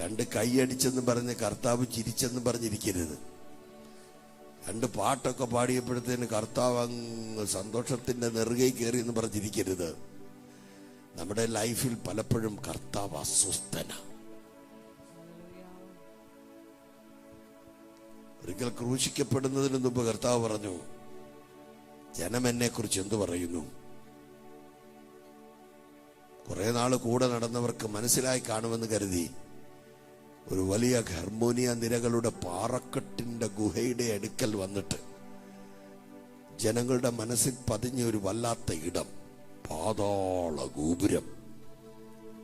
രണ്ട് കൈയടിച്ചെന്ന് പറഞ്ഞ് കർത്താവ് ചിരിച്ചെന്ന് പറഞ്ഞിരിക്കരുത്. രണ്ട് പാട്ടൊക്കെ പാടിയപ്പോഴത്തേന് കർത്താവ് അങ്ങ് സന്തോഷത്തിന്റെ നെറുകൈ കയറി എന്ന് പറഞ്ഞിരിക്കരുത്. നമ്മുടെ ലൈഫിൽ പലപ്പോഴും കർത്താവ് അസ്വസ്ഥന. ഒരിക്കൽ ക്രൂശിക്കപ്പെടുന്നതിന് മുമ്പ് കർത്താവ് പറഞ്ഞു, ജനം എന്നെ കുറിച്ച് എന്തു പറയുന്നു? കുറെ നാള് കൂടെ നടന്നവർക്ക് മനസ്സിലായി കാണുമെന്ന് കരുതി ഒരു വലിയ ഹർമോനിയ നിരകളുടെ പാറക്കെട്ടിന്റെ ഗുഹയുടെ അടുക്കൽ വന്നിട്ട് ജനങ്ങളുടെ മനസ്സിൽ പതിഞ്ഞ ഒരു വല്ലാത്ത ഇടം, പാതാള ഗോപുരം,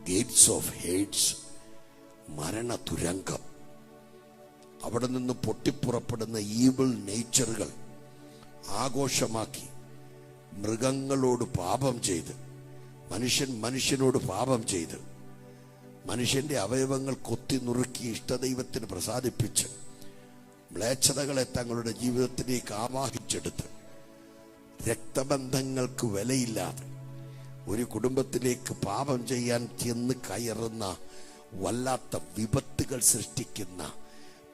ഗേറ്റ്സ് ഓഫ് ഹെയ്റ്റ്സ്, മരണ തുരങ്കം. അവിടെ നിന്ന് പൊട്ടിപ്പുറപ്പെടുന്ന ഈവിൾ നേച്ചറുകൾ ആഘോഷമാക്കി മൃഗങ്ങളോട് പാപം ചെയ്ത്, മനുഷ്യനോട് പാപം ചെയ്ത്, മനുഷ്യന്റെ അവയവങ്ങൾ കൊത്തി നുറുക്കി ഇഷ്ടദൈവത്തിന് പ്രസാദിപ്പിച്ച് മ്ലേച്ഛതകളെ തങ്ങളുടെ ജീവിതത്തിലേക്ക് ആവാഹിച്ചെടുത്ത് രക്തബന്ധങ്ങൾക്ക് വിലയില്ലാതെ ഒരു കുടുംബത്തിലേക്ക് പാപം ചെയ്യാൻ ചെന്ന് കയറുന്ന വല്ലാത്ത വിപത്തുകൾ സൃഷ്ടിക്കുന്ന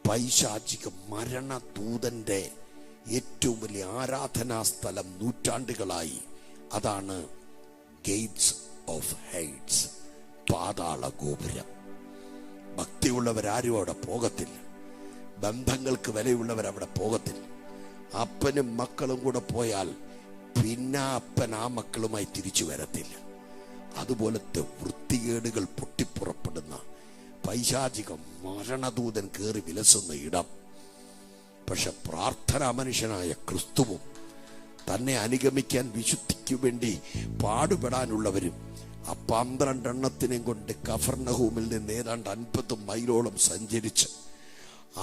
പൈശാചിക മരണദൂതന്റെ ഏറ്റവും വലിയ ആരാധനാ സ്ഥലം നൂറ്റാണ്ടുകളായി. അതാണ് ഗേറ്റ്സ് ഓഫ് ഹെയ്റ്റ്സ്, പാതാള ഗോപുരം. ഭക്തിയുള്ളവരാരും അവിടെ പോകത്തില്ല, ബന്ധങ്ങൾക്ക് വിലയുള്ളവർ അവിടെ പോകത്തില്ല. അപ്പനും മക്കളും കൂടെ പോയാൽ പിന്നെ അപ്പൻ ആ മക്കളുമായി തിരിച്ചു വരത്തില്ല. അതുപോലത്തെ വൃത്തികേടുകൾ പൊട്ടിപ്പുറപ്പെടുന്ന പൈശാചിക മരണദൂതൻ കയറി വിലസുന്ന ഇടം. പക്ഷെ പ്രാർത്ഥനാ മനുഷ്യനായ ക്രിസ്തുവും തന്നെ അനുഗമിക്കാൻ വിശുദ്ധിക്കു വേണ്ടി പാടുപെടാനുള്ളവരും ആ 12 എണ്ണത്തിനെയും കൊണ്ട് കഫർനഹൂമിൽ നിന്ന് ഏതാണ്ട് 50 മൈലോളം സഞ്ചരിച്ച്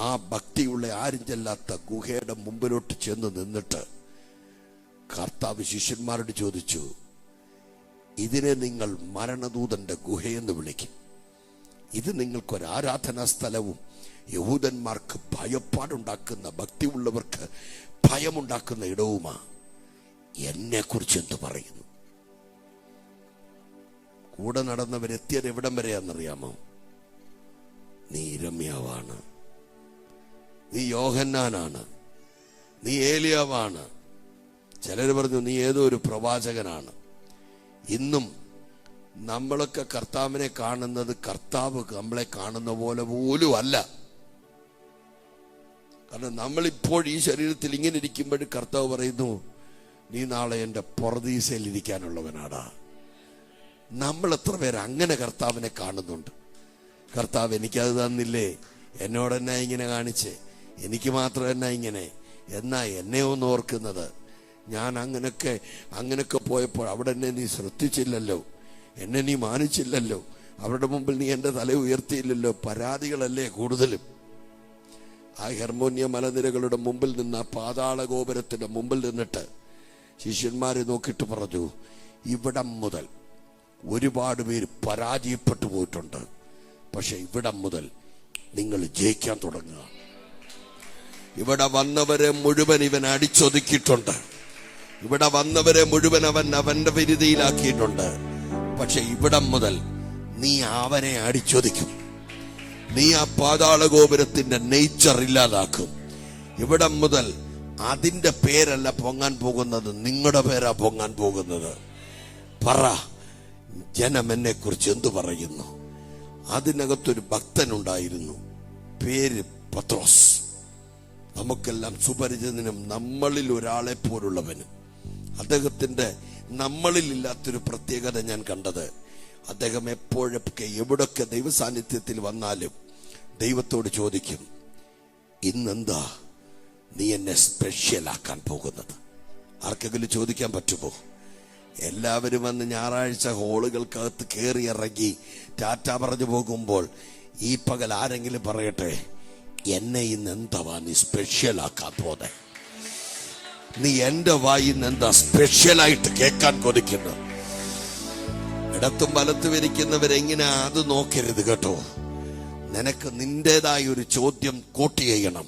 ആ ഭക്തിയുള്ള ആരും ചെല്ലാത്ത ഗുഹയുടെ മുമ്പിലോട്ട് ചെന്ന് നിന്നിട്ട് കർത്താവ് ശിഷ്യന്മാരോട് ചോദിച്ചു, ഇതിനെ നിങ്ങൾ മരണദൂതന്റെ ഗുഹയെന്ന് വിളിക്കും. ഇത് നിങ്ങൾക്കൊരു ആരാധനാ സ്ഥലവും യഹൂദന്മാർക്ക് ഭയപ്പാടുണ്ടാക്കുന്ന, ഭക്തിയുള്ളവർക്ക് ഭയമുണ്ടാക്കുന്ന ഇടവുമാ. എന്നെ കുറിച്ച് എന്ത് പറയുന്നു? കൂടെ നടന്നവരെത്തിയത് എവിടം വരെയാണെന്നറിയാമോ? നീ ഇരമ്യാവാണ്, നീ യോഹന്നാനാണ്, നീ ഏലിയാവാണ്. ചിലർ പറഞ്ഞു നീ ഏതോ ഒരു പ്രവാചകനാണ്. ഇന്നും നമ്മളൊക്കെ കർത്താവിനെ കാണുന്നത് കർത്താവ് നമ്മളെ കാണുന്ന പോലെ പോലും അല്ല. കാരണം നമ്മളിപ്പോൾ ഈ ശരീരത്തിൽ ഇങ്ങനെ ഇരിക്കുമ്പോഴും കർത്താവ് പറയുന്നു, നീ നാളെ എൻ്റെ പറുദീസയിൽ ഇരിക്കാനുള്ളവനാടാ. നമ്മൾ എത്ര പേര് അങ്ങനെ കർത്താവിനെ കാണുന്നുണ്ട്? കർത്താവ് എനിക്കത് തന്നില്ലേ, എന്നോട് എന്നാ ഇങ്ങനെ കാണിച്ചേ, എനിക്ക് മാത്രം എന്നാ ഇങ്ങനെ, എന്നാ എന്നെ ഒന്ന് ഓർക്കുന്നത്? ഞാൻ അങ്ങനൊക്കെ പോയപ്പോൾ അവിടെ എന്നെ നീ ശ്രദ്ധിച്ചില്ലല്ലോ, എന്നെ നീ മാനിച്ചില്ലല്ലോ, അവരുടെ മുമ്പിൽ നീ എൻ്റെ തല ഉയർത്തിയില്ലല്ലോ. പരാതികളല്ലേ കൂടുതലും. ആ ഹെർമോനിയ മലനിരകളുടെ മുമ്പിൽ നിന്ന്, ആ പാതാള ഗോപുരത്തിന്റെ മുമ്പിൽ നിന്നിട്ട് ശിഷ്യന്മാരെ നോക്കിയിട്ട് പറഞ്ഞു, ഇവിടം മുതൽ ഒരുപാട് പേര് പരാജയപ്പെട്ടു പോയിട്ടുണ്ട്, പക്ഷെ ഇവിടം മുതൽ നിങ്ങൾ ജയിക്കാൻ തുടങ്ങുക. ഇവിടെ വന്നവരെ മുഴുവൻ ഇവൻ അടിച്ചൊതുക്കിയിട്ടുണ്ട്, ഇവിടെ വന്നവരെ മുഴുവൻ അവന്റെ വിരുതിയിലാക്കിയിട്ടുണ്ട്. പക്ഷെ ഇവിടം മുതൽ നീ അവനെ അടിച്ചൊതുക്കും. നീ ആ പാതാള ഗോപുരത്തിന്റെ നേച്ചർ ഇല്ലാതാക്കും. ഇവിടം മുതൽ അതിന്റെ പേരല്ല പൊങ്ങാൻ പോകുന്നത്, നിങ്ങളുടെ പേരാ പൊങ്ങാൻ പോകുന്നത്. പറ, ജനം എന്നെ കുറിച്ച് എന്തു പറയുന്നു? അതിനകത്തൊരു ഭക്തനുണ്ടായിരുന്നു, പേര് പത്രോസ്. നമുക്കെല്ലാം സുപരിചിതനും നമ്മളിൽ ഒരാളെ പോലുള്ളവനും. അദ്ദേഹത്തിന്റെ നമ്മളിൽ ഇല്ലാത്തൊരു പ്രത്യേകത ഞാൻ കണ്ടത്, അദ്ദേഹം എപ്പോഴൊക്കെ എവിടൊക്കെ ദൈവസാന്നിധ്യത്തിൽ വന്നാലും ദൈവത്തോട് ചോദിക്കും, ഇന്നെന്താ നീ എന്നെ സ്പെഷ്യലാക്കാൻ പോകുന്നത്? ആർക്കെങ്കിലും ചോദിക്കാൻ പറ്റുമോ? എല്ലാവരും വന്ന് ഞായറാഴ്ച ഹോളുകൾക്കകത്ത് കയറി ഇറങ്ങി ടാറ്റ പറഞ്ഞു പോകുമ്പോൾ ഈ പകൽ ആരെങ്കിലും പറയട്ടെ, എന്നെ ഇന്ന് എന്താ നീ സ്പെഷ്യലാക്കാൻ പോന്നെ? നീ എന്റെ വായിന്ന് എന്താ സ്പെഷ്യലായിട്ട് കേൾക്കാൻ കൊതിക്കുന്നു? ഇടത്തും വലത്തും ഇരിക്കുന്നവരെങ്ങനെ അത് നോക്കരുത് കേട്ടോ. നിനക്ക് നിന്റേതായ ഒരു ചോദ്യം കോട്ട് ചെയ്യണം.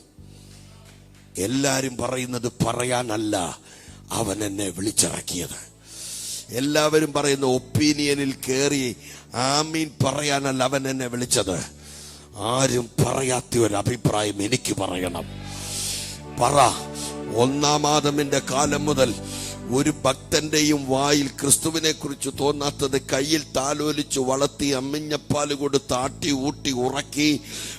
എല്ലാരും പറയുന്നത് പറയാനല്ല അവൻ എന്നെ വിളിച്ചിറക്കിയത്. എല്ലാവരും പറയുന്ന ഒപ്പീനിയനിൽ കയറി ആമീൻ പറയാനല്ല അവൻ എന്നെ വിളിച്ചത്. ആരും പറയാത്ത ഒരു അഭിപ്രായം എനിക്ക് പറയണം. പറ. ഒന്നാം ആദമിന്റെ കാലം മുതൽ ഒരു ഭക്തന്റെയും വായിൽ ക്രിസ്തുവിനെ കുറിച്ച് തോന്നാത്തത് കയ്യിൽ താലോലിച്ചു വളർത്തി അമ്മിഞ്ഞപ്പാല് കൊടുത്ത് ആട്ടി ഊട്ടി ഉറക്കി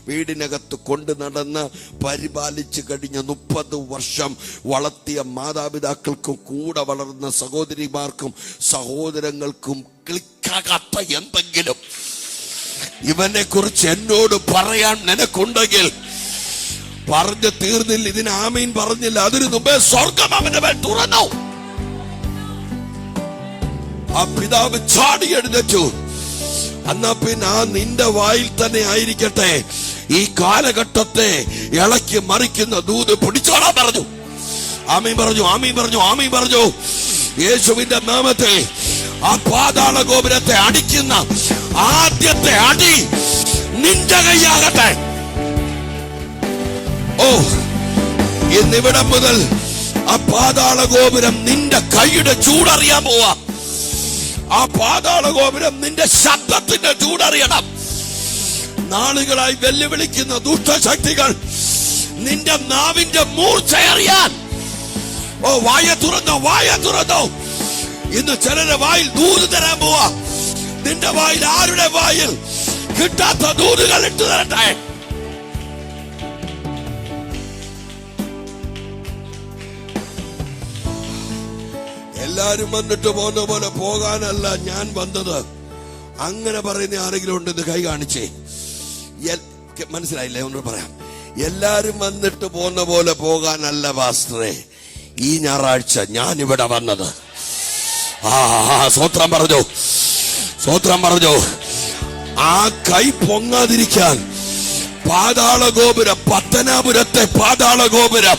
വീടിനകത്ത് കൊണ്ടു നടന്ന് പരിപാലിച്ചു കഴിഞ്ഞ 30 വർഷം വളർത്തിയ മാതാപിതാക്കൾക്കും കൂടെ വളർന്ന സഹോദരിമാർക്കും സഹോദരങ്ങൾക്കും ക്ലിക്കാകാത്ത എന്തെങ്കിലും ഇവനെ കുറിച്ച് എന്നോട് പറയാൻ നിനക്കുണ്ടെങ്കിൽ പറഞ്ഞു തീർന്നില്ല. ഇതിന് ആമീൻ പറഞ്ഞില്ല. അതിനു മുമ്പേ സ്വർഗം അവന്റെ മേൽ തുറന്നു. ആ പിതാവ് ചാടി എഴുന്നേറ്റു. എന്നാ പിന്നെ ആ നിന്റെ വായിൽ തന്നെ ആയിരിക്കട്ടെ ഈ കാലഘട്ടത്തെ ഇളക്കി മറിക്കുന്ന ദൂത് പിടിച്ചോളാൻ പറഞ്ഞു. ആമീൻ പറഞ്ഞു, ആമീൻ പറഞ്ഞു, ആമീൻ പറഞ്ഞു. യേശുവിന്റെ നാമത്തിൽ ആ പാതാള ഗോപുരത്തെ അടിക്കുന്ന ആദ്യത്തെ അടി നിന്റെ കൈയാകട്ടെ. ഓ, ഇന്നിവിടം മുതൽ ആ പാതാള ഗോപുരം നിന്റെ കൈയുടെ ചൂടറിയാൻ പോവാ. ആ പാതാള ഗോപുരം നിന്റെ ശബ്ദത്തിന്റെ ചൂടറിയണം. നാളുകളായി വെല്ലുവിളിക്കുന്ന ദുഷ്ടശക്തികൾ നിന്റെ നാവിന്റെ മൂർച്ചയറിയാൻ. ഓ, വായ തുറന്നോ, വായ തുറന്നോ. ഇന്ന് ചിലരുടെ വായിൽ ദൂത് തരാൻ പോവാ. നിന്റെ വായിൽ ആരുടെ വായിൽ കിട്ടാത്ത ദൂതുകൾ ഇട്ടു തരട്ടെ. എല്ലാരും വന്നിട്ട് പോകുന്ന പോലെ പോകാനല്ല ഞാൻ വന്നത്. അങ്ങനെ പറയുന്ന ആരെങ്കിലും ഉണ്ടെന്ന് കൈ കാണിച്ചേ. മനസ്സിലായില്ലേ? ഒന്ന് പറയാം. എല്ലാരും വന്നിട്ട് പോകുന്ന പോലെ പോകാനല്ല പാസ്റ്ററെ ഈ ഞായറാഴ്ച ഞാൻ ഇവിടെ വന്നത്. സ്വത്രം പറഞ്ഞു, സ്വത്രം പറഞ്ഞു. ആ കൈ പൊങ്ങാതിരിക്കാൻ പാതാള ഗോപുരം, പത്തനാപുരത്തെ പാതാള ഗോപുരം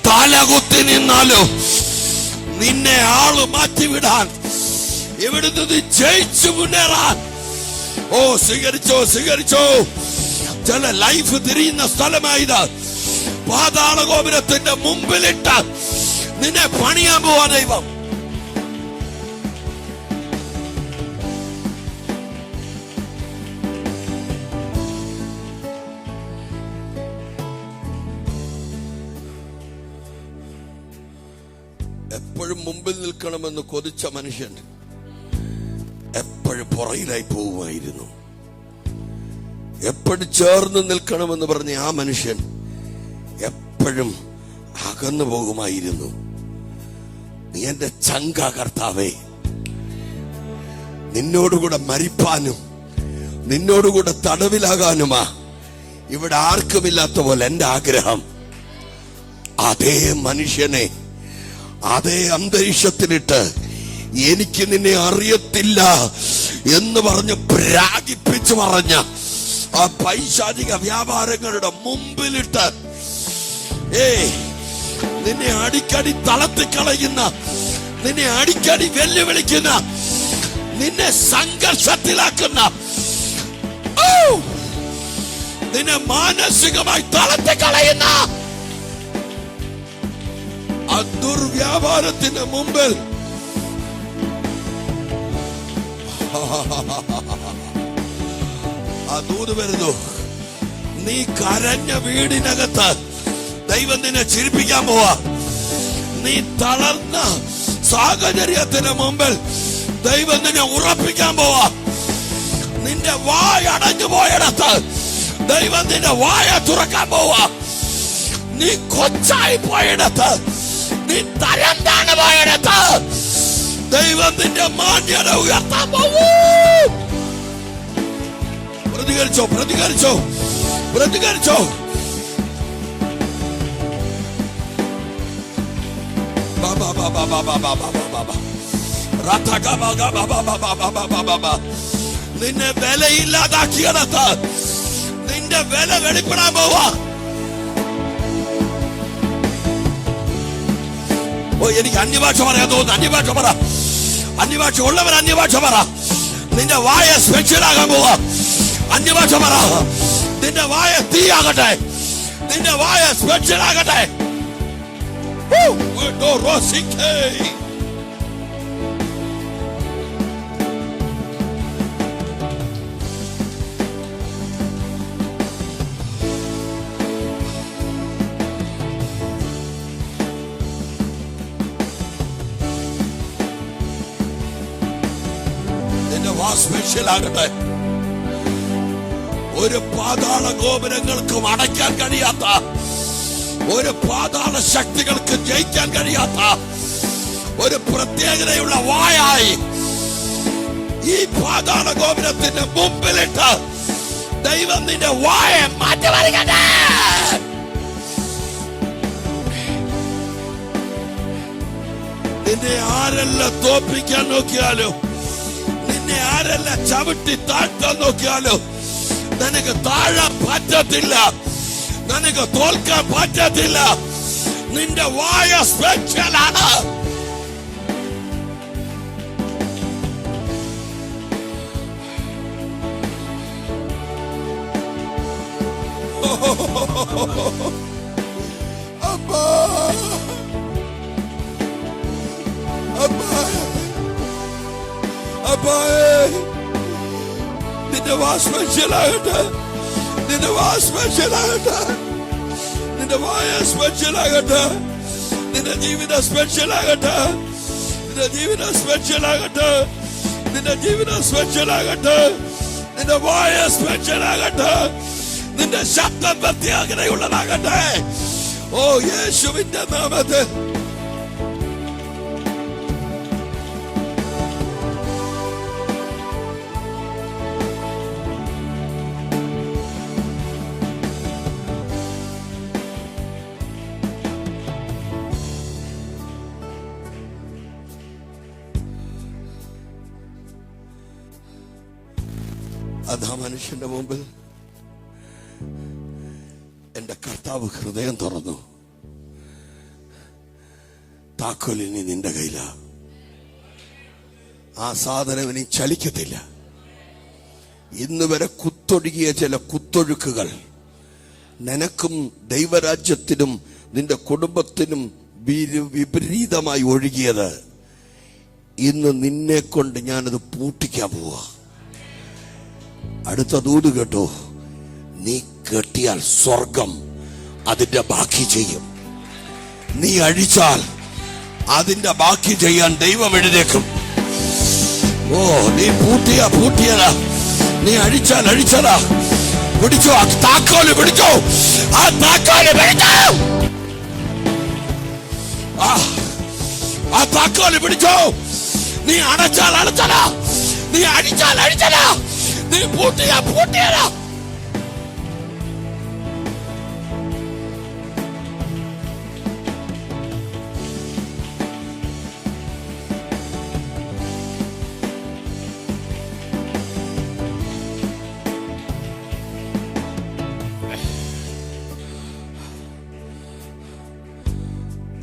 തലകുത്തി നിന്നാലും നിന്നെ ആള് മാറ്റിവിടാൻ, ഇവിടുന്ന് ജയിച്ചു മുന്നേറാൻ. ഓ, സ്വീകരിച്ചോ, സ്വീകരിച്ചോ. ചില ലൈഫ് തിരിയുന്ന സ്ഥലമായത്. പാതാള ഗോപുരത്തിന്റെ മുമ്പിലിട്ട് നിന്നെ പണിയാൻ പോവാ ദൈവം. എപ്പോഴും മുമ്പിൽ നിൽക്കണമെന്ന് കൊതിച്ച മനുഷ്യൻ എപ്പോഴും പുറയിലായി പോവുമായിരുന്നു. എപ്പോഴും ചേർന്ന് നിൽക്കണമെന്ന് പറഞ്ഞ ആ മനുഷ്യൻ എപ്പോഴും അകന്നു പോകുമായിരുന്നു. നീ എന്റെ ചങ്ക കർത്താവേ. നിന്നോടുകൂടെ മരിപ്പാനും നിന്നോടുകൂടെ തടവിലാകാനുമാ ഇവിടെ ആർക്കുമില്ലാത്ത പോലെ എന്റെ ആഗ്രഹം. അതേ മനുഷ്യനെ അതേ അന്തരീക്ഷത്തിലിട്ട് എനിക്ക് നിന്നെ അറിയത്തില്ല എന്ന് പറഞ്ഞ് പ്രാഗിപ്പിച്ചു പറഞ്ഞ ആ പൈശാചിക വ്യാപാരങ്ങളുടെ മുമ്പിലിട്ട് നിന്നെ അടിക്കടി തളർത്തിക്കളയുന്ന, നിന്നെ അടിക്കടി വെല്ലുവിളിക്കുന്ന, നിന്നെ സംഘർഷത്തിലാക്കുന്ന, നിന്നെ മാനസികമായി തളർത്തിക്കളയുന്ന ആ ദുർവ്യാപാരത്തിന് മുമ്പിൽ ആ ദൂത് വരുന്നു. നീ കരഞ്ഞ വീടിനകത്ത് ദൈവം നിന്നെ ചിരിപ്പിക്കാൻ പോവാ. നീ തളർന്ന സാഹചര്യത്തിന് മുമ്പിൽ ദൈവം നിന്നെ ഉറപ്പിക്കാൻ പോവാ. നിന്റെ വായ അടഞ്ഞു പോയിടത്ത് ദൈവം നിന്റെ വായ തുറക്കാൻ പോവാ. നീ കൊച്ചായി പോയിടത്ത്, നീ തരം താണു പോയിടത്ത് ദൈവം നിന്റെ മാന്യത ഉയർത്താൻ പോവൂ. പ്രതികരിച്ചോ, പ്രതികരിച്ചോ, പ്രതികരിച്ചോ. നിന്നെ വിലയില്ലാതാക്കിയിടത്ത് നിന്റെ വില വെളിപ്പെടാൻ പോവാ. ഓ, എനിക്ക് അന്യഭാഷ പറയാൻ തോന്നുന്നു. അന്യഭാഷ പറ. അന്യഭാഷ ഉള്ളവർ അന്യഭാഷ പറ. നിന്റെ വായ സ്പെഷ്യൽ ആകാൻ പോവാ. അന്യഭാഷ പറ. നിന്റെ വായ തീയാകട്ടെ, നിന്റെ വായ സ്പെഷ്യൽ ആകട്ടെ. സ്പെഷ്യൽ ആകട്ടെ. ഒരു പാതാള ഗോപുരങ്ങൾക്കും അടയ്ക്കാൻ കഴിയാത്ത, ഒരു പാതാള ശക്തികൾക്ക് ജയിക്കാൻ കഴിയാത്ത ഒരു പ്രത്യേകതയുള്ള വായായി ഈ പാതാള ഗോപുരത്തിന്റെ മുമ്പിലിട്ട് ദൈവം നിന്റെ വായ മാറ്റി വരികട്ടെ. നിന്നെ ആരെല്ലാം തോപ്പിക്കാൻ നോക്കിയാലും, നിന്നെ ആരെല്ലാം ചവിട്ടി താഴ്ത്താൻ നോക്കിയാലും നിനക്ക് താഴാൻ പറ്റത്തില്ല, നിനക്ക് തോൽക്കാൻ പറ്റത്തില്ല. നിന്റെ വായ സ്പെഷ്യലാണ്. അപ്പാ, അപ്പാ, അപ്പാ, നിന്റെ വാ സ്പെഷ്യലാകട്ടെ, നിന്റെ വാ സ്പെഷ്യലാകട്ടെ, നിന്റെ വായ സ്പെഷ്യലാകട്ടെ, നിന്റെ ജീവിതം സ്പെഷ്യലാകട്ടെ, നിന്റെ ജീവിതം സ്പെഷ്യലാകട്ടെ, നിന്റെ ജീവിതം സ്പെഷ്യലാകട്ടെ, നിന്റെ വായ സ്പെഷ്യലാകട്ടെ, നിന്റെ ശബ്ദം പ്രത്യേകതയുള്ളതാകട്ടെ. ഓ യേശുവിന്റെ നാമത്തിൽ. അതാ മനുഷ്യന്റെ മുമ്പിൽ എന്റെ കർത്താവ് ഹൃദയം തുറന്നു. താക്കോലിനി നിന്റെ കയ്യിലാ. ആ സാധനം ഇനി ചലിക്കത്തില്ല. ഇന്ന് വരെ കുത്തൊഴുകിയ ചില കുത്തൊഴുക്കുകൾ നിനക്കും ദൈവരാജ്യത്തിനും നിന്റെ കുടുംബത്തിനും വിപരീതമായി ഒഴുകിയത് ഇന്ന് നിന്നെ കൊണ്ട് ഞാനത് പൂട്ടിക്കാൻ പോവാ. അടുത്ത ദൂത് കേട്ടോ, നീ കെട്ടിയാൽ സ്വർഗം അതിന്റെ ബാക്കി ചെയ്യും. നീ അഴിച്ചാൽ അതിന്റെ ബാക്കി ചെയ്യാൻ ദൈവം എഴുതേക്കും. ഓ, നീ പൂട്ടിയതാ, നീ അഴിച്ചതാ. പിടിച്ചോ, ആ താക്കോല് പിടിച്ചോ, ആ താക്കോല് പിടിച്ചോ, ആ താക്കോല് പിടിച്ചോ. നീ അടച്ചാൽ, നീ അഴിച്ചാൽ, നീ പൂട്ടിയതാ.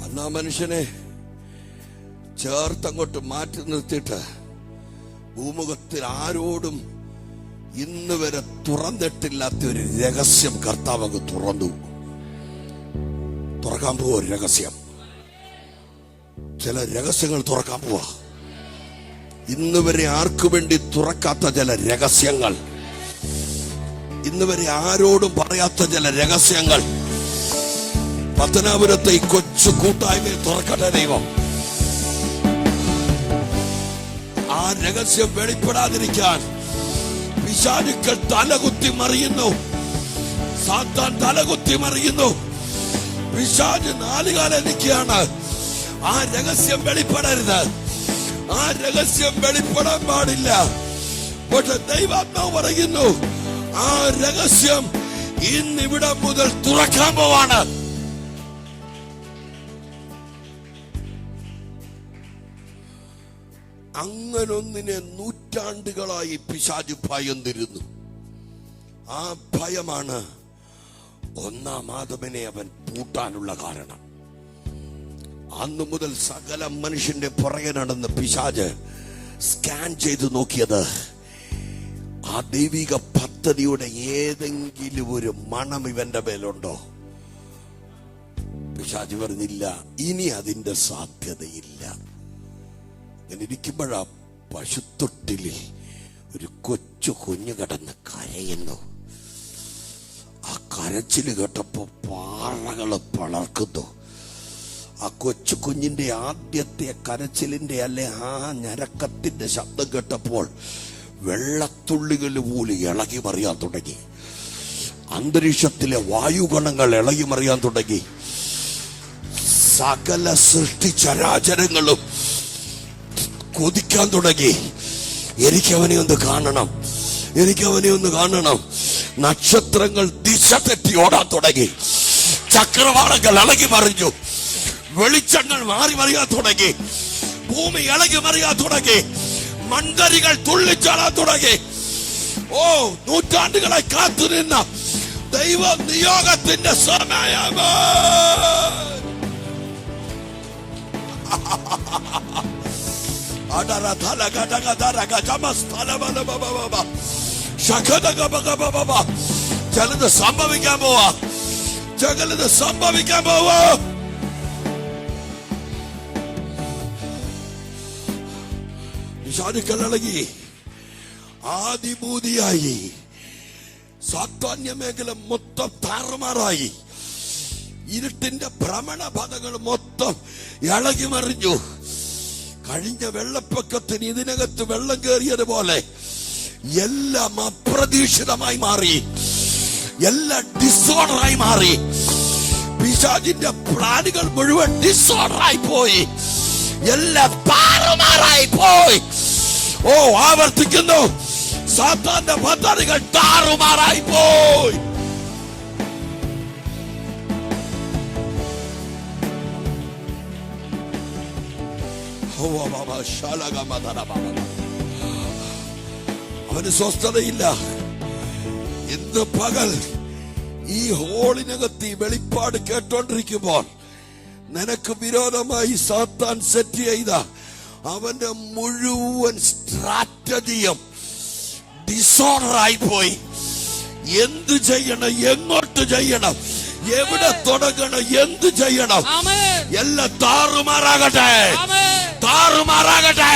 അന്നാ മനുഷ്യനെ ചേർത്തങ്ങോട്ട് മാറ്റി നിർത്തിയിട്ട് ഭൂമുഖത്തിൽ ആരോടും ഇന്ന് വരെ തുറന്നിട്ടില്ലാത്ത ഒരു രഹസ്യം കർത്താവ് അങ്ങ് തുറക്കാൻ പോവാ. ഒരു രഹസ്യം, ചില രഹസ്യങ്ങൾ തുറക്കാൻ പോവാ. ഇന്ന് വരെ ആർക്കു വേണ്ടി തുറക്കാത്ത ചില രഹസ്യങ്ങൾ, ഇന്ന് വരെ ആരോടും പറയാത്ത ചില രഹസ്യങ്ങൾ പത്തനാപുരത്തെ ഈ കൊച്ചു കൂട്ടായ്മയിൽ തുറക്കട്ടെ ദൈവം. ആ രഹസ്യം വെളിപ്പെടാതിരിക്കാൻ പിശാചുക്കൾ തലകുത്തി മറിയുന്നു, സാത്താൻ തലകുത്തി മറിയുന്നു. പിശാച് നാലുകാലം നിൽക്കുകയാണ്. ആ രഹസ്യം വെളിപ്പെടരുത്, ആ രഹസ്യം വെളിപ്പെടാൻ പാടില്ല. പക്ഷെ ദൈവാത്മാവ് പറയുന്നു, ആ രഹസ്യം ഇന്നിവിടെ മുതൽ തുറക്കാൻ പോവാണ്. അങ്ങനൊന്നിനെ നൂറ്റാണ്ടുകളായി പിശാച് ഭയന്നിരുന്നു. ആ ഭയമാണ് ഒന്നാം ആദമിനെ അവൻ പൂട്ടാനുള്ള കാരണം. അന്നു മുതൽ സകല മനുഷ്യന്റെ പുറകെ നടന്ന് പിശാച് സ്കാൻ ചെയ്ത് നോക്കിയത് ആ ദൈവിക പദ്ധതിയുടെ ഏതെങ്കിലും ഒരു മണം ഇവന്റെ മേലുണ്ടോ. പിശാച് പറഞ്ഞില്ല, ഇനി അതിന്റെ സാധ്യതയില്ല. അങ്ങനെ ഇരിക്കുമ്പോഴാ പശുത്തൊട്ടിലിൽ ഒരു കൊച്ചു കുഞ്ഞു കിടന്ന് കരയുന്നു. ആ കരച്ചില് കേട്ടപ്പോ പാറകള് പളർക്കുന്നു. ആ കൊച്ചു കുഞ്ഞിന്റെ ആദ്യത്തെ കരച്ചിലിന്റെ അല്ലെ ആ ഞരക്കത്തിന്റെ ശബ്ദം കേട്ടപ്പോൾ വെള്ളത്തുള്ളികൾ പോലും ഇളകി മറിയാൻ തുടങ്ങി. അന്തരീക്ഷത്തിലെ വായുഗണങ്ങൾ ഇളകി മറിയാൻ തുടങ്ങി. സകല സൃഷ്ടിചരാചരങ്ങളും കൊതിക്കാൻ തുടങ്ങി. എനിക്കവനെ ഒന്ന് കാണണം, എനിക്കവനെ ഒന്ന് കാണണം. നക്ഷത്രങ്ങൾ ദിശ തെറ്റി ഓടാൻ തുടങ്ങി. ചക്രവാളങ്ങൾ ഇളകി മറിഞ്ഞു. വെളിച്ചങ്ങൾ മാറി മറിയാൻ തുടങ്ങി. ഭൂമി ഇളകി മറിയാൻ തുടങ്ങി. മൺതരികൾ തുള്ളിച്ചാടാൻ തുടങ്ങി. ഓ, നൂറ്റാണ്ടുകളെ കാത്തുനിന്ന ദൈവ നിയോഗത്തിന്റെ സമയം. ചിലത് സംഭവിക്കാൻ പോവാ, ചിലത് സംഭവിക്കാൻ പോവാ. ഇളകി ആദിഭൂതിയായി. സാത്താന്യ മേഖല മൊത്തം താറുമാറായി. ഇരുട്ടിന്റെ ഭ്രമണപഥങ്ങൾ മൊത്തം ഇളകി മറിഞ്ഞു. കഴിഞ്ഞ വെള്ളപ്പൊക്കത്തിന് ഇതിനകത്ത് വെള്ളം കയറിയതുപോലെ എല്ലാം അപ്രതീക്ഷിതമായി മാറി. എല്ലാം ഡിസോർഡറായി മാറി. പിശാചിന്റെ പ്ലാനുകൾ മുഴുവൻ ഡിസോർഡറായി പോയി. എല്ലാം താറുമാറായി പോയി. ഓ, ആവർത്തിക്കുന്നു, സാത്താന്റെ പദ്ധതികൾ താറുമാറായി പോയി. അവന് സ്വസ്ഥതയില്ല. ഇന്ന് പകൽ ഈ ഹോളിനകത്ത് ഈ വെളിപ്പാട് കേട്ടോണ്ടിരിക്കുമ്പോൾ നിനക്ക് വിരോധമായി സാത്താൻ സെറ്റ് ചെയ്ത അവന്റെ മുഴുവൻ സ്ട്രാറ്റജിയും ഡിസോർഡറായി പോയി. എന്ത് ചെയ്യണം, എങ്ങോട്ട് ചെയ്യണം, എവിടെ തുടങ്ങണം, എന്ത് ചെയ്യണം, എല്ലാം താറുമാറാകട്ടെ, താറുമാറാകട്ടെ.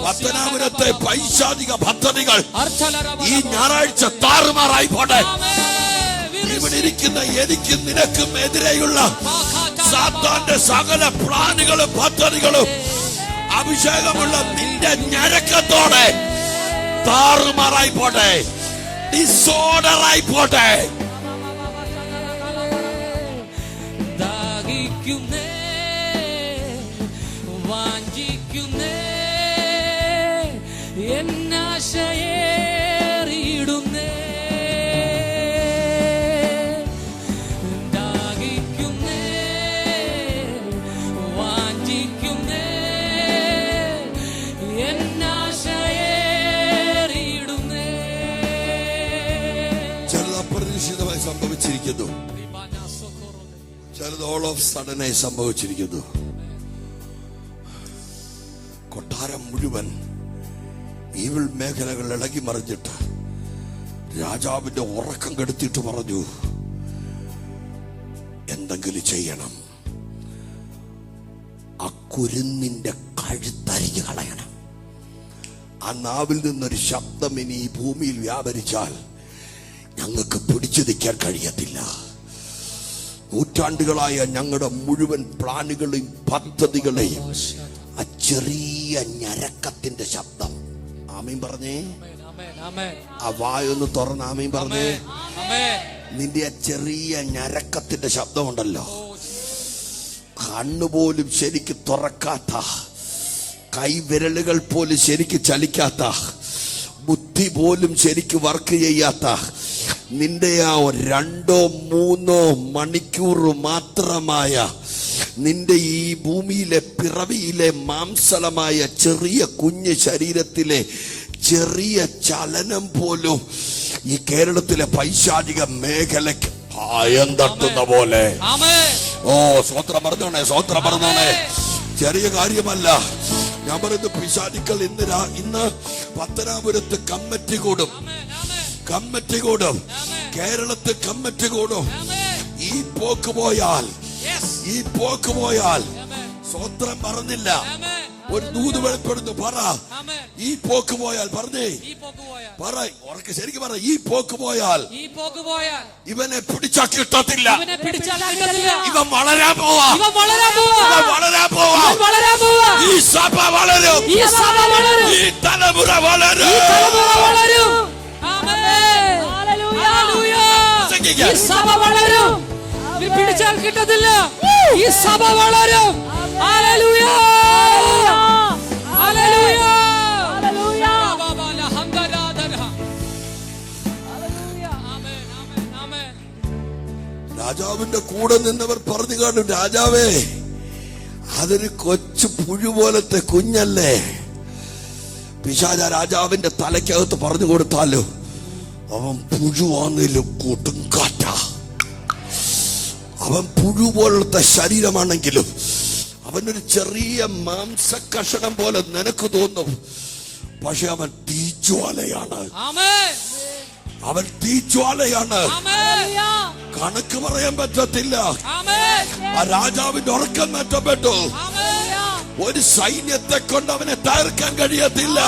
പത്തനാപുരത്തെ പൈശാചിക പദ്ധതികൾ ഈ ഞായറാഴ്ച താറുമാറായി പോട്ടെ. ഇവിടെ ഇരിക്കുന്ന എനിക്കും നിനക്കും എതിരെയുള്ള സാത്താന്റെ സകല പ്ലാനുകളും പദ്ധതികളും അഭിഷേകമുള്ള നിന്റെ ഞരക്കത്തോടെ താറുമാറായി പോട്ടെ, ഡിസോർഡറായി പോട്ടെ. സംഭവിച്ചിരിക്കുന്നു, ചിലത് ഓൾ ഓഫ് സഡനായി സംഭവിച്ചിരിക്കുന്നു. കൊട്ടാരം മുഴുവൻ ഈവിൾ മേഖലകൾ ഇളകി മറിഞ്ഞിട്ട് രാജാവിന്റെ ഉറക്കം കെടുത്തിട്ട് പറഞ്ഞു, എന്തെങ്കിലും ചെയ്യണം. ആ കുരുന്നിന്റെ കഴുത്തരിഞ്ഞു കളയണം. ആ നാവിൽ നിന്നൊരു ശബ്ദം ഇനി ഈ ഭൂമിയിൽ വ്യാപരിച്ചാൽ ഞങ്ങൾക്ക് പിടിച്ചു നിൽക്കാൻ കഴിയത്തില്ല. നൂറ്റാണ്ടുകളായ ഞങ്ങളുടെ മുഴുവൻ പ്ലാനുകളെയും പദ്ധതികളെയും ആ ചെറിയ ഞരക്കത്തിന്റെ ശബ്ദം. ആമീൻ പറഞ്ഞേ. ആ വായൊന്ന് തുറന്ന് ആമീൻ പറഞ്ഞേ. നിന്റെ ആ ചെറിയ ഞരക്കത്തിന്റെ ശബ്ദമുണ്ടല്ലോ, കണ്ണുപോലും ശരിക്ക് തുറക്കാത്ത, കൈവിരലുകൾ പോലും ശരിക്ക് ചലിക്കാത്ത, ബുദ്ധി പോലും ശരിക്ക് വർക്ക് ചെയ്യാത്ത, നിന്റെ ആ 2-3 മണിക്കൂർ മാത്രമായ നിന്റെ ഈ ഭൂമിയിലെ പിറവിയിലെ മാംസലമായ ചെറിയ കുഞ്ഞ് ശരീരത്തിലെ ചെറിയ ചലനം പോലും ഈ കേരളത്തിലെ പൈശാചിക മേഖലയ്ക്ക് ഭയം തട്ടുന്ന പോലെ. ഓ, സ്വത്രം പറഞ്ഞോണേ, സ്വത്രം പറഞ്ഞോണേ. ചെറിയ കാര്യമല്ല. ഞാൻ പറയുന്നത് പിശാചുക്കൾ ഇന്ന് പത്തനാപുരത്ത് കമ്മിറ്റി കൂടും, കമ്മിറ്റി കൂടും, കേരളത്തിൽ കമ്മിറ്റി കൂടും. ഈ പോക്ക് പോയാൽ, ഈ പോക്ക് പോയാൽ, സ്വത്രം പറഞ്ഞില്ല, ഒരു ദൂത് വെളിപ്പെടുന്നു. പറ, ഈ പോക്ക് പോയാൽ. പറഞ്ഞേ, പറ, ഉറക്കെ ശരിക്കും പറ. ഈ പോക്ക് പോയാൽ ഇവനെ പിടിച്ചാൽ കിട്ടത്തില്ല. ഇവൻ വളരാൻ പോവാ. ഈ സഭ വളരും. ഈ തലമുറ വളരും. ഈ സഭ വളരും. പിടിച്ചാൽ കിട്ടത്തില്ല. ഈ സഭ വളരും. Hallelujah, hallelujah, hallelujah. രാജാവിന്റെ കൂടെ നിന്നവർ പറഞ്ഞു കാണും, രാജാവേ, അതൊരു കൊച്ചു പുഴു പോലത്തെ കുഞ്ഞല്ലേ. പിശാച രാജാവിന്റെ തലയ്ക്കകത്ത് പറഞ്ഞു കൊടുത്താലോ, അവൻ പുഴുവാന്നേലും കൊടുങ്കാറ്റ. അവൻ പുഴു പോലത്തെ ശരീരമാണെങ്കിലും അവനൊരു ചെറിയ മാംസകഷണം പോലെ നിനക്ക് തോന്നും. പക്ഷെ അവൻ തീജ്വാലയാണ്. അവൻ തീജ്വാലയാണ്. കണക്ക് പറയാൻ പറ്റത്തില്ല. ആ രാജാവിന്റെ ഉറക്കം നഷ്ടപ്പെട്ടു. ഒരു സൈന്യത്തെ കൊണ്ട് അവനെ തകർക്കാൻ കഴിയത്തില്ല.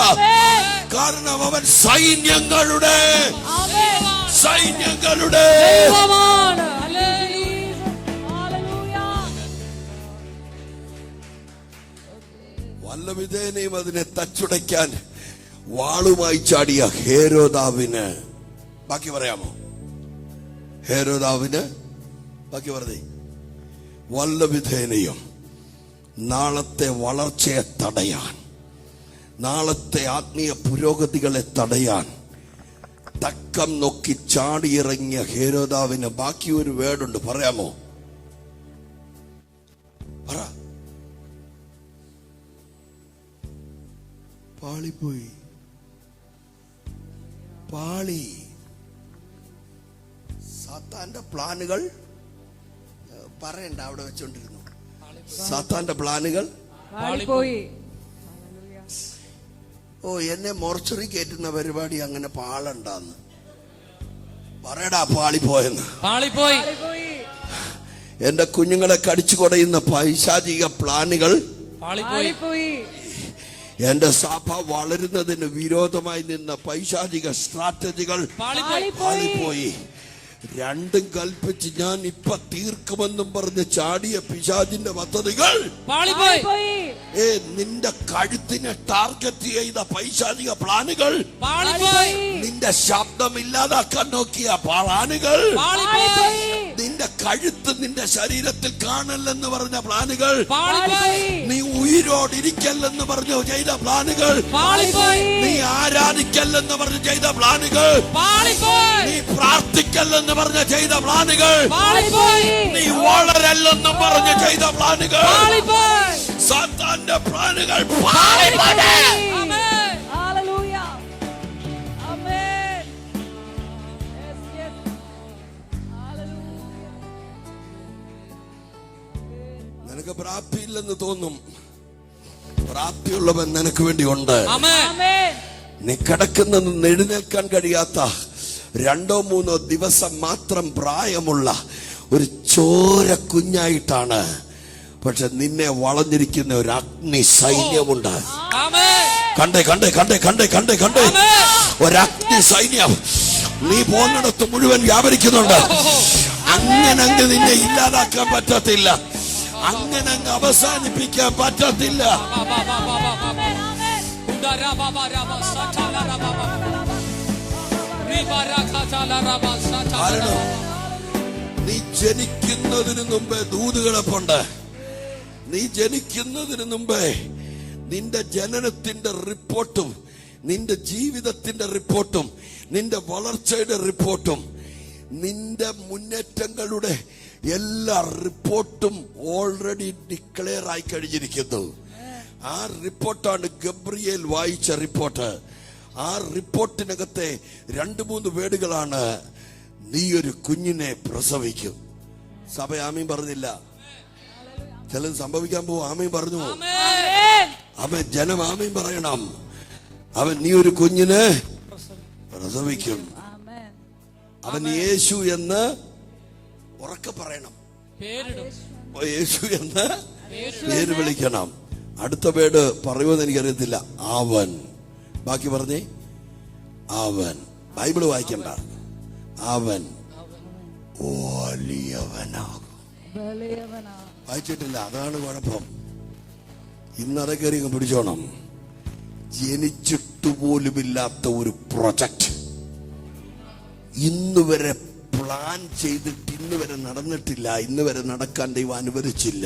കാരണം അവൻ സൈന്യങ്ങളുടെ വല്ലവിധേനയും അതിനെ തച്ചുടയ്ക്കാൻ വാളുമായി ചാടിയ ഹേരോദാവിന്, ബാക്കി പറയാമോ? ഹേരോദാവിന് ബാക്കി പറഞ്ഞേ, വല്ലവിധേനയും നാളത്തെ വളർച്ചയെ തടയാൻ, നാളത്തെ ആത്മീയ പുരോഗതികളെ തടയാൻ തക്കം നോക്കി ചാടിയിറങ്ങിയ ഹേരോദാവിന് ബാക്കി ഒരു വേർഡുണ്ട്, പറയാമോ? പറ. പാളിപ്പോയി. പാളി. സാത്താന്റെ പ്ലാനുകൾ പറയണ്ട, അവിടെ വെച്ചോണ്ടിരുന്നു. സാത്താന്റെ പ്ലാനുകൾ പാളിപ്പോയി. ഓ, എന്നെ മോർച്ചറി കയറ്റുന്ന പരിപാടി അങ്ങനെ പാളണ്ടാന്ന് പറയടാ. പാളിപ്പോയെന്ന്. പാളിപ്പോയി. എന്റെ കുഞ്ഞുങ്ങളെ കടിച്ചു കൊടയുന്ന പൈശാചിക പ്ലാനുകൾ പാളിപ്പോയി. എന്റെ സഭ വളരുന്നതിന് വിരോധമായി നിന്ന പൈശാചിക സ്ട്രാറ്റജികൾ പാളിപ്പോയി. രണ്ടും കൽപ്പിച്ച് ഞാൻ ഇപ്പൊ തീർക്കുമെന്നും പറഞ്ഞ് ചാടിയ പിശാചിന്റെ പദ്ധതികൾ നിന്റെ കഴുത്തിനെ ടാർഗറ്റ് ചെയ്ത പൈശാചിക പ്ലാനുകൾ, നിന്റെ ശബ്ദം ഇല്ലാതാക്കാൻ നോക്കിയ പ്ലാനുകൾ, നിന്റെ കഴുത്ത് നിന്റെ ശരീരത്തിൽ കാണല്ലെന്ന് പറഞ്ഞ പ്ലാനുകൾ, നീ ഉയിരോടിരിക്കല്ലെന്ന് പറഞ്ഞു ചെയ്ത പ്ലാനുകൾ, നീ ആരാധിക്കല്ലെന്ന് പറഞ്ഞു ചെയ്ത പ്ലാനുകൾ, നീ പ്രാർത്ഥിക്കല്ലെന്ന് പറഞ്ഞ ചെയ്ത പ്ലാനുകൾ, നീ വളരല്ലെന്നും പറഞ്ഞ് ചെയ്ത പ്ലാനുകൾ, സാത്താന്റെ പ്ലാനുകൾ നിനക്ക് പ്രാപ്തിയില്ലെന്ന് തോന്നും. പ്രാപ്തിയുള്ളവൻ നിനക്ക് വേണ്ടി ഉണ്ട്. നീ കിടക്കുന്ന എഴുന്നേൽക്കാൻ കഴിയാത്ത 2-3 ദിവസം മാത്രം പ്രായമുള്ള ഒരു ചോര കുഞ്ഞായിട്ടാണ്, പക്ഷെ നിന്നെ വളഞ്ഞിരിക്കുന്ന ഒരു അഗ്നി സൈന്യമുണ്ട്. കണ്ടേ കണ്ടേ കണ്ടേ കണ്ടേ കണ്ടേ കണ്ടേ ഒരു അഗ്നി സൈന്യം നീ പോകുന്നിടത്ത് മുഴുവൻ വ്യാപരിക്കുന്നുണ്ട്. അങ്ങനെ നിന്നെ ഇല്ലാതാക്കാൻ പറ്റത്തില്ല. അങ്ങനെ അവസാനിപ്പിക്കാൻ പറ്റത്തില്ല. കാരണം നീ ജനിക്കുന്നതിന് മുമ്പേ ദൂതുകളപ്പുണ്ട്. നീ ജനിക്കുന്നതിന് മുമ്പേ നിന്റെ ജനനത്തിന്റെ റിപ്പോർട്ടും നിന്റെ ജീവിതത്തിന്റെ റിപ്പോർട്ടും നിന്റെ വളർച്ചയുടെ റിപ്പോർട്ടും നിന്റെ മുന്നേറ്റങ്ങളുടെ എല്ലാ റിപ്പോർട്ടും ഓൾറെഡി ഡിക്ലെയർ ആയി കഴിഞ്ഞിരിക്കുന്നു. ആ റിപ്പോർട്ടാണ് ഗബ്രിയേൽ വായിച്ച റിപ്പോർട്ട്. ആ റിപ്പോർട്ടിനകത്തെ 2-3 വേർഡുകളാണ്, നീ ഒരു കുഞ്ഞിനെ പ്രസവിക്കും. സഭ ആമീൻ പറഞ്ഞില്ല. ചിലത് സംഭവിക്കാൻ പോകും. ആമീൻ പറഞ്ഞു. അവൻ ജനം ആമീൻ പറയണം. അവൻ നീ ഒരു കുഞ്ഞിനെ പ്രസവിക്കും. അവൻ യേശു എന്ന് ഉറക്കെ പറയണം. യേശു എന്ന് പേര് വിളിക്കണം. അടുത്ത വേർഡ് പറയുമെന്ന് എനിക്കറിയത്തില്ല. അവൻ. ബാക്കി പറഞ്ഞേ. അവൻ. ബൈബിള് വായിക്കണ്ട. അവൻ വലിയവനാകും. വായിച്ചിട്ടില്ല, അതാണ് കുഴപ്പം. ഇന്നതെ കയറി പിടിച്ചോണം. ജനിച്ചിട്ടുപോലുമില്ലാത്ത ഒരു പ്രൊജക്ട് ഇന്ന് വരെ പ്ലാൻ ചെയ്തിട്ട് ഇന്ന് വരെ നടന്നിട്ടില്ല. ഇന്ന് വരെ നടക്കാൻ ദൈവം അനുവദിച്ചില്ല.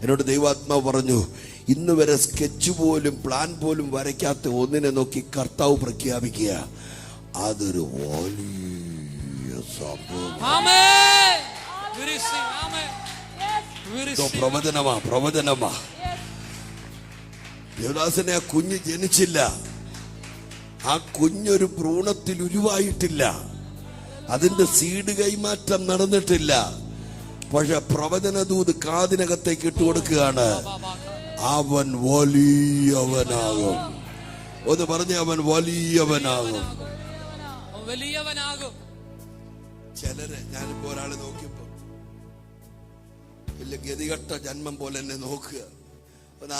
എന്നോട് ദൈവാത്മാവ് പറഞ്ഞു, ഇന്ന് വരെ സ്കെച്ച് പോലും പ്ലാൻ പോലും വരയ്ക്കാത്ത ഒന്നിനെ നോക്കി കർത്താവ് പ്രഖ്യാപിക്കുക, അതൊരു വലിയ സംഭവം. പ്രവചനമാ. ദേവദാസനെ ആ കുഞ്ഞ് ജനിച്ചില്ല. ആ കുഞ്ഞൊരു ഭ്രൂണത്തിൽ ഉരുവായിട്ടില്ല. അതിന്റെ സീഡ് കൈമാറ്റം നടന്നിട്ടില്ല. പക്ഷെ പ്രവചനദൂത് കാതിനകത്തേക്ക് ഇട്ടുകൊടുക്കുകയാണ്. അവൻ വലിയവനാകും. ഒന്ന് പറഞ്ഞ, അവൻ വലിയവനാകും. ചിലരെ ഞാനിപ്പോ ഒരാളെ നോക്കിയപ്പോ വലിയ ഗതികെട്ട ജന്മം പോലെ എന്നെ നോക്കുക.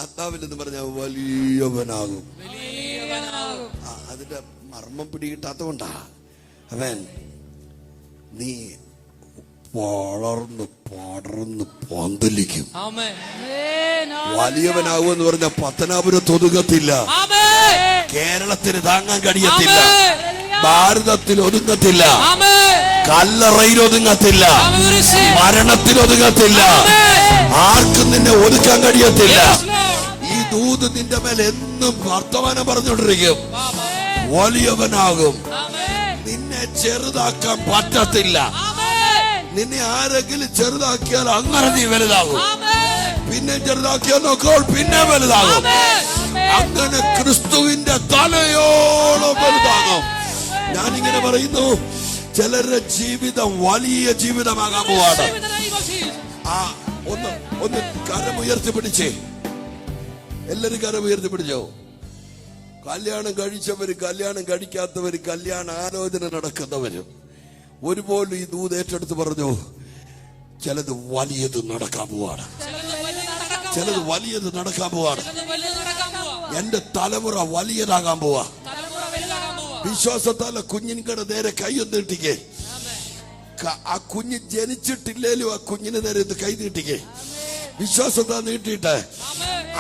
ആത്മാവില്ലെന്ന് പറഞ്ഞ വലിയവനാകും. അതിന്റെ മർമ്മം പിടികിട്ടാത്തോണ്ടാ. അവൻ നീ വളർന്ന് പടർന്ന് പന്തലിക്കും. വലിയവനാകുമെന്ന് പറഞ്ഞ പത്തനാപുരത്ത് ഒതുങ്ങത്തില്ല, കേരളത്തിന് താങ്ങാൻ കഴിയത്തില്ല, ഭാരതത്തിൽ ഒതുങ്ങത്തില്ല, കല്ലറയിൽ ഒതുങ്ങത്തില്ല, മരണത്തിൽ ഒതുങ്ങത്തില്ല, ആർക്കും നിന്നെ ഒതുക്കാൻ കഴിയത്തില്ല. ഈ ദൂത് നിന്റെ മേൽ എന്നും വർത്തമാനം പറഞ്ഞുകൊണ്ടിരിക്കും. വലിയവനാകും. നിന്നെ ചെറുതാക്കാൻ പറ്റത്തില്ല. നിന്നെ ആരെങ്കിലും ചെറുതാക്കിയാൽ അങ്ങനെ നീ വലുതാകും. പിന്നെ ചെറുതാക്കിയാൽ നോക്കുമ്പോൾ പിന്നെ വലുതാകും. അങ്ങനെ ക്രിസ്തുവിന്റെ തലയോളം വലുതാകും. ഞാനിങ്ങനെ പറയുന്നു, ചിലരുടെ ജീവിതം വലിയ ജീവിതമാകാൻ പോവാണ്. ഒന്ന് കരം ഉയർത്തി പിടിച്ചേ. എല്ലാരും കരം ഉയർത്തി പിടിച്ചോ. കല്യാണം കഴിച്ചവര്, കല്യാണം കഴിക്കാത്തവര്, കല്യാണ ആലോചന നടക്കുന്നവരും ഒരുപോലെ ഈ ദൂത് ഏറ്റെടുത്ത് പറഞ്ഞു, ചിലത് വലിയത് നടക്കാൻ പോവാണ്. ചിലത് വലിയത് നടക്കാൻ പോവാണ്. എന്റെ തലമുറ വലിയതാകാൻ പോവാ. വിശ്വാസത്താല കുഞ്ഞിൻകട നേരെ കൈയൊന്ന് നീട്ടിക്കേ. ആ കുഞ്ഞ് ജനിച്ചിട്ടില്ലേലും ആ കുഞ്ഞിന് നേരെ ഒന്ന് കൈ നീട്ടിക്കേ. വിശ്വാസത്താ നീട്ടിയിട്ട്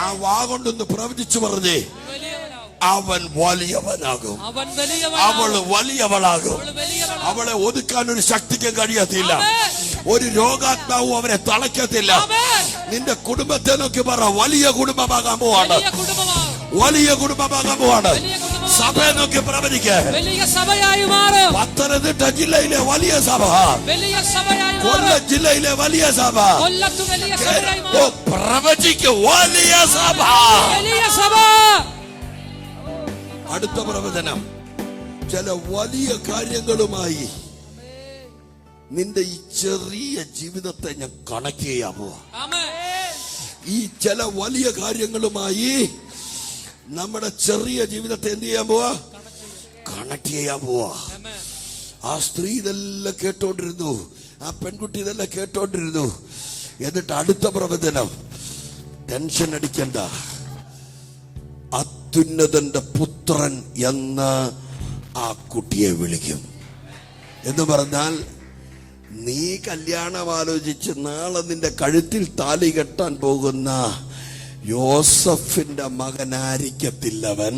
ആ വാ കൊണ്ടൊന്ന് പ്രവചിച്ചു പറഞ്ഞേ, അവൻ വലിയവനാകും. അവള് വലിയവളാകും. അവളെ ഒതുക്കാൻ ഒരു ശക്തിക്ക് കഴിയത്തില്ല. ഒരു രോഗാത്മാവും അവരെ തളയ്ക്കത്തില്ല. നിന്റെ കുടുംബത്തെ നോക്കി പറ, വലിയ കുടുംബമാകാൻ പോവാണ്. വലിയ കുടുംബമാകാൻ പോവാണ്. സഭയെ നോക്കി പ്രവചിക്ക. പത്തനംതിട്ട ജില്ലയിലെ വലിയ സഭ, കൊല്ലം ജില്ലയിലെ വലിയ സഭ, പ്രവചിക്ക് വലിയ സഭ. അടുത്ത പ്രവചനം, ചില വലിയ കാര്യങ്ങളുമായി നിന്റെ ഈ ചെറിയ ജീവിതത്തെ ഞാൻ കണക്ട് ചെയ്യാൻ പോവാ. ഈ ചില വലിയ കാര്യങ്ങളുമായി നമ്മുടെ ചെറിയ ജീവിതത്തെ എന്ത് ചെയ്യാൻ പോവാ? കണക്ട് ചെയ്യാൻ പോവാ. ആ സ്ത്രീ ഇതെല്ലാം കേട്ടോണ്ടിരുന്നു, ആ പെൺകുട്ടി ഇതെല്ലാം കേട്ടോണ്ടിരുന്നു. എന്നിട്ട് അടുത്ത പ്രവചനം, ടെൻഷൻ അടിക്കണ്ട, അത്യുന്നതന്റെ പുത്രൻ എന്ന് ആ കുട്ടിയെ വിളിക്കും. എന്ന് പറഞ്ഞാൽ, നീ കല്യാണം ആലോചിച്ച് നാളെ നിന്റെ കഴുത്തിൽ താലി കെട്ടാൻ പോകുന്ന യോസഫിന്റെ മകനായിരിക്കത്തില്ലവൻ.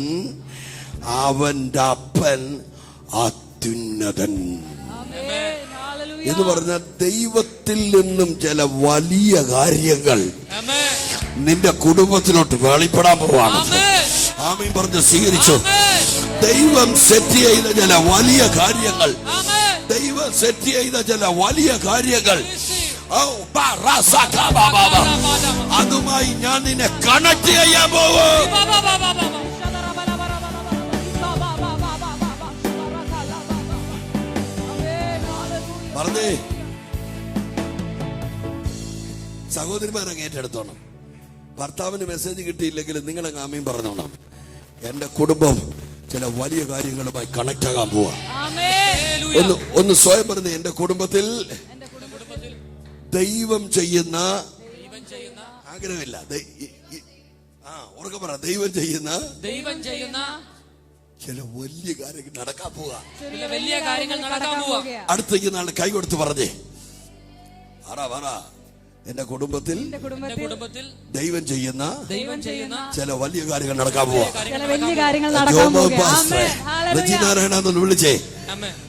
അവന്റെ അപ്പൻ അത്യുന്നതൻ. എന്ന് പറഞ്ഞാൽ ദൈവത്തിൽ നിന്നും ചില വലിയ കാര്യങ്ങൾ നിന്റെ കുടുംബത്തിലോട്ട് വെളിപ്പെടാൻ പോവാണ്. ആമീൻ പറഞ്ഞ് സ്വീകരിച്ചു. ദൈവം സെറ്റ് ചെയ്ത ചില വലിയ കാര്യങ്ങൾ, ദൈവം സെറ്റ് ചെയ്ത ചില വലിയ കാര്യങ്ങൾ, അതുമായി ഞാൻ നിന്നെ കണക്ട് ചെയ്യാൻ പോവും. പറഞ്ഞേ, സഹോദരിമാരങ്ങ് ഏറ്റെടുത്തോണം. ഭർത്താവിന് മെസ്സേജ് കിട്ടിയില്ലെങ്കിൽ നിങ്ങളങ്ങ് ആമീൻ പറഞ്ഞോണം. എന്റെ കുടുംബം ചില വലിയ കാര്യങ്ങളുമായി കണക്ട് ആകാൻ പോവാ. ഒന്ന് സ്വയം പറഞ്ഞ്, എന്റെ കുടുംബത്തിൽ ദൈവം ചെയ്യുന്ന ആഗ്രഹമില്ല. ഉറക്കെ പറ, ദൈവം ചെയ്യുന്ന ചില വലിയ കാര്യങ്ങൾ നടക്കാൻ പോവുക. വലിയ കാര്യങ്ങൾ നടക്കാൻ പോവുക. അടുത്തേക്ക് നാളെ കൈ കൊടുത്ത് പറഞ്ഞേ, പറ എന്റെ കുടുംബത്തിൽ ദൈവം ചെയ്യുന്ന ചില വലിയ കാര്യങ്ങൾ നടക്കാൻ പോവാ. റജിനാരായണ എന്നൊന്ന് വിളിച്ചേ,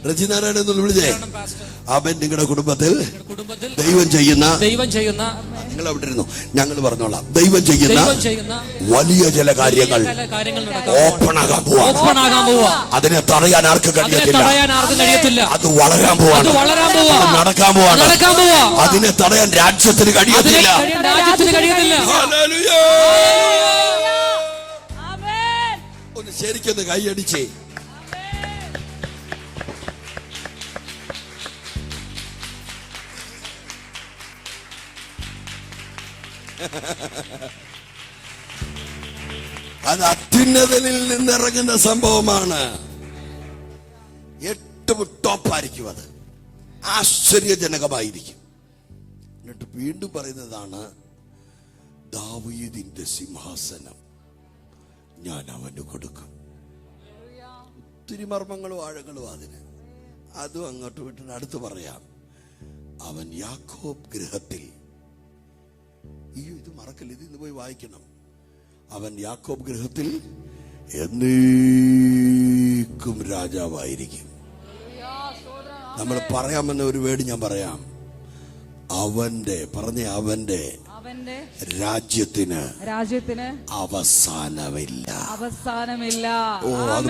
റജിനാരായണ എന്നൊന്ന് വിളിച്ചേ. അവൻ നിങ്ങളുടെ കുടുംബത്തിൽ ദൈവം ചെയ്യുന്ന നിങ്ങൾ അവിടെ ഇരുന്നു, ഞങ്ങൾ പറഞ്ഞോളാം. ദൈവം ചെയ്യുന്ന വലിയ ചില കാര്യങ്ങൾ ഓപ്പണാകാൻ പോവാ. അതിനെ തടയാൻ ആർക്കും കഴിയത്തില്ല. അത് വളരാൻ പോവാണ്, നടക്കാൻ പോവാണ്. അതിനെ തടയാൻ രാജ്യത്തിന് കഴിയത്തില്ല. ഒന്ന് ശരിക്കൊന്ന് കൈയടിച്ചേ. അത് അത്യുന്നതനിൽ നിന്നിറങ്ങുന്ന സംഭവമാണ്. ഏറ്റവും ടോപ്പായിരിക്കും, അത് ആശ്ചര്യജനകമായിരിക്കും. എന്നിട്ട് വീണ്ടും പറയുന്നതാണ്, ദാവീദിന്റെ സിംഹാസനം ഞാൻ അവന് കൊടുക്കും. ഒത്തിരി മർമ്മങ്ങളും ആഴങ്ങളും അതിന്. അതും അങ്ങോട്ട് വിട്ടിട്ട് അടുത്ത് പറയാം, അവൻ യാക്കോബ് ഗൃഹത്തിൽ, ഇത് മറക്കല്ല, ഇത് ഇന്ന് പോയി വായിക്കണം. അവൻ യാക്കോബ് ഗൃഹത്തിൽ എന്നേക്കും രാജാവായിരിക്കും. നമ്മൾ പറയാമെന്ന ഒരു വേർഡ് ഞാൻ പറയാം, അവന്റെ രാജ്യത്തിന് അവസാനമില്ല. ഓ, അത്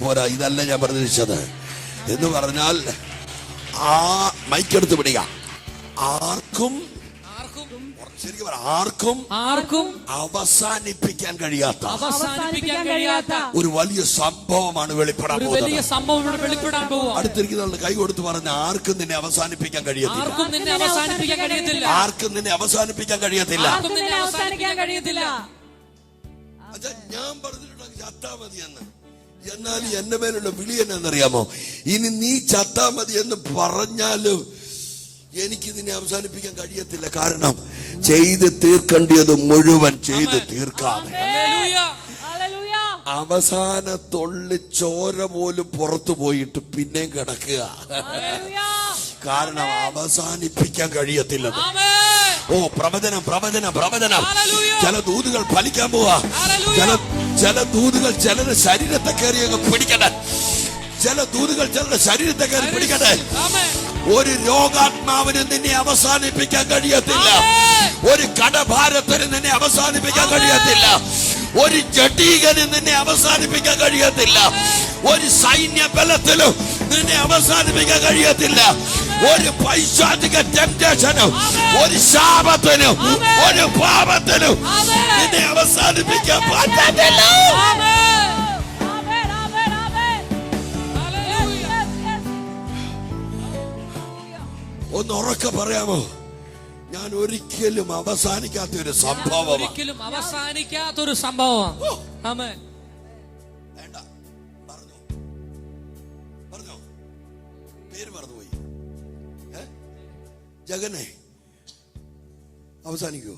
പോരാ. ഇതല്ല ഞാൻ പ്രതീക്ഷിച്ചത്. എന്ന് പറഞ്ഞാൽ ആ മൈക്കെടുത്ത് പിടിക, ആർക്കും അവസാനിപ്പിക്കാൻ കഴിയാത്ത ഒരു വലിയ സംഭവമാണ് വെളിപ്പെടാൻ പോകുന്നത്. അടുത്തിരിക്കുന്ന കൈ കൊടുത്ത് പറഞ്ഞ, ആർക്കും നിന്നെ അവസാനിപ്പിക്കാൻ കഴിയത്തില്ല. ആർക്കും നിന്നെ അവസാനിപ്പിക്കാൻ കഴിയത്തില്ല. ഞാൻ പറഞ്ഞിട്ടുണ്ടെങ്കിൽ ചത്താ മതി എന്ന്. എന്നാൽ എന്റെ മേലുള്ള വിളി എന്നറിയാമോ? ഇനി നീ ചത്താ മതി എന്ന് പറഞ്ഞാലും എനിക്ക് നിന്നെ അവസാനിപ്പിക്കാൻ കഴിയത്തില്ല. കാരണം ചെയ്ത് തീർക്കേണ്ടത് മുഴുവൻ ചെയ്ത് തീർക്കാതെ അവസാന തൊള്ളി ചോര പോലും പുറത്തു പോയിട്ട് പിന്നെയും കിടക്കുക. കാരണം അവസാനിപ്പിക്കാൻ കഴിയത്തില്ല. ഓ, പ്രവചനം. ചില ദൂതുകൾ ഫലിക്കാൻ പോവാ. ചില ദൂതുകൾ ചിലരുടെ ശരീരത്തെ കയറി അങ്ങ് പിടിക്കട്ടെ. ചില ദൂതുകൾ ചിലരുടെ ശരീരത്തെ കയറി പിടിക്കട്ടെ. ഒരു രോഗാത്മാവിന് നിന്നെ അവസാനിപ്പിക്കാൻ കഴിയത്തില്ല. ഒരു കടഭാരത്തിന് നിന്നെ അവസാനിപ്പിക്കാൻ കഴിയത്തില്ല. ഒരു ജഡീകന് നിന്നെ അവസാനിപ്പിക്കാൻ കഴിയത്തില്ല. ഒരു സൈന്യ ബലത്തിലും നിന്നെ അവസാനിപ്പിക്കാൻ കഴിയത്തില്ല. ഒരു പൈശാചിക ടെംപ്റ്റേഷനും ഒരു ശാപത്തിനും ഒരു പാപത്തിനും നിന്നെ അവസാനിപ്പിക്കാൻ പറ്റത്തില്ല. ഒന്ന് ഉറക്കെ പറയാമോ? ഞാൻ ഒരിക്കലും അവസാനിക്കാത്ത ഒരു സംഭവം. വേണ്ട, പറഞ്ഞോ. പേര് മറന്നുപോയി. ജഗനെ അവസാനിക്കോ?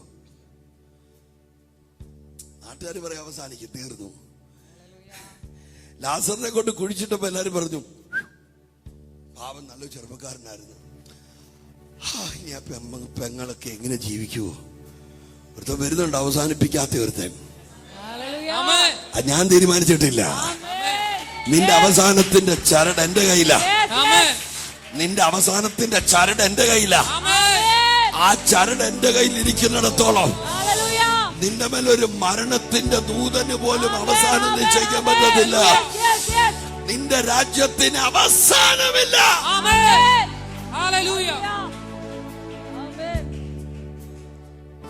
നാട്ടുകാർ പറയാം അവസാനിക്കും, തീർന്നു. ലാസറിനെ കൊണ്ട് കുഴിച്ചിട്ടപ്പോ എല്ലാരും പറഞ്ഞു, പാവം നല്ല ചെറുപ്പക്കാരനായിരുന്നു, ഇനി ആ പെങ്ങളൊക്കെ എങ്ങനെ ജീവിക്കുവോ? ഒരുത്തൻ വരുന്നുണ്ട് അവസാനിപ്പിക്കാത്ത ഒരുത്തൻ. ഞാൻ തീരുമാനിച്ചിട്ടില്ല. നിന്റെ അവസാനത്തിന്റെ ചരട് എന്റെ കയ്യില. നിന്റെ അവസാനത്തിന്റെ ചരട് എന്റെ കയ്യില. ആ ചരട് എന്റെ കയ്യിൽ ഇരിക്കുന്നിടത്തോളം നിന്റെ മേലൊരു മരണത്തിന്റെ ദൂതന് പോലും അവസാനം നിശ്ചയിക്കാൻ പറ്റത്തില്ല. നിന്റെ രാജ്യത്തിന് അവസാനമില്ല.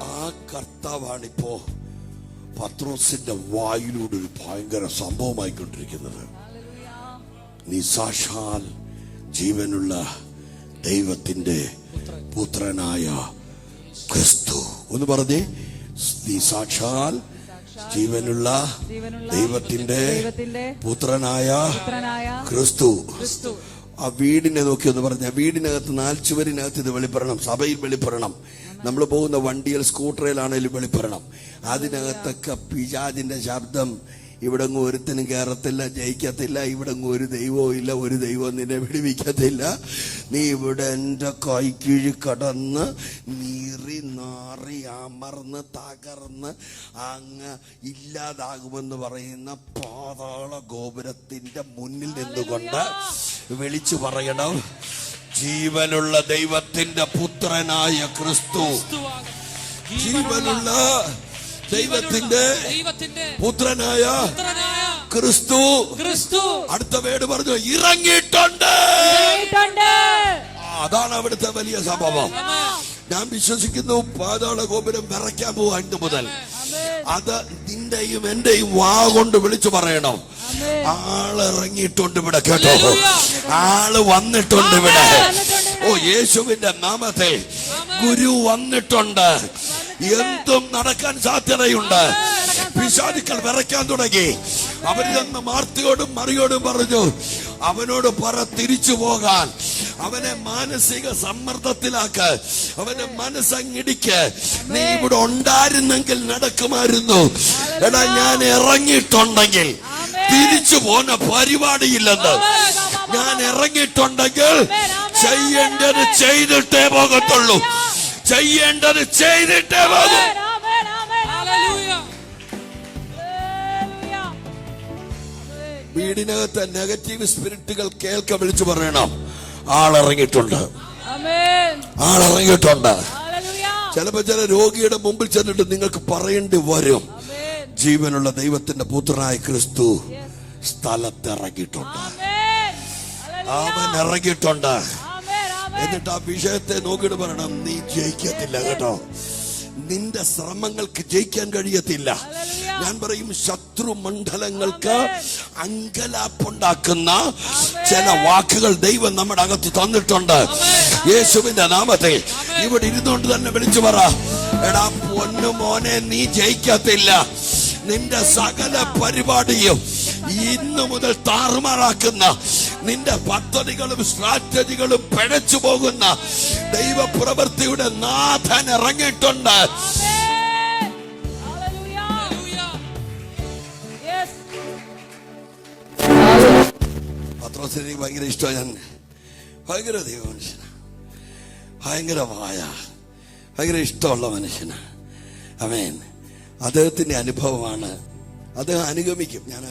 ആ കർത്താവാണിപ്പോ പത്രോസിന്റെ വായിലൂടെ ഒരു ഭയങ്കര സംഭവമായിക്കൊണ്ടിരിക്കുന്നത്. നീ സാക്ഷാൽ ജീവനുള്ള ദൈവത്തിന്റെ പുത്രനായ ക്രിസ്തു. ഒന്ന് പറഞ്ഞേ, നീ സാക്ഷാൽ ജീവനുള്ള ദൈവത്തിന്റെ പുത്രനായ ക്രിസ്തു. ആ വീടിനെ നോക്കി ഒന്ന് പറഞ്ഞ, വീടിനകത്ത് 4 ചുവരിനകത്ത് ഇത് വെളിപ്പെടണം, സഭയിൽ വെളിപ്പെടണം. നമ്മൾ പോകുന്ന വണ്ടിയിൽ സ്കൂട്ടറിലാണേലും വെളിപ്പെടണം. അതിനകത്തൊക്കെ പിശാചിന്റെ ശബ്ദം, ഇവിടെങ്ങും ഒരുത്തിനും കയറത്തില്ല, ജയിക്കത്തില്ല, ഇവിടെങ്ങും ഒരു ദൈവവും ഇല്ല, ഒരു ദൈവം നിന്നെ വിടുവിക്കത്തില്ല, നീ ഇവിടെ എൻ്റെ കൈക്കീഴി കടന്ന് നീറി നാറി അമർന്ന് തകർന്ന് അങ്ങ് ഇല്ലാതാകുമെന്ന് പറയുന്ന പാതാള ഗോപുരത്തിന്റെ മുന്നിൽ നിന്നുകൊണ്ട് വിളിച്ചു പറയണം, ജീവനുള്ള ദൈവത്തിന്റെ പുത്രനായ ക്രിസ്തു, ജീവനുള്ള ദൈവത്തിന്റെ പുത്രനായ ക്രിസ്തു. അടുത്ത വേട് പറഞ്ഞു, ഇറങ്ങിയിട്ടുണ്ട്. അതാണ് അവിടുത്തെ വലിയ സംഭവം. ഞാൻ വിശ്വസിക്കുന്നു പാതാള ഗോപുരം വിറയ്ക്കാൻ പോവാ ഇന്ന് മുതൽ. അത് നിന്റെയും എന്റെയും വാ കൊണ്ട് വിളിച്ചു പറയണം, ആള് ഇറങ്ങിയിട്ടുണ്ട് ഇവിടെ, കേട്ടോ, ആള് വന്നിട്ടുണ്ട് ഇവിടെ. ഓ, യേശുവിന്റെ നാമത്തിൽ ഗുരു വന്നിട്ടുണ്ട്. എന്തും നടക്കാൻ സാധ്യതയുണ്ട്. പിശാചുക്കൾ വിറയ്ക്കാൻ തുടങ്ങി. അവർ ചെന്ന് മാർത്തയോടും മറിയോടും പറഞ്ഞു, അവനോട് പറ തിരിച്ചു പോകാൻ, അവനെ മാനസിക സമ്മർദ്ദത്തിലാക്ക്, അവന്റെ മനസ്സങ്ങിടിക്ക്. നീ ഇവിടെ ഉണ്ടായിരുന്നെങ്കിൽ നടക്കുമായിരുന്നു. എടാ, ഞാൻ ഇറങ്ങിയിട്ടുണ്ടെങ്കിൽ തിരിച്ചു പോന്ന പരിപാടിയില്ലെന്ന്. ഞാൻ ഇറങ്ങിയിട്ടുണ്ടെങ്കിൽ ചെയ്യേണ്ടത് ചെയ്തിട്ടേ പോകത്തുള്ളൂ, ചെയ്യേണ്ടത് ചെയ്തിട്ടേ പോകും. വീടിനകത്തെ നെഗറ്റീവ് സ്പിരിറ്റുകൾ കേൾക്ക വിളിച്ചു പറയണം, ആളിറങ്ങിയിട്ടുണ്ട്, ആളിറങ്ങിയിട്ടുണ്ട്. ചിലപ്പോ ചില രോഗിയുടെ മുമ്പിൽ ചെന്നിട്ട് നിങ്ങൾക്ക് പറയേണ്ടി വരും, ജീവനുള്ള ദൈവത്തിന്റെ പുത്രനായ ക്രിസ്തു സ്ഥലത്തിറങ്ങിയിട്ടുണ്ട്, അവൻ ഇറങ്ങിയിട്ടുണ്ട്. എന്നിട്ട് ആ വിഷയത്തെ നോക്കിയിട്ട് പറയണം, നീ ജയിക്കത്തില്ല കേട്ടോ, നിന്റെ ശ്രമങ്ങൾക്ക് ജയിക്കാൻ കഴിയത്തില്ല. ഞാൻ പറയും, ശത്രു മണ്ഡലങ്ങൾക്ക് അങ്കലാപ്പുണ്ടാക്കുന്ന ചില വാക്കുകൾ ദൈവം നമ്മുടെ അകത്ത് തന്നിട്ടുണ്ട്. യേശുവിന്റെ നാമത്തിൽ ഇവിടെ ഇരുന്നുകൊണ്ട് തന്നെ വിളിച്ചു പറ, എടാ പൊന്നു മോനെ, നീ ജയിക്കത്തില്ല. നിന്റെ സകല പരിപാടിയും ഇന്നു മുതൽ താറുമാറാക്കുന്ന, നിന്റെ പദ്ധതികളും സ്ട്രാറ്റജികളും പിഴച്ചു പോകുന്ന ദൈവപ്രവൃത്തിയുടെ നാഥൻ ഇറങ്ങിയിട്ടുണ്ട്. പത്രോസിനെ എനിക്ക് ഭയങ്കര ഇഷ്ടമാണ്. ഞാൻ ഭയങ്കര ദൈവമനുഷ്യനാണ്, ഭയങ്കര ഭയങ്കര ഇഷ്ടമുള്ള മനുഷ്യനാണ്. ആമേൻ. അദ്ദേഹത്തിന്റെ അനുഭവമാണ്, അദ്ദേഹം അനുഗമിക്കും. ഞാൻ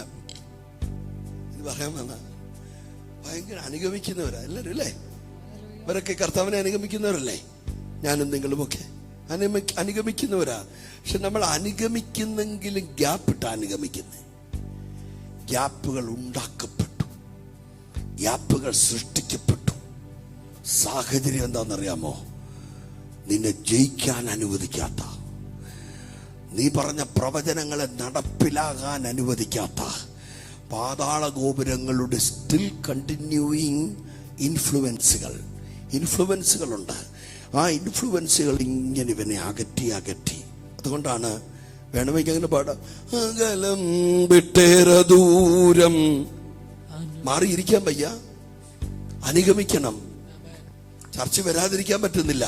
ഇത് പറയാൻ വന്ന ഭയങ്കര അനുഗമിക്കുന്നവരാ എല്ലാവരും അല്ലേ? ഇവരൊക്കെ കർത്താവിനെ അനുഗമിക്കുന്നവരല്ലേ? ഞാനും നിങ്ങളുമൊക്കെ അനുഗമിക്കുന്നവരാ. പക്ഷെ നമ്മൾ അനുഗമിക്കുന്നെങ്കിലും ഗ്യാപ്പിട്ട് അനുഗമിക്കുന്നേ. ഗ്യാപ്പുകൾ ഉണ്ടാക്കപ്പെട്ടു, ഗ്യാപ്പുകൾ സൃഷ്ടിക്കപ്പെട്ടു. സാഹചര്യം എന്താണെന്നറിയാമോ? നിന്നെ ജയിക്കാൻ അനുവദിക്കാത്ത, നീ പറഞ്ഞ പ്രവചനങ്ങളെ നടപ്പിലാകാൻ അനുവദിക്കാത്ത പാതാള ഗോപുരങ്ങളുടെ സ്റ്റിൽ കണ്ടിന്യൂയിങ് ഇൻഫ്ലുവൻസുകളുണ്ട്. ആ ഇൻഫ്ലുവൻസുകൾ ഇങ്ങനെ ഇവനെ അകറ്റി. അതുകൊണ്ടാണ് വേണമെങ്കിൽ അങ്ങനെ പാടാം, അകലം വിട്ടേറെ ദൂരം. മാറിയിരിക്കാൻ വയ്യ, അനുഗമിക്കണം. ചർച്ച വരാതിരിക്കാൻ പറ്റുന്നില്ല.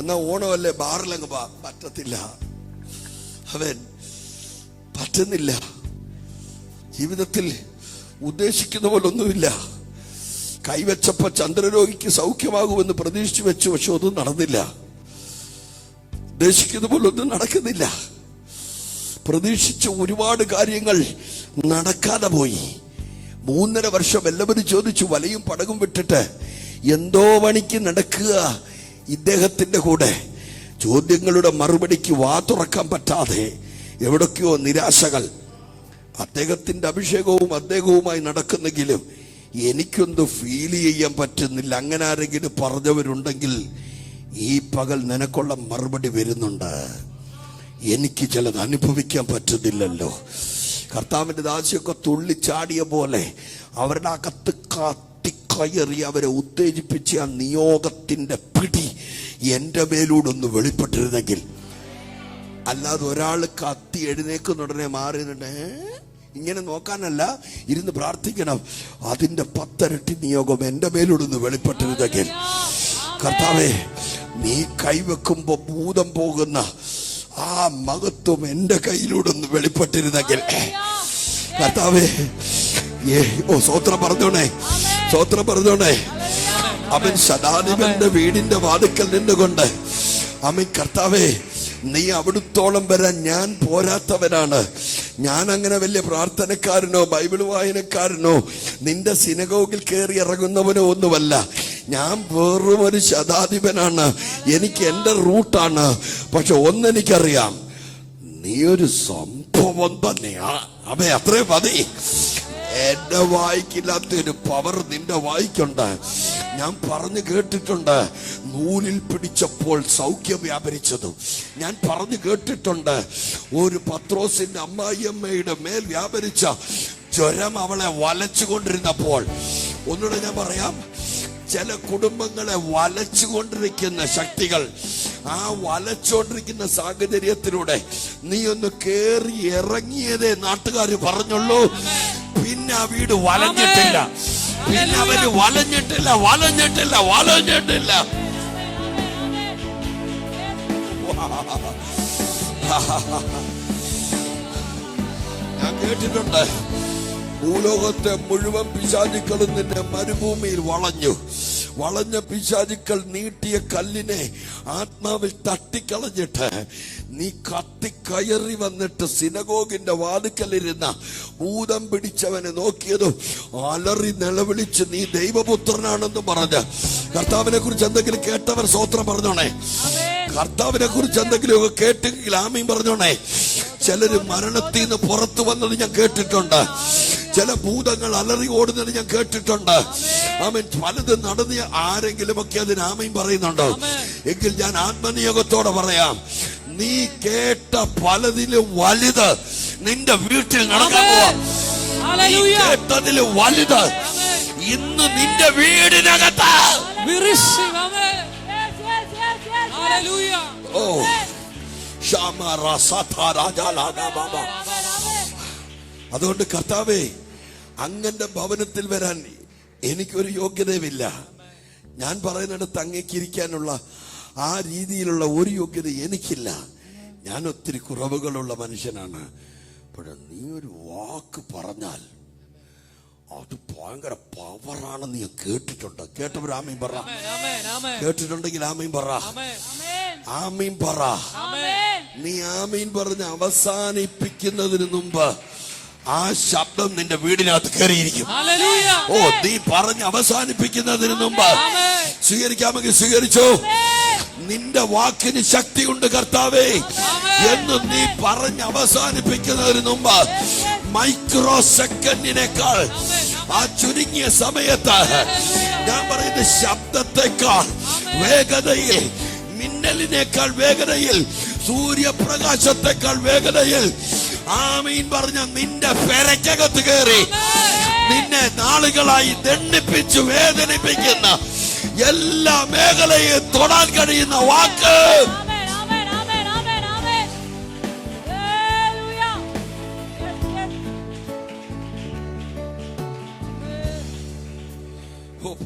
എന്നാ ഓണമല്ലേ, ബാറിലങ്ങ് പറ്റത്തില്ല, അവൻ പറ്റുന്നില്ല. ജീവിതത്തിൽ ഉദ്ദേശിക്കുന്ന പോലൊന്നുമില്ല. കൈവച്ചപ്പോ ചന്ദ്രരോഗിക്ക് സൗഖ്യമാകുമെന്ന് പ്രതീക്ഷിച്ചു വെച്ചു, പക്ഷെ ഒന്നും നടന്നില്ല. ഉദ്ദേശിക്കുന്ന പോലൊന്നും നടക്കുന്നില്ല. പ്രതീക്ഷിച്ച ഒരുപാട് കാര്യങ്ങൾ നടക്കാതെ പോയി. 3.5 വർഷം എല്ലാവരും ചോദിച്ചു, വലയും പടകും വിട്ടിട്ട് എന്തോ പണിക്ക് നടക്കുക ഇദ്ദേഹത്തിന്റെ കൂടെ. ചോദ്യങ്ങളുടെ മറുപടിക്ക് വാ തുറക്കാൻ പറ്റാതെ എവിടൊക്കെയോ നിരാശകൾ. അദ്ദേഹത്തിന്റെ അഭിഷേകവും അദ്ദേഹവുമായി നടക്കുന്നെങ്കിലും എനിക്കൊന്നും ഫീൽ ചെയ്യാൻ പറ്റുന്നില്ല. അങ്ങനെ ആരെങ്കിലും പറഞ്ഞവരുണ്ടെങ്കിൽ ഈ പകൽ നിനക്കുള്ള മറുപടി വരുന്നുണ്ട്. എനിക്ക് ചിലത് അനുഭവിക്കാൻ പറ്റുന്നില്ലല്ലോ. കർത്താവിന്റെ ദാസിയൊക്കെ തുള്ളിച്ചാടിയ പോലെ അവരുടെ അകത്ത് കയറി അവരെ ഉത്തേജിപ്പിച്ച ആ നിയോഗത്തിന്റെ പിടി എന്റെ മേലൂടൊന്ന് വെളിപ്പെട്ടിരുന്നെങ്കിൽ. അല്ലാതെ ഒരാൾ കത്തി എഴുന്നേക്കുന്നുടനെ മാറിയിട്ട് ഇങ്ങനെ നോക്കാനല്ല, ഇരുന്ന് പ്രാർത്ഥിക്കണം. അതിന്റെ 10 ഇരട്ടി നിയോഗം എന്റെ മേലൂടൊന്ന് വെളിപ്പെട്ടിരുന്നെങ്കിൽ. കർത്താവേ, നീ കൈവെക്കുമ്പോ ഭൂതം പോകുന്ന ആ മഹത്വം എന്റെ കയ്യിലൂടെ ഒന്ന് വെളിപ്പെട്ടിരുന്നെങ്കിൽ കർത്താവേ, സ്വോത്രം പറഞ്ഞോണേ, സ്വോത്രം പറഞ്ഞോണേ. അവൻ ശതാധിപന്റെ വീടിന്റെ വാതിക്കൽ നിന്നുകൊണ്ട് അവൻ, കർത്താവേ, നീ അവിടുത്തോളം വരാൻ ഞാൻ പോരാത്തവനാണ്. ഞാൻ അങ്ങനെ വലിയ പ്രാർത്ഥനക്കാരനോ ബൈബിൾ വായനക്കാരനോ നിന്റെ സിനഗോഗിൽ കയറി ഇറങ്ങുന്നവനോ ഒന്നുമല്ല. ഞാൻ വെറും ഒരു ശതാധിപനാണ്. എനിക്ക് എന്റെ റൂട്ടാണ്. പക്ഷെ ഒന്നെനിക്കറിയാം, നീ ഒരു സംഭവം തന്നെയാ. അവ അത്രേ മതി. എന്റെ വായിക്കില്ലാത്തൊരു പവർ നിന്റെ വായിക്കുണ്ട്. ഞാൻ പറഞ്ഞു കേട്ടിട്ടുണ്ട് നൂലിൽ പിടിച്ചപ്പോൾ സൗഖ്യം വ്യാപരിച്ചതും. ഞാൻ പറഞ്ഞു കേട്ടിട്ടുണ്ട് ഒരു പത്രോസിന്റെ അമ്മായിയമ്മയുടെ മേൽ വ്യാപരിച്ച ജ്വരം അവളെ വലച്ചുകൊണ്ടിരുന്നപ്പോൾ. ഒന്നുകൂടെ ഞാൻ പറയാം, ചില കുടുംബങ്ങളെ വലച്ചുകൊണ്ടിരിക്കുന്ന ശക്തികൾ, ആ വലച്ചുകൊണ്ടിരിക്കുന്ന സാഹചര്യത്തിലൂടെ നീ ഒന്ന് കേറി ഇറങ്ങിയതേ നാട്ടുകാർ പറഞ്ഞുള്ളൂ. പിന്നെ ആ വീട് വലഞ്ഞിട്ടില്ല, പിന്നെ അവര് വലഞ്ഞിട്ടില്ല. ഞാൻ കേട്ടിട്ടുണ്ട് ഭൂലോകത്തെ മുഴുവൻ പിശാചുക്കളും നിന്നെ മരുഭൂമിയിൽ വളഞ്ഞ പിശാചുക്കൾ നീട്ടിയ കല്ലിനെ ആത്മാവിൽ തട്ടിക്കളഞ്ഞിട്ട് നീ കത്തിക്കയറി വന്നിട്ട് സിനഗോഗിന്റെ വാതിക്കലിരുന്ന ഭൂതം പിടിച്ചവനെ നോക്കിയതും അലറി നിലവിളിച്ച് നീ ദൈവപുത്രനാണെന്ന് പറഞ്ഞ്. കർത്താവിനെ കുറിച്ച് എന്തെങ്കിലും കേട്ടവർ സ്വോത്രം പറഞ്ഞോണേ. കർത്താവിനെ കുറിച്ച് എന്തെങ്കിലും കേട്ടെങ്കിൽ ആമീൻ പറഞ്ഞോണേ. ചിലര് മരണത്തിൽ നിന്ന് പുറത്തു വന്നത് ഞാൻ കേട്ടിട്ടുണ്ട്. ചില ഭൂതങ്ങൾ അലറി ഓടുന്നത് ഞാൻ കേട്ടിട്ടുണ്ട്. ആമേൻ. പലതും നടന്ന ആരെങ്കിലും ഒക്കെ അതിന് ആമീൻ പറയുന്നുണ്ടോ? എങ്കിൽ ഞാൻ ആത്മനിയോഗത്തോടെ പറയാം, നീ കേട്ട പലതിലും വലുത് നിന്റെ വീട്ടിൽ നടക്കാൻ പോവാം. നീ കേട്ടതിലും വലുത് ഇന്ന് നിന്റെ വീടിനകത്ത്. ഓ അതുകൊണ്ട് കർത്താവേ, അങ്ങന്റെ ഭവനത്തിൽ വരാൻ എനിക്കൊരു യോഗ്യതയുമില്ല. ഞാൻ പറയുന്നിടത്ത് അങ്ങേക്കിരിക്കാനുള്ള ആ രീതിയിലുള്ള ഒരു യോഗ്യത എനിക്കില്ല. ഞാൻ ഒത്തിരി കുറവുകളുള്ള മനുഷ്യനാണ്. പക്ഷെ നീ ഒരു വാക്ക് പറഞ്ഞാൽ അത് ഭയങ്കര പവറാണെന്ന് ഞാൻ കേട്ടിട്ടുണ്ട്. കേട്ടവർ ആമീൻ പറ. കേട്ടിട്ടുണ്ടെങ്കിൽ ആമീൻ പറ. ആമീൻ പറ. നീ ആമീൻ പറഞ്ഞ് അവസാനിപ്പിക്കുന്നതിന് മുമ്പ് ആ ശബ്ദം നിന്റെ വീടിനകത്ത് കയറിയിരിക്കും. ഓ, നീ പറഞ്ഞ് അവസാനിപ്പിക്കുന്നതിന് മുമ്പ് സ്വീകരിക്കാമെങ്കിൽ സ്വീകരിച്ചോ. നിന്റെ വാക്കിന് ശക്തിയുണ്ട് കർത്താവേ എന്ന് നീ പറഞ്ഞ് അവസാനിപ്പിക്കുന്നതിന് മുമ്പ് മൈക്രോ സെക്കൻഡിനേക്കാൾ, ആ ചുരുങ്ങിയ സമയത്ത്, ഞാൻ പറയുന്ന ശബ്ദത്തെക്കാൾ വേഗതയിൽ, മിന്നലിനേക്കാൾ വേഗതയിൽ, സൂര്യപ്രകാശത്തെക്കാൾ വേഗതയിൽ ആമീൻ പറഞ്ഞ നിന്റെ പെരക്കകത്ത് കയറി നിന്നെ നാളുകളായി ദണ്ഡിപ്പിച്ചു വേദനിപ്പിക്കുന്ന എല്ലാ മേഖലയും തൊടാൻ കഴിയുന്ന വാക്ക്.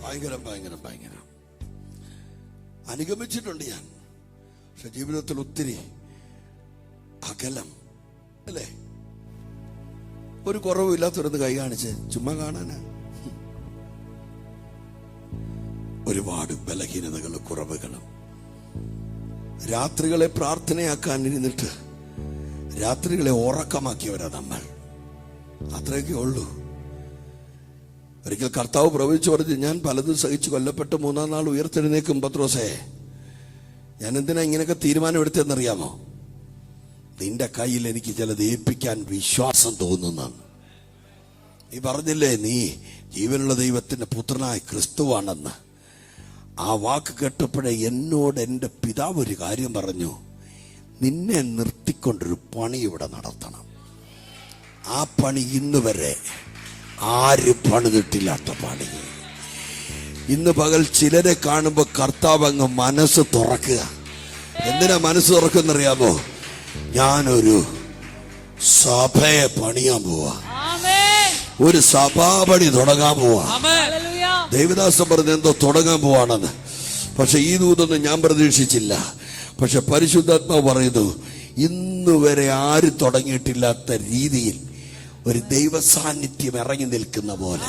ഭയങ്കരം അനുഗമിച്ചിട്ടുണ്ട് ഞാൻ. പക്ഷെ ജീവിതത്തിൽ ഒത്തിരി അകലം അല്ലേ? ഒരു കുറവില്ലാത്തൊരുന്ന് കൈ കാണിച്ച് ചുമ്മാ കാണാനാ. ഒരുപാട് ബലഹീനതകളും കുറവുകളും. രാത്രികളെ പ്രാർത്ഥനയാക്കാൻ ഇരുന്നിട്ട് രാത്രികളെ ഉറക്കമാക്കിയവരാ നമ്മൾ. അത്രയൊക്കെ ഉള്ളൂ. ഒരിക്കൽ കർത്താവ് പ്രവചിച്ചു പറഞ്ഞു, ഞാൻ പലതും സഹിച്ചു കൊല്ലപ്പെട്ട് 3-ാം നാൾ ഉയർത്തെഴുന്നേക്കും. പത്രോസേ, ഞാൻ എന്തിനാ ഇങ്ങനെയൊക്കെ തീരുമാനം എടുത്തെന്നറിയാമോ? നിന്റെ കയ്യിൽ എനിക്ക് ചിലത് ഏൽപ്പിക്കാൻ വിശ്വാസം തോന്നുന്നതാണ്. നീ പറഞ്ഞില്ലേ നീ ജീവനുള്ള ദൈവത്തിന്റെ പുത്രനായ ക്രിസ്തുവാണെന്ന്. ആ വാക്ക് കേട്ടപ്പോഴേ എന്നോട് എൻ്റെ പിതാവ് ഒരു കാര്യം പറഞ്ഞു, നിന്നെ നിർത്തിക്കൊണ്ടൊരു പണി ഇവിടെ നടത്തണം. ആ പണി ഇന്ന് വരെ ആരും പണിതിട്ടില്ലാത്ത പണി. ഇന്ന് പകൽ ചിലരെ കാണുമ്പോൾ കർത്താവ് അങ്ങ് മനസ്സ് തുറക്കുക. എന്തിനാ മനസ്സ് തുറക്കുന്നറിയാമോ? ഞാനൊരു സഭയെ പണിയാൻ പോവാ, ഒരു സഭാപണി തുടങ്ങാൻ പോവാ. ദേവദാസൻ പറഞ്ഞ എന്തോ തുടങ്ങാൻ പോവാണെന്ന്. പക്ഷെ ഈ ദൂതൊന്നും ഞാൻ പ്രതീക്ഷിച്ചില്ല. പക്ഷെ പരിശുദ്ധാത്മാവ് പറയുന്നു, ഇന്ന് വരെ ആരും തുടങ്ങിയിട്ടില്ലാത്ത രീതിയിൽ ഒരു ദൈവ സാന്നിധ്യം ഇറങ്ങി നിൽക്കുന്ന പോലെ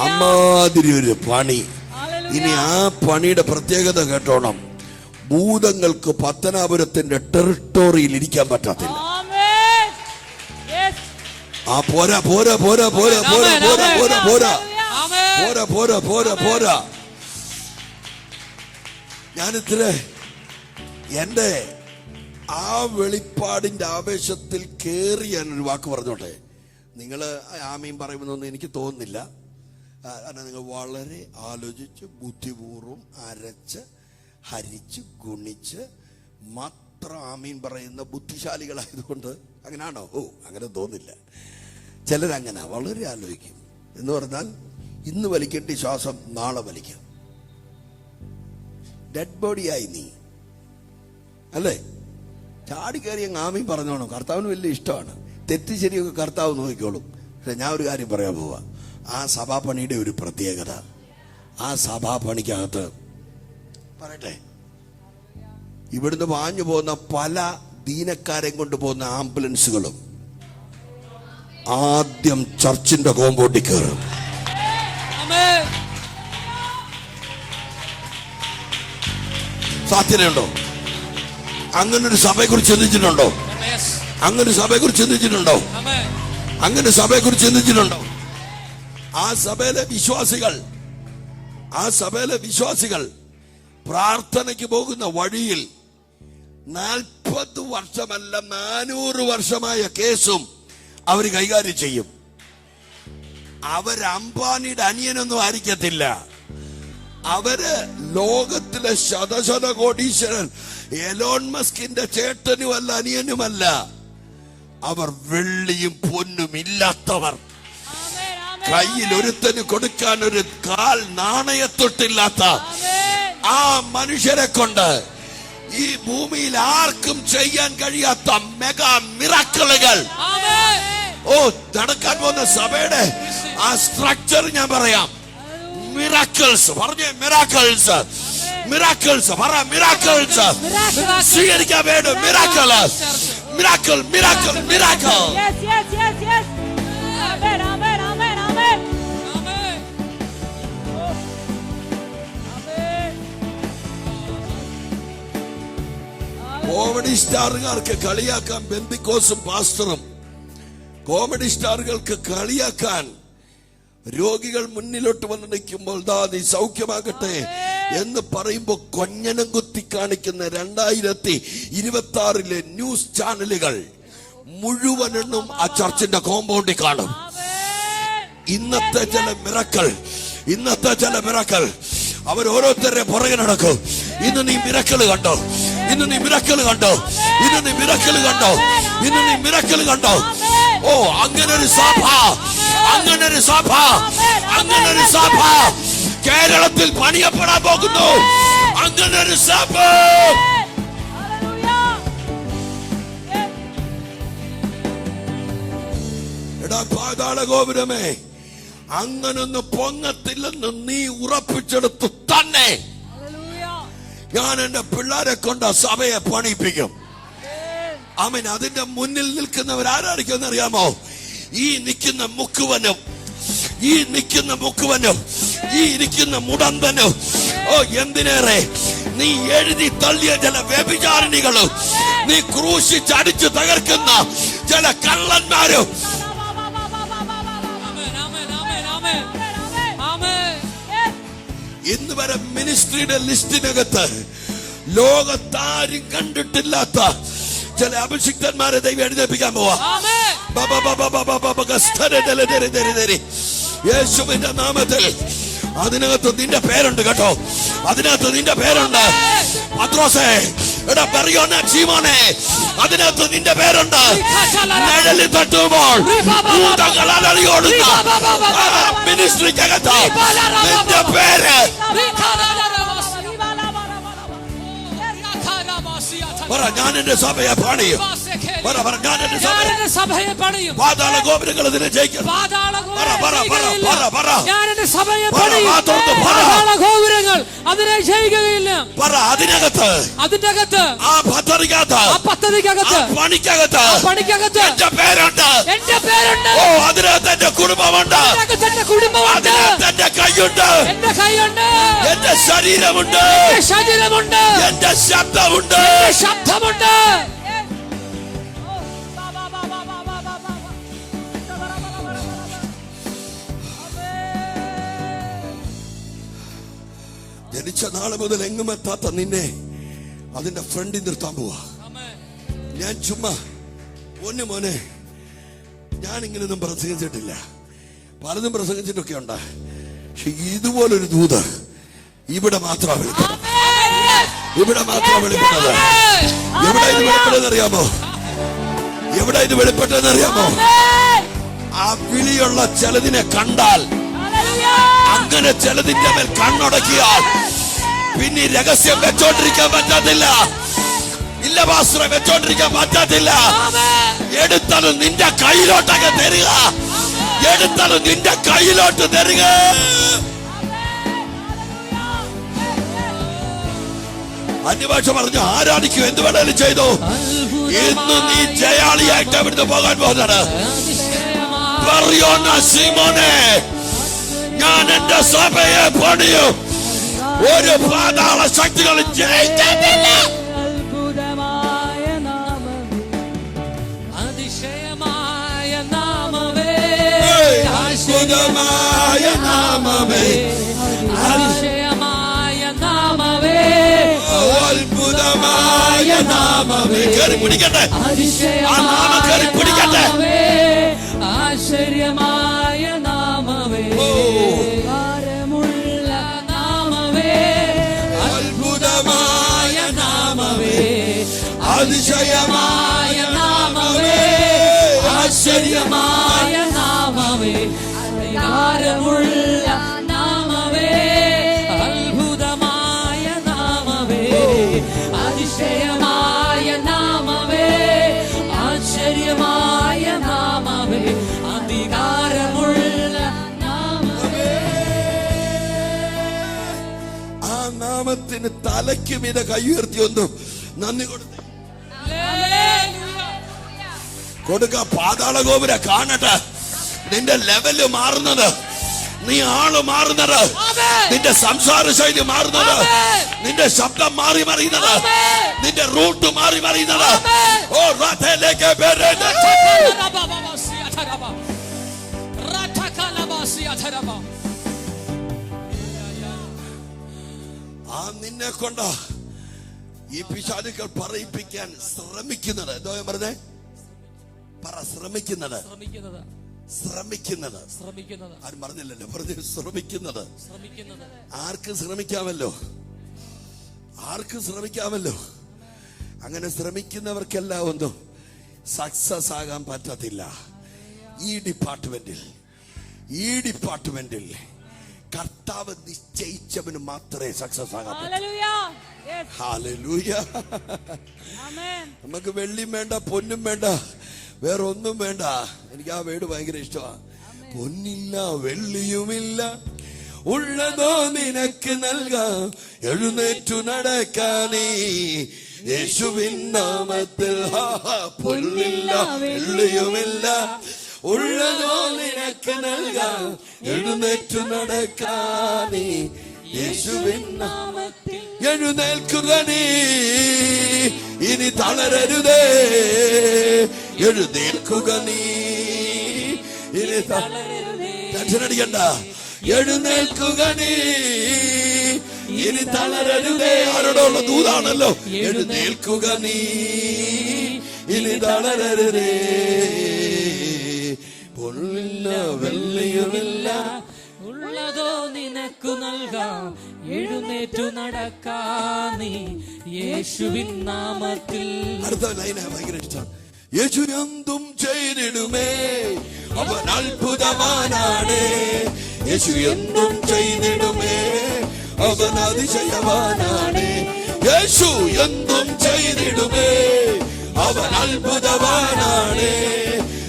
അമ്മാതിരി ഒരു പണി. ഇനി ആ പണിയുടെ പ്രത്യേകത കേട്ടോണം, ഭൂതങ്ങൾക്ക് പത്തനാപുരത്തിന്റെ ടെറിട്ടോറിയിൽ ഇരിക്കാൻ പറ്റത്തില്ല. ആ പോരാ പോരാ പോരാ പോരാ പോരാ പോരാ പോരാ പോരാ പോരാ പോരാ പോരാ പോരാ. ഞാനിത്ര എന്റെ ആ വെളിപ്പാടിന്റെ ആവേശത്തിൽ കേറി ഞാനൊരു വാക്ക് പറഞ്ഞോട്ടെ. നിങ്ങൾ ആമീൻ പറയുമെന്നൊന്നും എനിക്ക് തോന്നുന്നില്ല. കാരണം നിങ്ങൾ വളരെ ആലോചിച്ച് ബുദ്ധിപൂർവം അരച്ച് ഹരിച്ച് ഗുണിച്ച് മാത്രം ആമീൻ പറയുന്ന ബുദ്ധിശാലികളായതുകൊണ്ട് അങ്ങനെയാണോ? അങ്ങനെ തോന്നില്ല. ചിലരങ്ങനെ വളരെ ആലോചിക്കും. എന്ന് പറഞ്ഞാൽ ഇന്ന് വലിക്കേണ്ട ശ്വാസം നാളെ വലിക്കാം. ഡെഡ് ബോഡിയായി നീ അല്ലേ? ചാടി കയറി അങ്ങ് ആമീൻ പറഞ്ഞോണം. കർത്താവിന് വലിയ ഇഷ്ടമാണ്. തെറ്റ് ശരിയൊക്കെ കർത്താവ് നോക്കിക്കോളും. പക്ഷെ ഞാൻ ഒരു കാര്യം പറയാൻ പോവാ. ആ സഭാപണിയുടെ ഒരു പ്രത്യേകത, ആ സഭാപണിക്കകത്ത് പറയട്ടെ, ഇവിടുന്ന് വാഞ്ഞു പോകുന്ന പല ദീനക്കാരെ കൊണ്ട് പോകുന്ന ആംബുലൻസുകളും ആദ്യം ചർച്ചിന്റെ കോമ്പൗണ്ടിൽ കയറും. സാധ്യതയുണ്ടോ? അങ്ങനൊരു സഭയെക്കുറിച്ച് ചിന്തിച്ചിട്ടുണ്ടോ? അങ്ങനെ സഭയെക്കുറിച്ച് ചിന്തിച്ചിട്ടുണ്ടോ? അങ്ങനെ സഭയെക്കുറിച്ച് ചിന്തിച്ചിട്ടുണ്ടോ? ആ സഭയിലെ വിശ്വാസികൾ പ്രാർത്ഥനയ്ക്ക് പോകുന്ന വഴിയിൽ 40 വർഷമല്ല 400 വർഷമായ കേസും അവർ കൈകാര്യം ചെയ്യും. അവർ അംബാനിയുടെ അനിയനൊന്നും ആയിരിക്കത്തില്ല. അവര് ലോകത്തിലെ ശതകോടീശ്വരൻ എലോൺ മസ്കിന്റെ ചേട്ടനുമല്ല അനിയനുമല്ല. അവർ വെള്ളിയും പൊന്നും ഇല്ലാത്തവർ, കയ്യിൽ ഒരുത്തന് കൊടുക്കാൻ ഒരു കാൽ നാണയത്തൊട്ടില്ലാത്ത ആ മനുഷ്യരെ കൊണ്ട് ഈ ഭൂമിയിൽ ആർക്കും ചെയ്യാൻ കഴിയാത്ത മെഗാ മിറാക്കിളുകൾ നടക്കാൻ പോകുന്ന സഭയുടെ ആ സ്ട്രക്ചർ ഞാൻ പറയാം. മിറാക്കിൾസ് പറഞ്ഞേ, മിറാക്കിൾസ് മിറാക്കിൾസ് പറ, മിറാക്കിൾസ് സ്വീകരിക്കാൻ വേണ്ട. Miracle miracle miracle miracle. Comedy സ്റ്റാറുകാർക്ക് കളിയാക്കാൻ ബെന്തിക്കോസും പാസ്റ്ററും, കോമഡി സ്റ്റാറുകൾക്ക് കളിയാക്കാൻ രോഗികൾ മുന്നിലോട്ട് വന്ന് നിൽക്കുമ്പോൾ ദാ നീ സൗഖ്യമാകട്ടെ എന്ന് പറയുമ്പോ കൊഞ്ഞനം കുത്തി കാണിക്കുന്ന 2026 ന്യൂസ് ചാനലുകൾ മുഴുവനെണ്ണം ആ ചർച്ചിന്റെ കോമ്പൗണ്ടിൽ കാണും. ഇന്നത്തെ ചില മിറക്കൾ അവർ ഓരോരുത്തരുടെ പുറകെ നടക്കും. ഇന്ന് നീ മിറക്കൾ കണ്ടോ? ഇന്ന് നീ മിറക്കൾ കണ്ടോ? ഇന്ന് നീ മിറക്കൾ കണ്ടോ? ഇന്ന് നീ മിറക്കൾ കണ്ടോ? ഓ, അങ്ങനൊരു സഭ, അങ്ങനൊരു സഭ, അങ്ങനൊരു സഭ കേരളത്തിൽ പണിയപ്പെടാൻ പോകുന്നു. അങ്ങനൊരു സഭ. എടാ പാതാള ഗോപുരമേ, അങ്ങനൊന്ന് പൊങ്ങത്തില്ലെന്ന് നീ ഉറപ്പിച്ചെടുത്തു തന്നെ ഞാൻ എന്റെ പിള്ളേരെ കൊണ്ട് സഭയെ പണിയിപ്പിക്കും. ആമേൻ. അതിന്റെ മുന്നിൽ നിൽക്കുന്നവർ ആരായിരിക്കും അറിയാമോ? ഈ നിൽക്കുന്ന മുക്കുവനും, ഈ നിൽക്കുന്ന മുക്കുവനും, ഈ ഇരിക്കുന്ന മുടന്തനും. ഓ, എന്തിനേറെ നീ എഴുതി തള്ളിയ ചില വ്യഭിചാരിണികളും, നീ ക്രൂശിച്ചടിച്ചു തകർക്കുന്ന ചില കള്ളന്മാരും. ഇന്ന് വരെ മിനിസ്ട്രിയുടെ ലിസ്റ്റിനകത്ത് ലോകത്താരും കണ്ടിട്ടില്ലാത്ത ചില അഭിഷിക്തന്മാരെ ദൈവം എഴുന്നേൽപ്പിക്കാൻ പോവാ. യേശുവിന്റെ നാമത്തിൽ. അതിനകത്ത് നിന്റെ പേരുണ്ട് കേട്ടോ, അതിനകത്ത് നിന്റെ പേരുണ്ട്. പത്രോസേ, എടാ ബെറിയോന ശീമോനെ, അതിനകത്ത് നിന്റെ പേരുണ്ട്. നിഴലിൽ തട്ടുമ്പോൾ ഭൂതങ്ങളാൽ അലറിയോടുന്ന മിനിസ്ട്രിക്കകത്ത് നിന്റെ പേര്. പറ, ഞാൻ എന്റെ സഭയെ പണിയും. ഞാൻ എന്റെ സഭയെ പണിയും. പാതാള ഗോപുരങ്ങൾ ഇതിനെ ജയിക്കും. ഞാൻ എന്റെ സഭയെ പണിയും. പാതാള ഗോപുരങ്ങൾ അതിനെ ജയിക്കുകയില്ല. അതിനകത്ത് അതിന്റെ അകത്ത് ആ പദ്ധതിക്കകത്ത് പണിക്കകത്ത് എന്റെ പേരുണ്ട്. ഓ, അതിനകത്ത് എന്റെ കുടുംബമുണ്ട്. അതിനകത്ത് എന്റെ കൈയുണ്ട്. എന്റെ ശരീരമുണ്ട്. എന്റെ ശബ്ദമുണ്ട്. ജനിച്ച നാളെ മുതൽ എങ്ങും എത്താത്ത നിന്നെ അതിന്റെ ഫ്രണ്ടിൽ നിർത്താൻ പോവാ. ഞാൻ ചുമ്മാ മോനെ ഞാൻ ഇങ്ങനെയൊന്നും പ്രസംഗിച്ചിട്ടില്ല. പലതും പ്രസംഗിച്ചിട്ടൊക്കെ ഉണ്ട്. പക്ഷെ ഇതുപോലൊരു ദൂത് ഇവിടെ മാത്രമാണ് വിളിക്കുന്നത്. ഇവിടെ മാത്രമാണ് വെളിപ്പെട്ടത്. എവിടെ ഇത് വെളിപ്പെട്ടതെന്നറിയാമോ? എവിടെ ഇത് വെളിപ്പെട്ടതെന്നറിയാമോ? ആ വിളിയുള്ള ചിലതിനെ കണ്ടാൽ, അങ്ങനെ ചിലതിന്റെ മേൽ കണ്ണുടക്കിയാൽ പിന്നെ രഹസ്യം വെച്ചോണ്ടിരിക്കാൻ പറ്റത്തില്ല. ഇല്ല പാസ്റ്ററെ, വെച്ചോണ്ടിരിക്കാൻ പറ്റത്തില്ല. എടുത്തത് നിന്റെ കയ്യിലോട്ടൊക്കെ തരിക. എടുത്തത് നിന്റെ കയ്യിലോട്ട് തരിക. അന്യഭാഷ പറഞ്ഞു ആരാധിക്കും, എന്ത് വേണേലും ചെയ്തു. ഇന്ന് നീ ജയാളിയായിട്ട് അവിടുന്ന് പോകാൻ പോകുന്നത്. സിമോനെ, ഞാൻ എന്റെ സഭയെ പണിയും. ഒരു പാതാള ശക്തികളും ജയിക്കത്തില്ല. അതിശയമായ നാമമേ, അത്ഭുതമായ നാമമേ, അതിശയമായ നാമമേ, അത്ഭുതമായ നാമമേ. കേറി പിടിക്കട്ടെ, ആ നാമം കേറി പിടിക്കട്ടെ. ആശ്ചര്യമായ നാമമേ, ഭാരമുള്ള നാമമേ, അത്ഭുതമായ നാമമേ, അതിശയമായ നാമമേ, ആശ്ചര്യമായ നാമമേ, ഭാരമുള്ള നാമമേ, അത്ഭുതമായ നാമമേ, അതിശയമായ നാമമേ, ആശ്ചര്യമായ നാമമേ, അധികാരമുള്ള നാമമേ. ആ നാമത്തിന് തലയ്ക്ക് മീതെ കൈ ഉയർത്തി ഒന്നും നന്ദി കൊടുക്ക. പാതാള ഗോപുര കാണട്ടെ നിന്റെ ലെവല് മാറുന്നത്, നീ ആള് മാറുന്നത്, നിന്റെ സംസാര ശൈലി മാറുന്നത്, നിന്റെ ശബ്ദം മാറി മറിയുന്നത്, നിന്റെ റൂട്ട് മാറി മറിയുന്നത്. ഓ റഥയിലേക്ക് ആ നിന്നെ കൊണ്ട് ഈ പിശാചുക്കൾ പറയിപ്പിക്കാൻ ശ്രമിക്കുന്നത്. എന്തോ ഞാൻ പറഞ്ഞേ? ശ്രമിക്കുന്നത് ആരും പറഞ്ഞില്ലല്ലോ, പറഞ്ഞു ശ്രമിക്കുന്നത്. ആർക്കും ശ്രമിക്കാമല്ലോ. അങ്ങനെ ശ്രമിക്കുന്നവർക്കെല്ലാം ഒന്നും സക്സസ് ആകാൻ പറ്റത്തില്ല. ഈ ഡിപ്പാർട്ട്മെന്റിൽ കർത്താവ് നിശ്ചയിച്ചവന് മാത്രമേ സക്സസ് ആകാൻ പറ്റൂ. ഹല്ലേലൂയ. നമുക്ക് വെള്ളിയും വേണ്ട, പൊന്നും വേണ്ട, വേറെ ഒന്നും വേണ്ട. എനിക്ക് ആ വേട് ഭയങ്കര ഇഷ്ടമാണ്. പൊന്നില്ല വെള്ളിയുമില്ല, ഉള്ളതോ നിനക്ക് നൽകാം, എഴുന്നേറ്റു നടക്കാനേ യേശുവിൻ നാമത്തിൽ. പൊന്നില്ല വെള്ളിയുമില്ല, ഉള്ളതോ നിനക്ക് നൽകാം, എഴുന്നേറ്റു നടക്കാനേ യേശുവിൻ നാമത്തിൽ. എഴുന്നേൽക്കുക നീ, ഇനി തളരരുതേ. എഴുന്നേൽക്കുക നീ, ഇനി ടെൻഷൻ അടിക്കണ്ട. എഴുന്നേൽക്കുക നീ, ഇനി തളരരുതേ. ആരോടുള്ള ദൂതാണല്ലോ. എഴുന്നേൽക്കുക നീ, ഇനി തളരരുതേ. പൊന്നില്ല വെള്ളിയുമില്ല, ഉള്ളതോ നിനക്കു നൽകാം, എഴുന്നേറ്റു നടക്കാനേ യേശുവിൻ നാമത്തിൽ. അടുത്ത ലൈന ഭയങ്കര ഇഷ്ടമാണ്. യേശു എന്തും ചെയ്തിടുമേ, അവൻ അത്ഭുതവാനാണ്. യേശു എന്തും ചെയ്തിടുമേ, അവൻ അതിശയവാനാണ്. യേശു എന്തും ചെയ്തിടുമേ, അവൻ അത്ഭുതവാനാണ്,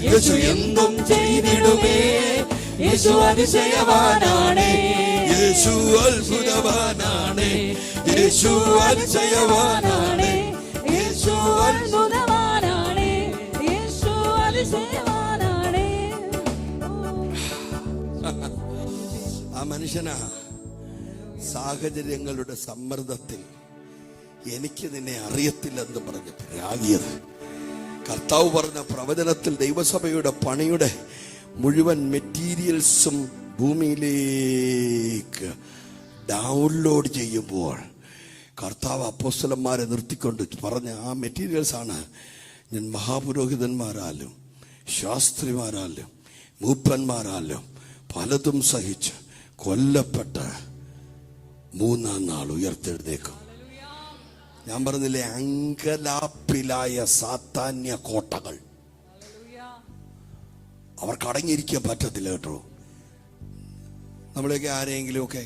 യേശു എന്തും ചെയ്തിടുമേ, യേശു അതിശയവാനാണ്, യേശു അത്ഭുതവാനാണ്, യേശു അതിശയവാനാണ്, യേശു അത്ഭുതവാനാണ്, യേശു അതിശയവാനാണ്. ആ മനുഷ്യനാ സാഹചര്യങ്ങളുടെ സമ്മർദ്ദത്തിൽ എനിക്ക് നിന്നെ അറിയത്തില്ലെന്ന് പറഞ്ഞ് രാഗിയത്. കർത്താവ് പറഞ്ഞ പ്രവചനത്തിൽ ദൈവസഭയുടെ പണിയുടെ മുഴുവൻ മെറ്റീരിയൽസും ഭൂമിയിലേക്ക് ഡൗൺലോഡ് ചെയ്യുമ്പോൾ കർത്താവ് അപ്പോസ്തലന്മാരെ നിർത്തിക്കൊണ്ട് പറഞ്ഞ ആ മെറ്റീരിയൽസ് ആണ് ഞാൻ മഹാപുരോഹിതന്മാരാലും ശാസ്ത്രിമാരാലും മൂപ്പന്മാരാലും പലതും സഹിച്ച് കൊല്ലപ്പെട്ട് മൂന്നാം നാൾ ഉയർത്തെഴുന്നേക്കും. ഞാൻ പറഞ്ഞില്ലേ, അങ്കലാപ്പിലായ സാത്താന്യ കോട്ടകൾ അവർക്ക് അടങ്ങിയിരിക്കാൻ പറ്റത്തില്ല കേട്ടോ. നമ്മളെയൊക്കെ ആരെങ്കിലും ഒക്കെ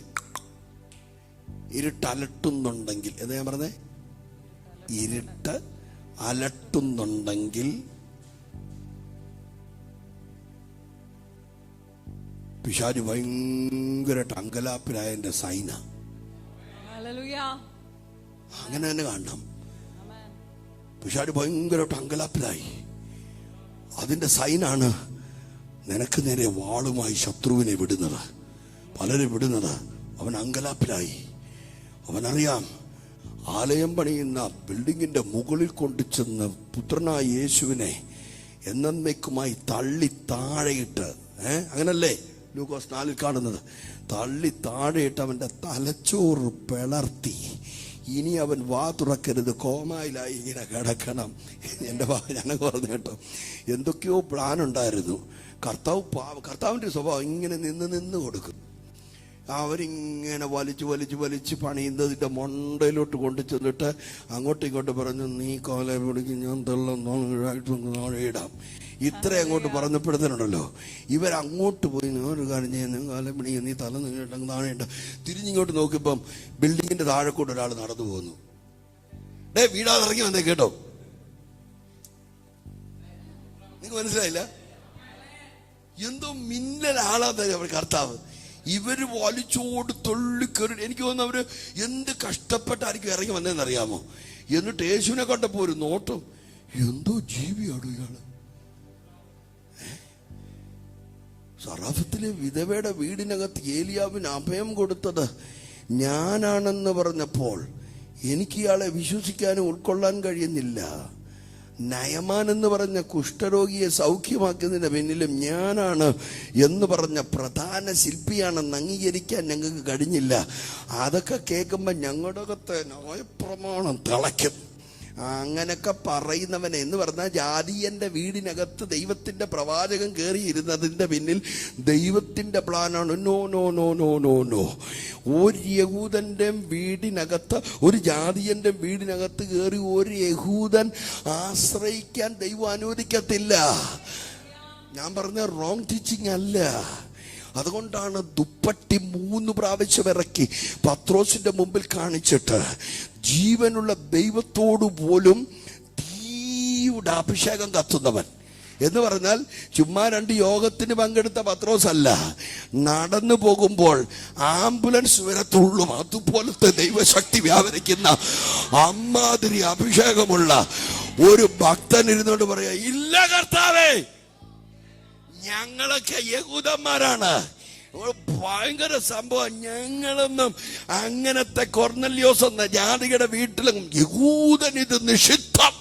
ഇരുട്ട് അലട്ടുന്നുണ്ടെങ്കിൽ, എന്താ ഞാൻ പറഞ്ഞേ, ഇരുട്ട് അലട്ടുന്നുണ്ടെങ്കിൽ പിശാച് ഭയങ്കരമായിട്ട് അങ്കലാപ്പിലായ എൻ്റെ സൈന. അങ്ങനെ തന്നെ കാണണം. പിശാച് ഭയങ്കരമായിട്ട് അങ്കലാപ്പിലായി. അതിന്റെ സൈനാണ് നിനക്ക് നേരെ വാളുമായി ശത്രുവിനെ വിടുന്നത്, പലരും വിടുന്നത്. അവൻ അങ്കലാപ്പിലായി. അവനറിയാം, ആലയം പണിയുന്ന ബിൽഡിങ്ങിന്റെ മുകളിൽ കൊണ്ടുചെന്ന് പുത്രനായ യേശുവിനെ എന്നേക്കുമായി തള്ളി താഴെയിട്ട്, അങ്ങനല്ലേ ലൂക്കോസ് 4 കാണുന്നത്, തള്ളി താഴെയിട്ട് അവന്റെ തലച്ചോറ് പിളർത്തി. ഇനി അവൻ വാ തുറക്കരുത്, കോമായിലായി ഇങ്ങനെ കിടക്കണം. എൻ്റെ ഞാനൊക്കെ പറഞ്ഞു കേട്ടോ, എന്തൊക്കെയോ പ്ലാൻ ഉണ്ടായിരുന്നു. കർത്താവിൻ്റെ സ്വഭാവം ഇങ്ങനെ നിന്ന് കൊടുക്കും. അവരിങ്ങനെ വലിച്ച് പണിയുന്നതിൻ്റെ മണ്ടയിലോട്ട് കൊണ്ടു ചെന്നിട്ട് അങ്ങോട്ടും ഇങ്ങോട്ട് പറഞ്ഞു, നീ കോല പിടിക്കും, ഞാൻ തള്ളിടാം. ഇത്ര അങ്ങോട്ട് പറഞ്ഞപ്പോഴത്തേനുണ്ടല്ലോ, ഇവരങ്ങോട്ട് പോയി ഒരു കാര്യം ചെയ്യുന്ന കാലം പിടിക്കും, നീ തല നീട്ടം താഴെയുണ്ട്. തിരിഞ്ഞിങ്ങോട്ട് നോക്കിയപ്പം ബിൽഡിങ്ങിന്റെ താഴെ കൂടെ ഒരാൾ നടന്നു പോകുന്നു. വീടാതെ ഇറങ്ങി വന്നേ കേട്ടോ. നിങ്ങൾക്ക് മനസ്സിലായില്ല? എന്തോ മിന്നൽ ആളാതെ അവർ കർത്താവ്. ഇവര് വലിച്ചോട് തൊള്ളിക്കറി. എനിക്ക് തോന്നുന്നു അവര് എന്ത് കഷ്ടപ്പെട്ടായിരിക്കും ഇറങ്ങി വന്നതെന്ന് അറിയാമോ? എന്നിട്ട് യേശുവിനെ കണ്ടപ്പോ ഒരു നോട്ടം, എന്തോ ജീവിയാണോ ഇയാള്. സറാഫത്തിലെ വിധവയുടെ വീടിനകത്ത് ഏലിയാവിന് അഭയം കൊടുത്തത് ഞാനാണെന്ന് പറഞ്ഞപ്പോൾ എനിക്ക് ഇയാളെ വിശ്വസിക്കാനും ഉൾക്കൊള്ളാൻ കഴിയുന്നില്ല. നയമാൻ എന്ന് പറഞ്ഞ കുഷ്ഠരോഗിയെ സൗഖ്യമാക്കുന്നതിന് പിന്നിലും ഞാനാണ് എന്ന് പറഞ്ഞ പ്രധാന ശില്പിയാണെന്ന് അംഗീകരിക്കാൻ ഞങ്ങൾക്ക് കഴിഞ്ഞില്ല. അതൊക്കെ കേൾക്കുമ്പോൾ ഞങ്ങളുടെ അകത്തെ ന്യായപ്രമാണം തിളയ്ക്കും. അങ്ങനൊക്കെ പറയുന്നവനെ എന്ന് പറഞ്ഞാൽ ജാതീയന്റെ വീടിനകത്ത് ദൈവത്തിന്റെ പ്രവാചകൻ കയറിയിരുന്നതിന്റെ പിന്നിൽ ദൈവത്തിന്റെ പ്ലാനാണ്. No no no no no no. ഒരു യഹൂദന്റെ വീടിനകത്ത്, ഒരു ജാതീയന്റെ വീടിനകത്ത് കയറി ഒരു യഹൂദൻ ആശ്രയിക്കാൻ ദൈവം അനുവദിക്കത്തില്ല. ഞാൻ പറഞ്ഞ റോങ് ടീച്ചിങ് അല്ല. അതുകൊണ്ടാണ് ദുപ്പട്ടി 3 പ്രാവശ്യം ഇറക്കി പത്രോസിന്റെ മുമ്പിൽ കാണിച്ചിട്ട് ജീവനുള്ള ദൈവത്തോടു പോലും തീയുടെ അഭിഷേകം കത്തുന്നവൻ എന്ന് പറഞ്ഞാൽ ചുമ്മാ 2 യോഗത്തിന് പങ്കെടുത്ത പത്രോസ് അല്ല, നടന്നു പോകുമ്പോൾ ആംബുലൻസ് വരത്തുള്ളൂ അതുപോലത്തെ ദൈവശക്തി വ്യാപരിക്കുന്ന അമ്മാതിരി അഭിഷേകമുള്ള ഒരു ഭക്തൻ ഇരുന്നോണ്ട് പറയാ, ഇല്ല കർത്താവേ, ഞങ്ങളൊക്കെ യഹൂദന്മാരാണ്. ഭയങ്കര സംഭവം. ഞങ്ങളൊന്നും അങ്ങനത്തെ കൊർന്നല്യോസ് എന്ന ജാതിയുടെ വീട്ടിലും യഹൂദൻ ഇത് നിഷിദ്ധം.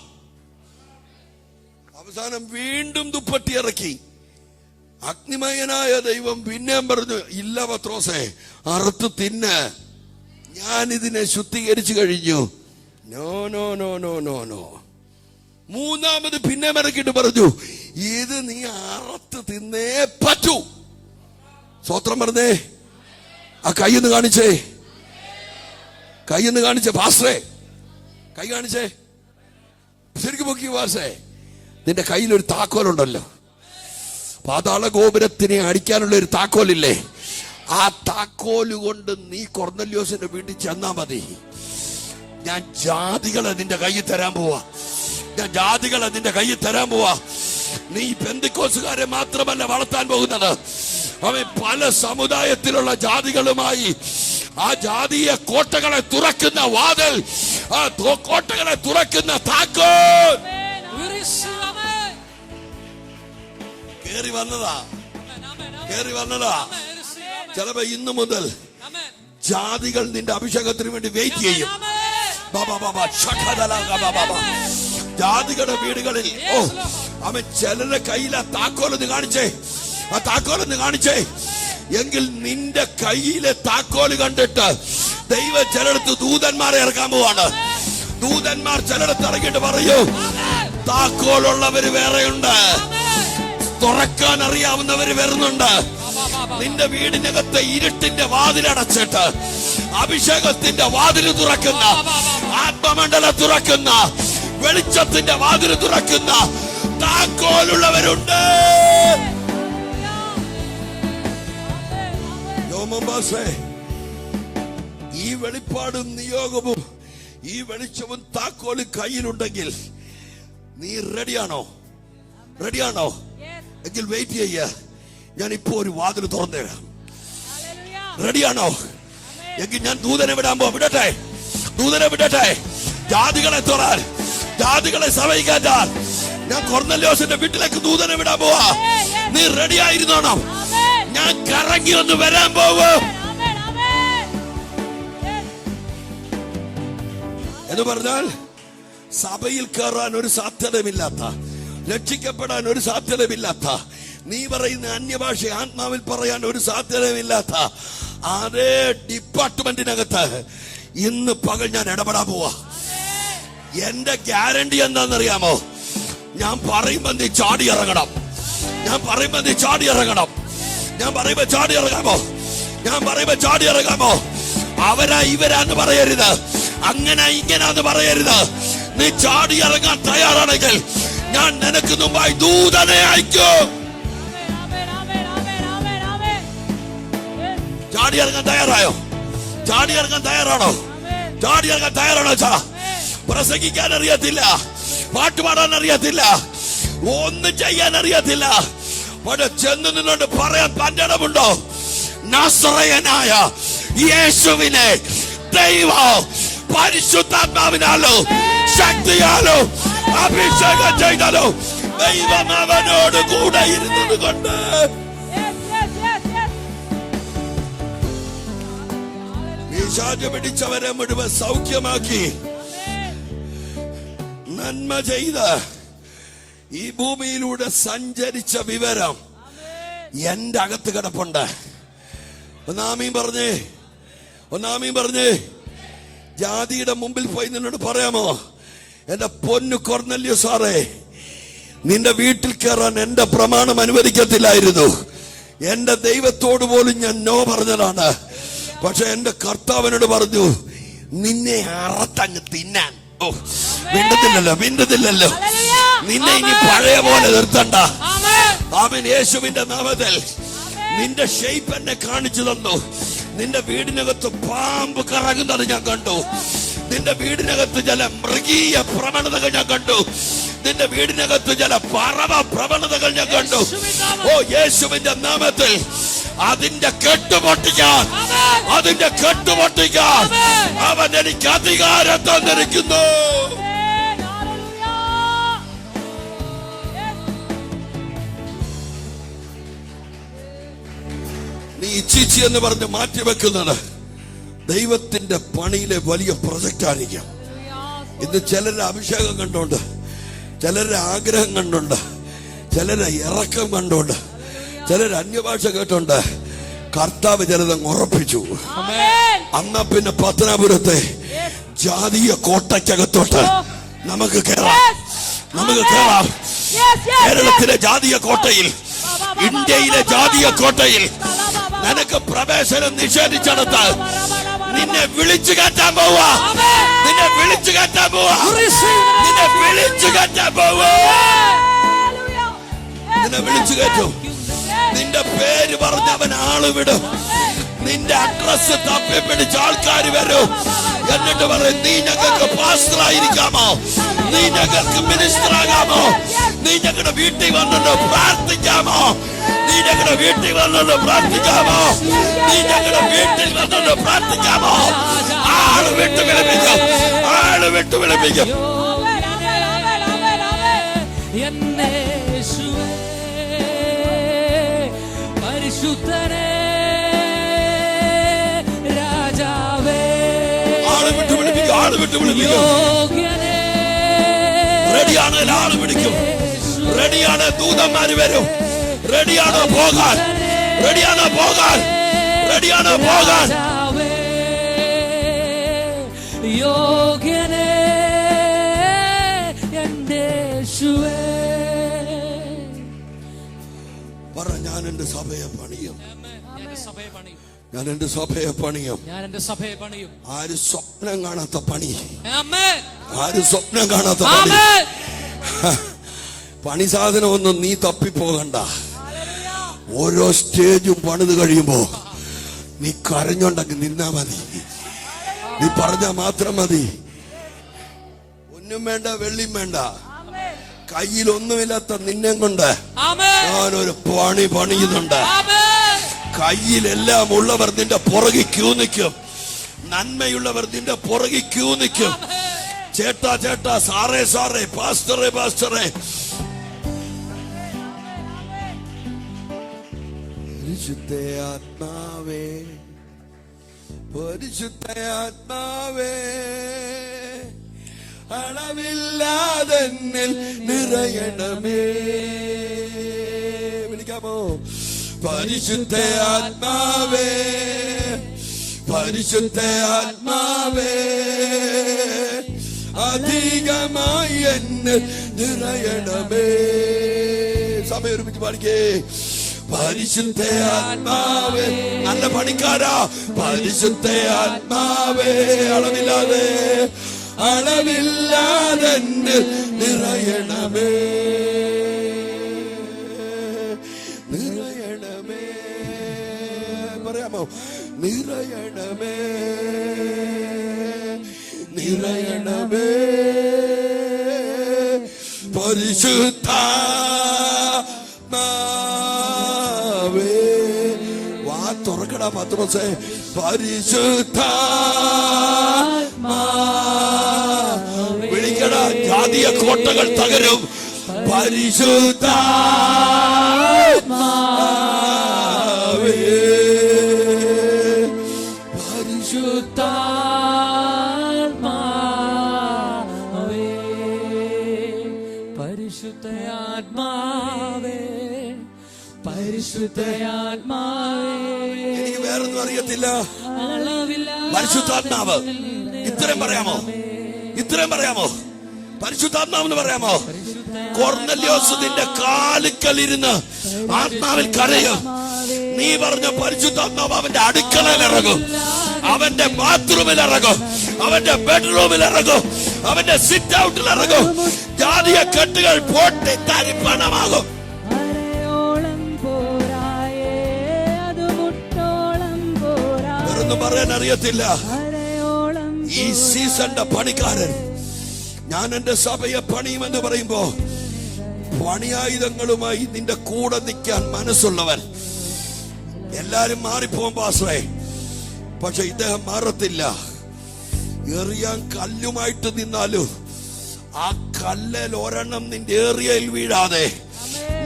അവസാനം വീണ്ടും ദുപ്പട്ടി ഇറക്കി. അഗ്നിമയനായ ദൈവം പിന്നെയും പറഞ്ഞു, ഇല്ല പത്രോസേ, അറുത്ത് തിന്ന്, ഞാൻ ഇതിനെ ശുദ്ധീകരിച്ചു കഴിഞ്ഞു. No no no no no no. 3ാമത് പിന്നെ ഇറക്കിയിട്ട് പറഞ്ഞു, ഇത് നീ അറുത്ത് തിന്നേ പറ്റൂ. സ്വത്രം പറഞ്ഞേ. ആ കൈയൊന്ന് കാണിച്ചേ, കൈയൊന്ന് കാണിച്ചേ പാസ്റ്ററേ, കൈ കാണിച്ചേ, ശരിക്കും പൊക്കി പാസ്റ്റേ. നിന്റെ കയ്യിലൊരു താക്കോലുണ്ടല്ലോ, പാതാള ഗോപുരത്തിനെ അടിക്കാനുള്ള ഒരു താക്കോലില്ലേ? ആ താക്കോല് കൊണ്ട് നീ കൊർന്നല്യോസിന്റെ വീട്ടിൽ ചെന്നാ മതി. ഞാൻ ജാതികളെ നിന്റെ കയ്യിൽ തരാൻ പോവാ. ഞാൻ ജാതികളെ നിന്റെ കയ്യിൽ തരാൻ പോവാ. നീ പെന്തിക്കോസുകാരെ മാത്രമല്ല വളർത്താൻ പോകുന്നത്, അവൻ പല സമുദായത്തിലുള്ള ജാതികളുമായി ആ ജാതീയ കോട്ടകളെ തുറക്കുന്ന വാതിൽ, ആ കോട്ടകളെ തുറക്കുന്ന താക്കോൽ കേറി വന്നതാ. ചിലപ്പോ ഇന്നു മുതൽ ജാതികൾ നിന്റെ അഭിഷേകത്തിന് വേണ്ടി വെയിറ്റ് ചെയ്യും. ജാതികളുടെ വീടുകളിൽ അവൻ ചിലരുടെ കയ്യിൽ ആ താക്കോലൊന്ന് കാണിച്ചേ, ആ താക്കോലൊന്ന് കാണിച്ചേ. എങ്കിൽ നിന്റെ കയ്യിലെ താക്കോല് കണ്ടിട്ട് ദൈവം ചിലടത്ത് ദൂതന്മാരെ ഇറക്കാൻ പോവാണ്. ദൂതന്മാർ ചിലടത്ത് ഇറങ്ങിയിട്ട് പറയൂ, താക്കോലുള്ളവര് വേറെയുണ്ട്, തുറക്കാൻ അറിയാവുന്നവര് വരുന്നുണ്ട്. നിന്റെ വീടിനകത്തെ ഇരുട്ടിന്റെ വാതിലടച്ചിട്ട് അഭിഷേകത്തിന്റെ വാതിൽ തുറക്കുന്ന, ആത്മമണ്ഡലം തുറക്കുന്ന, വെളിച്ചത്തിന്റെ വാതിൽ തുറക്കുന്ന താക്കോലുള്ളവരുണ്ട്. ഈ വെളിപ്പാടും നിയോഗവും ഈ വെളിച്ചവും താക്കോലും കയ്യിലുണ്ടെങ്കിൽ നീ റെഡിയാണോ? റെഡിയാണോ? എങ്കിൽ വെയിറ്റ് ചെയ്യ. ഞാൻ ഇപ്പോ ഒരു വാതിൽ തുറന്നു തരാം. റെഡിയാണോ? എങ്കിൽ ഞാൻ ദൂതനെ വിടാൻ പോ. വിടട്ടെ, ദൂതനെ വിടട്ടെ. ജാതികളെ തുറാൻ, ജാതികളെ സഭയിക്കാൻ ഞാൻ കൊർന്നല്യോസിന്റെ വീട്ടിലേക്ക് ദൂതനെ വിടാൻ പോവാ. നീ റെഡി ആയിരുന്നോണം? ഞാൻ കറങ്ങി ഒന്ന് വരാൻ പോകും എന്ന് പറഞ്ഞാൽ സഭയിൽ കയറാൻ ഒരു സാധ്യതയുമില്ലാത്ത, രക്ഷിക്കപ്പെടാൻ ഒരു സാധ്യതയുമില്ലാത്ത, നീ പറയുന്ന അന്യഭാഷ ആത്മാവിൽ പറയാൻ ഒരു സാധ്യതയുമില്ലാത്ത അതേ ഡിപ്പാർട്ട്മെന്റിനകത്ത് ഇന്ന് പകൽ ഞാൻ ഇടപെടാൻ പോവാ. എന്റെ ഗ്യാരണ്ടി എന്താണെന്നറിയാമോ? ഞാൻ പറയുമ്പോ നീ ചാടി ഇറങ്ങണം. ഞാൻ പറയുമ്പോ നീ ചാടി ഇറങ്ങണം. ഞാൻ പറയുമ്പോ ചാടി ഇറങ്ങാമോ? ഞാൻ പറയുമ്പോ ചാടി ഇറങ്ങാമോ? അവരാ ഇവരാന്ന് പറയരുത്, അങ്ങനെ ഇങ്ങനാന്ന് പറയരുത്. നീ ചാടി ഇറങ്ങാൻ തയ്യാറാണെങ്കിൽ ഞാൻ നിനക്ക് മുമ്പായി ദൂതനെ അയക്കും. ചാടി ഇറങ്ങാൻ തയ്യാറായോ? ചാടി ഇറങ്ങാൻ തയ്യാറാണോ? ചാടി ഇറങ്ങാൻ തയ്യാറാണോ? പ്രസംഗിക്കാൻ അറിയത്തില്ല, പാട്ടുപാടാൻ അറിയത്തില്ല, ഒന്നും ചെയ്യാൻ അറിയത്തില്ല. പക്ഷെ ചെന്ന് നിന്നോണ്ട് പറയാൻ തന്റെ ഇടമുണ്ടോ? നസറയനായ യേശുവിനെ ദൈവം പരിശുദ്ധാത്മാവിനാലോ ശക്തിയാലോ അഭിഷേകം ചെയ്താലോ ദൈവം അവനോട് കൂടെ ഇരുന്നത് കൊണ്ട് പിശാച് പിടിച്ചവരെ മുഴുവൻ സൗഖ്യമാക്കി നന്മ ചെയ്ത് ഈ ഭൂമിയിലൂടെ സഞ്ചരിച്ച വിവരം എന്റെ അകത്ത് കിടപ്പുണ്ട്. ഒന്നാമീൻ പറഞ്ഞേ, ഒന്നാമീൻ പറഞ്ഞേ. ജാതിയുടെ മുമ്പിൽ പോയി നിന്നോട് പറയാമോ, എന്റെ പൊന്നു കൊർന്നല്യോ സാറേ, നിന്റെ വീട്ടിൽ കയറാൻ എന്റെ പ്രമാണം അനുവദിക്കത്തില്ലായിരുന്നു. എന്റെ ദൈവത്തോട് പോലും ഞാൻ നോ പറഞ്ഞതാണ്. പക്ഷെ എന്റെ കർത്താവിനോട് പറഞ്ഞു, നിന്നെ അറത്തങ്ങ് തിന്നാൻ. ഓ, മിണ്ടത്തില്ലല്ലോ, മിണ്ടത്തില്ലല്ലോ. നിന്നെ ഇനി പഴയ പോലെ നിർത്തണ്ട. ആമേൻ. യേശുവിന്റെ നാമത്തിൽ നിന്റെ ഷേപ്പ് എന്നെ കാണിച്ചു തന്നു. നിന്റെ വീടിനകത്ത് പാമ്പ് കറങ്ങുന്നത് ഞാൻ കണ്ടു. നിന്റെ വീടിനകത്ത് ചില മൃഗീയ പ്രവണതകൾ ഞാൻ കണ്ടു. നിന്റെ വീടിനകത്ത് ചില പറവ പ്രവണതകൾ ഞാൻ കണ്ടു. ഓ, യേശുവിന്റെ നാമത്തിൽ അതിന്റെ കെട്ടുപൊട്ടിക്കാൻ, അതിന്റെ കെട്ടുപൊട്ടിക്കാൻ അവൻ എനിക്ക് അധികാരം തന്നിരിക്കുന്നു. നീ ചീച്ചി എന്ന് പറഞ്ഞ് മാറ്റിവെക്കുന്നത് ദൈവത്തിന്റെ പണിയിലെ വലിയ പ്രൊജക്റ്റ് ആയിരിക്കും. ഇന്ന് ചിലരുടെ അഭിഷേകം കണ്ടോണ്ട്, ചിലരുടെ ആഗ്രഹം കണ്ടോണ്ട്, ചിലരുടെ ഇറക്കം കണ്ടോണ്ട്, ചിലർ അന്യഭാഷ കേട്ടോണ്ട് കർത്താവ് ചിലതങ്ങ് ഉറപ്പിച്ചു. അന്നാ പിന്നെ പത്തനാപുരത്തെ ജാതീയ കോട്ടയ്ക്കകത്തോട്ട് നമുക്ക് കയറാം, നമുക്ക് കയറാം. കേരളത്തിലെ ജാതീയ കോട്ടയിൽ, ഇന്ത്യയിലെ ജാതീയ കോട്ടയിൽ നിനക്ക് പ്രവേശനം നിഷേധിച്ചെടുത്ത് നിന്നെ വിളിച്ചു കയറ്റാൻ പോവാ. നിന്നെ വിളിച്ചു കയറ്റാൻ പോവാ. നിന്നെ വിളിച്ചു കയറ്റാൻ പോവാ. നിന്നെ വിളിച്ചു കയറ്റും. നിന്റെ പേര് പറഞ്ഞവൻ ആള് വിടും. നിന്റെ അഡ്രസ് തപ്പി പിടിച്ച ആൾക്കാർ വരും. എന്നിട്ട് പറയും, നീ ഞങ്ങൾക്ക് പാസ്റ്റർ ആയിരിക്കാമോ, നീ ഞങ്ങൾക്ക് മിനിസ്റ്റർ ആകാമോ, നീ ഞങ്ങളുടെ വീട്ടിൽ വന്നിട്ട് പ്രാർത്ഥിക്കാമോ, നീ ഞങ്ങളുടെ വീട്ടിൽ വന്നിട്ട് പ്രാർത്ഥിക്കാമോ, നീ ഞങ്ങളുടെ വീട്ടിൽ വന്നിട്ട് പ്രാർത്ഥിക്കാമോ. ആള് വിട്ടു വിളിപ്പിക്കും, ആള് വിട്ടു വിളിപ്പിക്കും. പരിശുദ്ധനേ രാജാവേ, ആള് വിട്ടു വിളിപ്പിക്കും, ആള് വിട്ടു വിളിപ്പിക്കും. റെഡിയാണ്, ആള് വിളിക്കും. റെഡിയാണ്, ദൂതന്മാര് വരും. റെഡിയാണോ പോകാൻ, റെഡിയാണോ പോകാൻ, റെഡിയാണോ പോകാൻ. യോഗ്യനേ എന്റെ യേശുവേ. പറ, ഞാൻ എന്റെ സഭയെ പണിയും, ഞാൻ എന്റെ സഭയെ പണിയും. ഞാൻ എന്റെ സഭയെ പണിയും. ആര് സ്വപ്നം കാണാത്ത പണി, ആമേൻ. ആര് സ്വപ്നം കാണാത്ത പണി. പണി സാധനമൊന്നും നീ തപ്പിപ്പോകണ്ട. ഓരോ സ്റ്റേജും പണിത് കഴിയുമ്പോ നീ കരഞ്ഞോണ്ടെങ്കിൽ നിന്നാ മതി, നീ പറഞ്ഞാ മാത്രം മതി. ഒന്നും വേണ്ട, വെള്ളിയും വേണ്ട, കയ്യിലൊന്നുമില്ലാത്ത നിന്നെ കൊണ്ട് ഞാനൊരു പണി പണിയുന്നുണ്ട്. കയ്യിലെല്ലാം ഉള്ളവർ നിന്റെ പുറകിൽ ക്യൂ നിൽക്കും, നന്മയുള്ളവർ നിന്റെ പുറകിൽ ക്യൂ നിൽക്കും. ചേട്ടാ ചേട്ടാ, സാറേ സാറേ, പാസ്റ്ററെ പാസ്റ്ററെ. പരിശുദ്ധ ആത്മാവേ, പരിശുദ്ധ ആത്മാവേ, അളവില്ലാതെ നിറയണമേ. വിളിക്കാമോ? പരിശുദ്ധ ആത്മാവേ, പരിശുദ്ധ ആത്മാവേ, അധികമായി എന്നെ നിറയണമേ. സമയം ഒരുമിച്ച് പാടിക്കേ. പരിശുദ്ധ ആത്മാവേ, നല്ല പണിക്കാരാ. പരിശുദ്ധ ആത്മാവേ, അളവില്ലാതെ അളവില്ലാതെ നിറയണമേ, നിറയണമേ. പറയാമോ? നിറയണമേ, നിറയണമേ. പരിശുദ്ധാത്മാവേ, വാ തുറക്കടാ പത്രോസേ. പരിശുദ്ധാത്മാവേ, വിളിക്കടാ. ജാതീയ കോട്ടകൾ തകരും. പരിശുദ്ധാത്മാവേ, പരിശുദ്ധാത്മാവേ, പരിശുദ്ധാത്മാവേ, പരിശുദ്ധാത്മാവേ. എനിക്ക് വേറൊന്നും അറിയത്തില്ല. പരിശുദ്ധാത്മാവ്, ഇത്രയും പറയാമോ? ഇത്രയും പറയാമോ? പരിശുദ്ധാത്മാവെന്ന് പറയാമോ? കൊർന്നല്യോസ് നിന്റെ കാലുക്കൽ ഇരുന്ന് ആത്മാവിൽ കരയും. നീ പറഞ്ഞ പരിശുദ്ധാത്മാവ് അവന്റെ അടുക്കളയിൽ ഇറങ്ങും, അവന്റെ ബാത്റൂമിൽ ഇറങ്ങും, അവന്റെ ബെഡ്റൂമിൽ ഇറങ്ങും, അവന്റെ സിറ്റ് ഔട്ടിൽ ഇറങ്ങും. ജാതീയ കെട്ടുകൾ പൊട്ടി തരിപ്പണമാകും. വേറൊന്നും പറയാൻ അറിയത്തില്ല. ഈ സീസണിന്റെ പണിക്കാരൻ, ഞാൻ എന്റെ സഭയെ പണിയുമെന്ന് പറയുമ്പോ പണിയായുധങ്ങളുമായി നിന്റെ കൂടെ നിൽക്കാൻ മനസ്സുള്ളവൻ. എല്ലാരും മാറിപ്പോകും പാസ്റ്ററേ, പക്ഷെ ഇദ്ദേഹം മാറത്തില്ല. എറിയാൻ കല്ലുമായിട്ട് നിന്നാലും ആ കല്ലിൽ ഒരെണ്ണം നിന്റെ ഏറിയയിൽ വീഴാതെ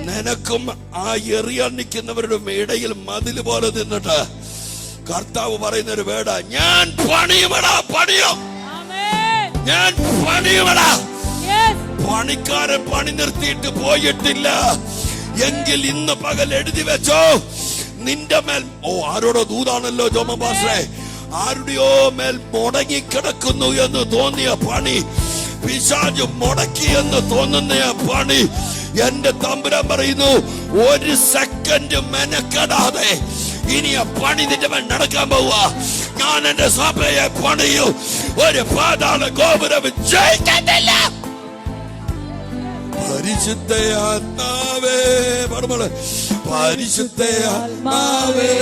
നിനക്കും ആ എറിയാൻ നിൽക്കുന്നവരുടെ ഇടയിൽ മതിൽ പോലെ നിന്നിട്ട് കർത്താവ് പറയുന്ന ഒരു വേട, ഞാൻ പണിയുമടാ, പണിയും, ഞാൻ പണിയുമടാ. പണിക്കാരൻ പണി നിർത്തിയിട്ട് പോയിട്ടില്ല എങ്കിൽ ഇന്ന് പകൽ എഴുതി വെച്ചോ, നിന്റെ മേൽ, ഓ ആരോടോ ദൂതാണല്ലോ ജോമ പാസ്റ്ററേ, ആരുടെയോ മേൽ മുടങ്ങിക്കിടക്കുന്നു എന്ന് തോന്നിയ പണി, പിശാച് മുടക്കി എന്ന് തോന്നുന്ന പണി, എന്റെ തമ്പുരാൻ പറയുന്നു, ഒരു സെക്കൻഡ് മെനക്കെടാതെ ഇനി ആ പണി നിന്റെ മേൽ നടക്കാൻ പോവാ. ഞാൻ എന്റെ സഭയെ പണിയൂ, ഒരു പാതാള ഗോപുരം ജയിക്കത്തില്ല. പരിശുദ്ധ ആത്മാവേ, പരിശുദ്ധ ആത്മാവേ,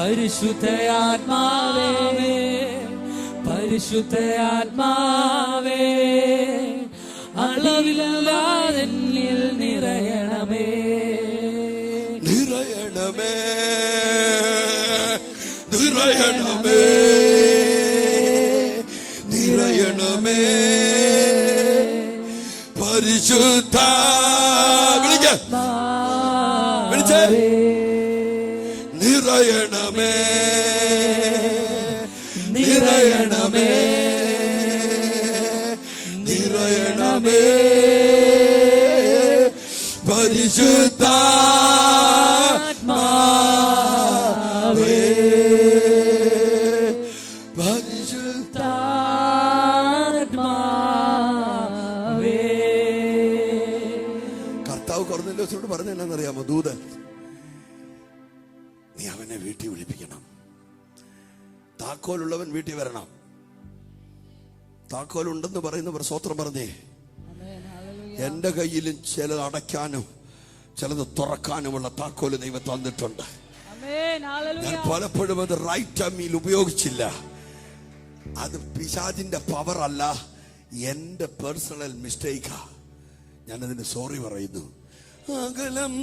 പരിശുദ്ധയാത്മാവേ, പരിശുദ്ധയാത്മാവേ, അളവില്ലാതെ എന്നിൽ നിറയണമേ, നിറയണമേ, നിറയണമേ, നിറയണമേ, പരിശുദ്ധ വിളിച്ചേ, നിറയണമേ, നിറയണമേ, നിറയണമേ, പരിശുദ്ധാത്മാവേ, പരിശുദ്ധാത്മാവേ. കർത്താവ് കൊർന്നേല്യോസിനോട് പറഞ്ഞ എന്നാന്നറിയാമോ? ദൂതൻ, നീ അവനെ വീട്ടിൽ വിളിപ്പിക്കണം. താക്കോലുള്ളവൻ വീട്ടിൽ വരണം. താക്കോലുണ്ടെന്ന് പറയുന്നവർ സ്വത്രം പറഞ്ഞേ. എന്റെ കയ്യിലും ചിലത് അടയ്ക്കാനും ചിലത് തുറക്കാനുമുള്ള താക്കോല് ദൈവം തന്നിട്ടുണ്ട്. ഞാൻ പലപ്പോഴും അത് റൈറ്റ് ടൈമിൽ ഉപയോഗിച്ചില്ല. അത് പിശാചിന്റെ പവർ അല്ല, എന്റെ പേഴ്സണൽ മിസ്റ്റേക്കാ. ഞാനതിന് സോറി പറയുന്നു. അകലം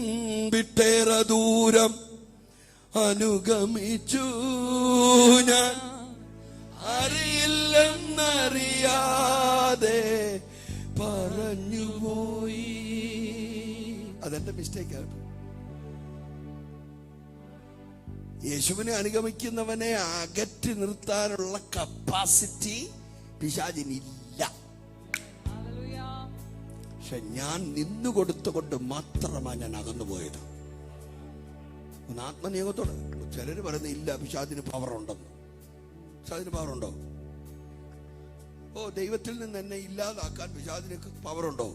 വിട്ടേറെ ദൂരം അനുഗമിച്ചു ഞാൻ, അറിയില്ലെന്നറിയാതെ പറഞ്ഞുപോയി. അതെന്റെ മിസ്റ്റേക്കാണ്. യേശുവിനെ അനുഗമിക്കുന്നവനെ അകറ്റി നിർത്താനുള്ള കപ്പാസിറ്റി പിശാചിനില്ല. പക്ഷെ ഞാൻ നിന്നു കൊടുത്തുകൊണ്ട് മാത്രമാണ് ഞാൻ അകന്നുപോയത്. ഒന്ന് ആത്മനിയമത്തോട്. ചിലര് പറയുന്നത് ഇല്ല, പിശാചിന് പവർ ഉണ്ടെന്ന്. പിശാചിന് പവർ ഉണ്ടോ? ഓ, ദൈവത്തിൽ നിന്ന് എന്നെ ഇല്ലാതാക്കാൻ പിശാചിന് പവർ ഉണ്ടോ?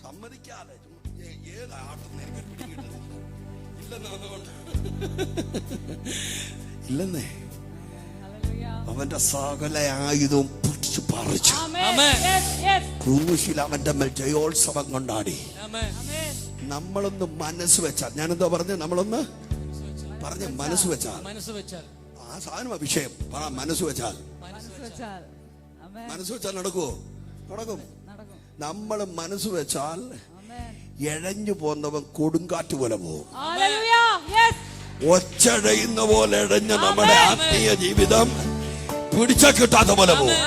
സമ്മതിക്കാതെ ഏതാട്ടുന്ന എനിക്ക് പിടികിട്ടുന്നില്ല. ഇല്ലെന്നേ. അവന്റെ സകല ആയുധവും പിടിച്ചു പറിച്ചു ക്രൂശിൽ അവന്റെ മേൽ ജയോത്സവം കൊണ്ടാടി. നമ്മളൊന്ന് മനസ്സ് വെച്ചാൽ, ഞാനെന്താ പറഞ്ഞ, നമ്മളൊന്ന് പറഞ്ഞ മനസ്സ് വെച്ചാൽ, ആ സാധനം വിഷയം പറ. മനസ്സ് വെച്ചാൽ, മനസ്സ് വെച്ചാൽ നടക്കുവോ? നടക്കും. നമ്മൾ മനസ്സ് വെച്ചാൽ എഴഞ്ഞു പോന്നവൻ കൊടുങ്കാറ്റ് പോലെ പോകും. ഒച്ചഴയുന്ന പോലെ എഴഞ്ഞ നമ്മുടെ ആത്മീയ ജീവിതം പിടിച്ച കിട്ടാത്ത പോലെ പോകും.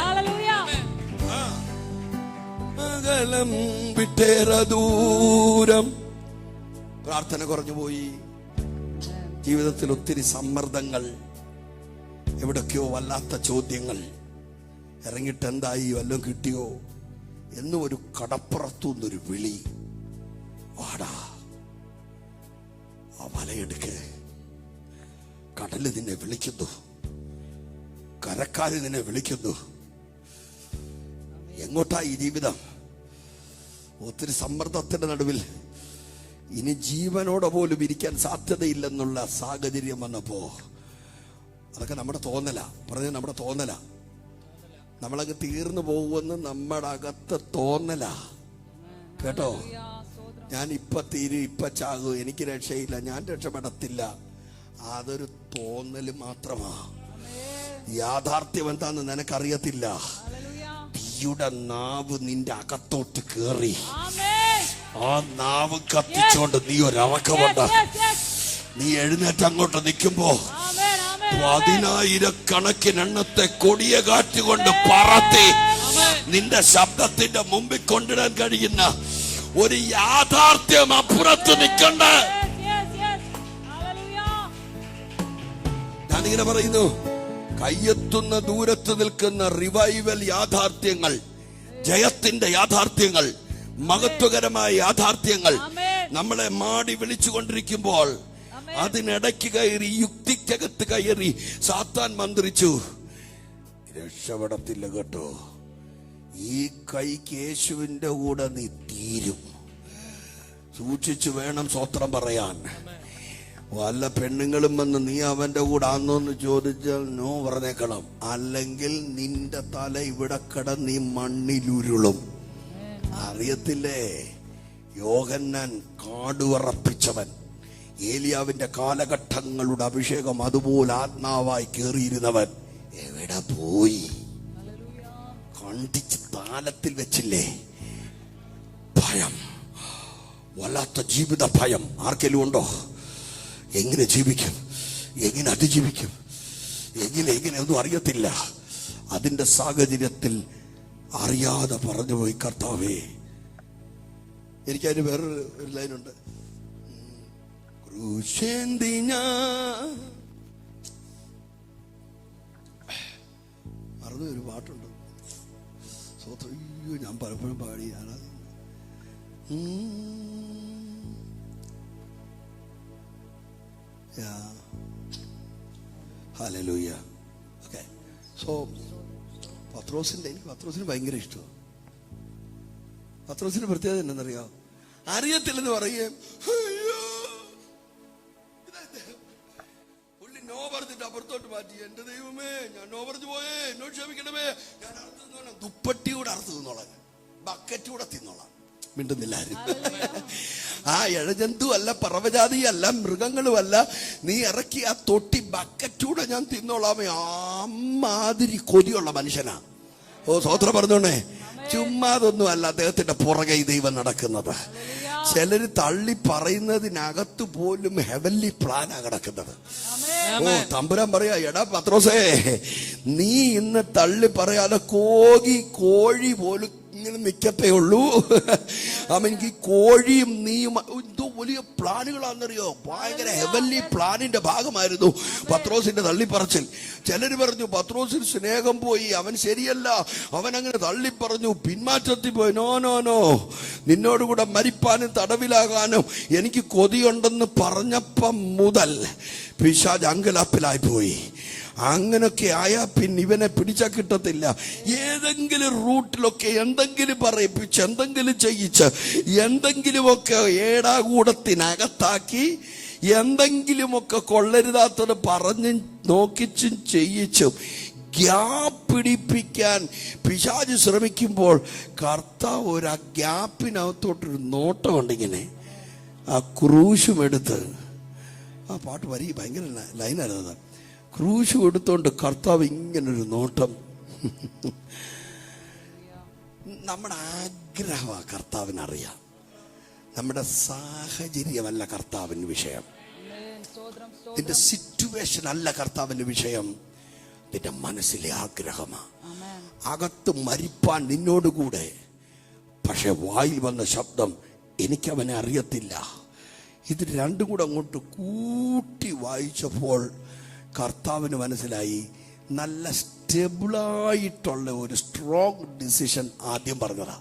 അകലം വിട്ടേറെ ദൂരം. പ്രാർത്ഥന കുറഞ്ഞു പോയി. ജീവിതത്തിൽ ഒത്തിരി സമ്മർദ്ദങ്ങൾ, എവിടൊക്കെയോ വല്ലാത്ത ചോദ്യങ്ങൾ. ഇറങ്ങിയിട്ട് എന്തായി, വല്ലതും കിട്ടിയോ എന്നും ഒരു കടപ്പുറത്തുനിന്നൊരു വിളി. വാടാ, ആ വലയെടുക്ക്. കടല് നിന്നെ വിളിക്കുന്നു, കരക്കാര് നിന്നെ വിളിക്കുന്നു. എങ്ങോട്ടാ ഈ ജീവിതം? ഒത്തിരി സമ്മർദ്ദത്തിന്റെ നടുവിൽ ഇനി ജീവനോടെ പോലും ഇരിക്കാൻ സാധ്യതയില്ലെന്നുള്ള സാഹചര്യം വന്നപ്പോ, അതൊക്കെ നമ്മുടെ തോന്നല. പറഞ്ഞ നമ്മുടെ തോന്നല. നമ്മളങ്ങ് തീർന്നു പോകുമെന്ന് നമ്മുടെ അകത്ത് തോന്നല. കേട്ടോ? ഞാൻ ഇപ്പൊ തീരും, ഇപ്പൊ ചാകും, എനിക്ക് രക്ഷയില്ല, ഞാൻ രക്ഷപ്പെടത്തില്ല. അതൊരു തോന്നല് മാത്രമാ. യാഥാർത്ഥ്യം എന്താന്ന് നിനക്കറിയത്തില്ല. തീയുടെ നാവ് നിന്റെ അകത്തോട്ട് കേറി, ആ നാവ് കത്തിച്ചോണ്ട് നീ ഒരവക്കമുണ്ട്. നീ എഴുന്നേറ്റ് അങ്ങോട്ട് നിൽക്കുമ്പോ 10,000 എണ്ണത്തെ കൊടിയ കാറ്റുകൊണ്ട് പറത്തി നിന്റെ ശബ്ദത്തിന്റെ മുമ്പിൽ കൊണ്ടിടാൻ കഴിയുന്ന ഒരു യാഥാർത്ഥ്യം അപ്പുറത്ത് നിൽക്കണ്ട. ഞാനിങ്ങനെ പറയുന്നു, കയ്യെത്തുന്ന ദൂരത്ത് നിൽക്കുന്ന റിവൈവൽ യാഥാർത്ഥ്യങ്ങൾ, ജയത്തിന്റെ യാഥാർത്ഥ്യങ്ങൾ, മഹത്വകരമായ യാഥാർത്ഥ്യങ്ങൾ നമ്മളെ മാടി വിളിച്ചുകൊണ്ടിരിക്കുമ്പോൾ അതിനിടയ്ക്ക് കയറി, യുക്തിക്കകത്ത് കയറി സാത്താൻ മന്ത്രിച്ചു, രക്ഷപ്പെടത്തില്ല കേട്ടോ, ഈ കൈക്ക് യേശുവിന്റെ കൂടെ നീ തീരും, സൂക്ഷിച്ചു വേണം സ്വത്രം പറയാൻ. വല്ല പെണ്ണുങ്ങളും വന്ന് നീ അവന്റെ കൂടെ ആന്നോന്ന് ചോദിച്ചാൽ നോ പറഞ്ഞേക്കണം. അല്ലെങ്കിൽ നിന്റെ തല ഇവിടെ കിടന്ന് നീ മണ്ണിലുരുളും. അറിയത്തില്ലേ, യോഹന്നാൻ കാടുവറപ്പിച്ചവൻ ഏലിയാവിന്റെ കാലഘട്ടങ്ങളുടെ അഭിഷേകം അതുപോലെ ആത്മാവായി കേറിയിരുന്നവൻ എവിടെ പോയി? കണ്ടിച്ച് താലത്തിൽ വെച്ചില്ലേ? ഭയം, വല്ലാത്ത ജീവിത ഭയം. ആർക്കെങ്കിലും ഉണ്ടോ? എങ്ങനെ ജീവിക്കും, എങ്ങനെ അതിജീവിക്കും, എങ്ങനെ ഒന്നും അറിയത്തില്ല. അതിന്റെ സാഹചര്യത്തിൽ അറിയാതെ പറഞ്ഞുപോയി, കർത്താവേ. എനിക്കതിന് വേറൊരു ലൈനുണ്ട്. ക്രൂശേന്തി ഞാൻ മറന്നു ഒരു പാട്ടുണ്ട്. അയ്യോ, ഞാൻ പലപ്പോഴും പാടിയാണ്. ഹല്ലേലൂയ. ഓക്കെ. സോ എനിക്ക് പത്രോസിന് ഭയങ്കര ഇഷ്ടമാണ്. പത്രോസിന് പ്രത്യേകത എന്താണെന്നറിയോ? അറിയത്തില്ലെന്ന് പറയുകയും പുള്ളി നോ പറഞ്ഞിട്ട് അപ്പുറത്തോട്ട് മാറ്റി. എന്റെ ദൈവമേ, ഞാൻ നോ പറഞ്ഞു പോയേ, എന്നോട് ക്ഷമിക്കണമേ, ഞാൻ അറുത്ത് തിന്നോളാം, ദുപ്പട്ടിയൂടെ അറുത്ത് തിന്നോളാം, ബക്കറ്റൂടെ തിന്നോളാം. മിണ്ടുന്നില്ല ആരും. ആ ഇഴജന്തു അല്ല, പറവജാതിയല്ല, മൃഗങ്ങളുമല്ല. നീ ഇറക്കി ആ തൊട്ടി ബക്കറ്റൂടെ ഞാൻ തിന്നോളാമേ. അമ്മാതിരി കൊതിയുള്ള മനുഷ്യനാ. ഓ, സ്വോത്രം പറഞ്ഞോണേ. ചുമ്മാതൊന്നും അല്ല അദ്ദേഹത്തിന്റെ പുറകെ ദൈവം നടക്കുന്നത്. ചിലര് തള്ളി പറയുന്നതിനകത്ത് പോലും ഹെവൻലി പ്ലാനാ കിടക്കുന്നത്. ഓ, തമ്പുരാൻ പറയാ, എടാ പത്രോസേ, നീ ഇന്ന് തള്ളി പറയാതെ കോഴി പോലും ഇങ്ങനെ നിൽക്കത്തേ ഉള്ളൂ. എനിക്ക് കോഴിയും നീയും എന്തോ വലിയ പ്ലാനുകളാണെന്നറിയോ? ഭയങ്കര ഹെവൻലി പ്ലാനിന്റെ ഭാഗമായിരുന്നു പത്രോസിന്റെ തള്ളിപ്പറച്ചിൽ. ചിലര് പറഞ്ഞു പത്രോസിന് സ്നേഹം പോയി, അവൻ ശരിയല്ല, അവൻ അങ്ങനെ തള്ളിപ്പറഞ്ഞു, പിന്മാറ്റത്തിൽ പോയി. നോ, നിന്നോടുകൂടെ മരിപ്പാനും തടവിലാകാനും എനിക്ക് കൊതിയുണ്ടെന്ന് പറഞ്ഞപ്പം മുതൽ പിശാച് അങ്കലാപ്പിലായി പോയി. അങ്ങനൊക്കെ ആയാ പിന്നെ ഇവനെ പിടിച്ചാൽ കിട്ടത്തില്ല. ഏതെങ്കിലും റൂട്ടിലൊക്കെ എന്തെങ്കിലും പറയിപ്പിച്ച്, എന്തെങ്കിലും ചെയ്യിച്ച്, എന്തെങ്കിലുമൊക്കെ ഏടാകൂടത്തിനകത്താക്കി, എന്തെങ്കിലുമൊക്കെ കൊള്ളരുതാത്തത് പറഞ്ഞും നോക്കിച്ചും ചെയ്യിച്ചും ഗ്യാപ്പിടിപ്പിക്കാൻ പിശാച് ശ്രമിക്കുമ്പോൾ കർത്താവ് ഒരു ആ ഗ്യാപ്പിനകത്തോട്ടൊരു നോട്ടം ഉണ്ടിങ്ങനെ ആ ക്രൂശും എടുത്ത്, ആ പാട്ട് വരി ഭയങ്കര ലൈനായിരുന്നത്. ക്രൂശ് എടുത്തോണ്ട് കർത്താവ് ഇങ്ങനൊരു നോട്ടം. നമ്മുടെ ആഗ്രഹമാണ് കർത്താവിനറിയാം. നമ്മുടെ സാഹചര്യമല്ല കർത്താവിന് വിഷയം. നിന്റെ സിറ്റുവേഷൻ അല്ല കർത്താവിന്റെ വിഷയം. നിന്റെ മനസ്സിലെ ആഗ്രഹമാണ്. അകത്ത് മരിപ്പാൻ നിന്നോടുകൂടെ, പക്ഷെ വായിൽ വന്ന ശബ്ദം എനിക്കവനെ അറിയത്തില്ല. ഇത് രണ്ടും കൂടെ അങ്ങോട്ട് കൂട്ടി വായിച്ചപ്പോൾ കർത്താവിന് മനസ്സിലായി, നല്ല സ്റ്റെബിളായിട്ടുള്ള ഒരു സ്ട്രോങ് ഡിസിഷൻ ആദ്യം പറഞ്ഞതാ.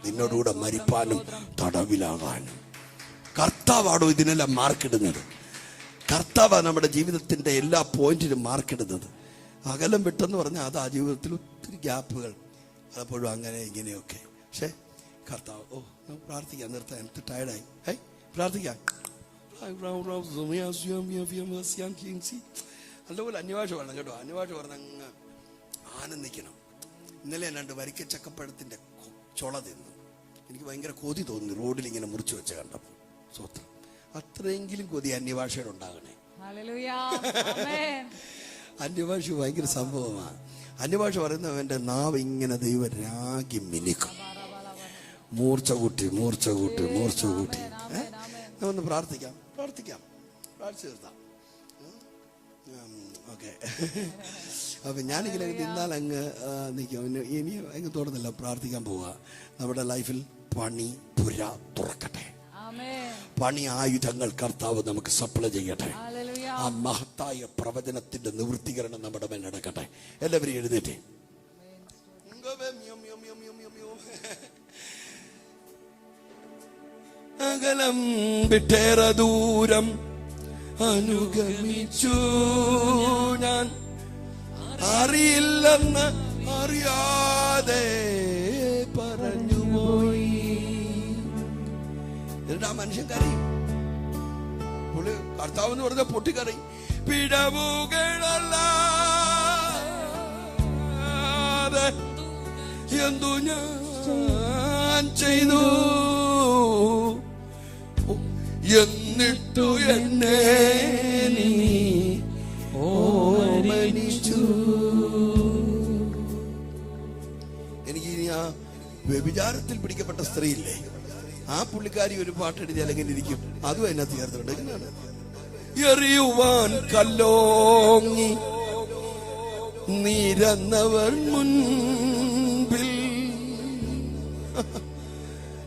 നിന്നോടുകൂടെ മരിപ്പാനും തടവിലാകാനും. കർത്താവാണോ ഇതിനെല്ലാം മാർക്കിടുന്നത്? കർത്താവാണ് നമ്മുടെ ജീവിതത്തിന്റെ എല്ലാ പോയിന്റിലും മാർക്കിടുന്നത്. അകലം വിട്ടെന്ന് പറഞ്ഞാൽ അത് ആ ജീവിതത്തിൽ ഒത്തിരി ഗ്യാപ്പുകൾ, പലപ്പോഴും അങ്ങനെ ഇങ്ങനെയൊക്കെ. പക്ഷേ കർത്താവ്, ഓ, നമുക്ക് പ്രാർത്ഥിക്കാം, നിർത്താൻ എനിക്ക് ടയർഡായി, പ്രാർത്ഥിക്കാം. നല്ലപോലെ അന്യഭാഷ പറഞ്ഞു കേട്ടോ. അന്യഭാഷ പറഞ്ഞ അങ്ങ് ആനന്ദിക്കണം. ഇന്നലെ ഞാൻ 2 വരിക്ക ചക്കപ്പഴത്തിന്റെ ചുള തിന്നു. എനിക്ക് ഭയങ്കര കൊതി തോന്നി റോഡിൽ ഇങ്ങനെ മുറിച്ചു വെച്ച കണ്ടപ്പോൾ. സ്വത്രം അത്രയെങ്കിലും കൊതി അന്യഭാഷയുടെ ഉണ്ടാകണേ. അന്യഭാഷ ഭയങ്കര സംഭവമാണ്. അന്യഭാഷ പറയുന്നവന്റെ നാവ് ഇങ്ങനെ ദൈവം രാഗി മിനിക്കും. മൂർച്ച കൂട്ടി. ഒന്ന് പ്രാർത്ഥിക്കാം, പ്രാർത്ഥിച്ചു തീർത്താം. ഓക്കെ. അപ്പം ഞാനിങ്ങനെ നിന്നാൽ അങ്ങ് നിൽക്കും. ഇനി അങ്ങ് തോന്നുന്നില്ല, പ്രാർത്ഥിക്കാൻ പോവുക. നമ്മുടെ ലൈഫിൽ പണി പുര തുറക്കട്ടെ. പണി ആയുധങ്ങൾ കർത്താവ് നമുക്ക് സപ്ലൈ ചെയ്യട്ടെ. ആ മഹത്തായ പ്രവചനത്തിന്റെ നിവൃത്തീകരണം നമ്മുടെ മേൽ നടക്കട്ടെ. എല്ലാവരും എഴുന്നേറ്റ്. അകലം വിട്ടേറെ ദൂരം അനുഗമിച്ചു ഞാൻ, അറിയില്ലെന്ന് അറിയാതെ പറഞ്ഞുപോയി. എന്നിട്ട് ആ മനുഷ്യൻ കരയും. പുള്ളി കർത്താവ് എന്ന് പറഞ്ഞ പൊട്ടിക്കരയും. പിഴവുകളല്ലാതെ എന്തു ഞാൻ ചെയ്തു എന്നിട്ട് എന്നെ നീ ഓമനിച്ചു. എനിക്ക് ഇനി ആ വ്യഭിചാരത്തിൽ പിടിക്കപ്പെട്ട സ്ത്രീയില്ലേ, ആ പുള്ളിക്കാരി ഒരു പാട്ട് എഴുതിയാൽ എങ്ങനെ ഇരിക്കും? അതും അതിനകത്ത് ചേർത്തിട്ടുണ്ട്. എങ്ങനെയാണ്? എറിയുവാൻ കല്ലോങ്ങി നിരന്നവർ മുൻപിൽ.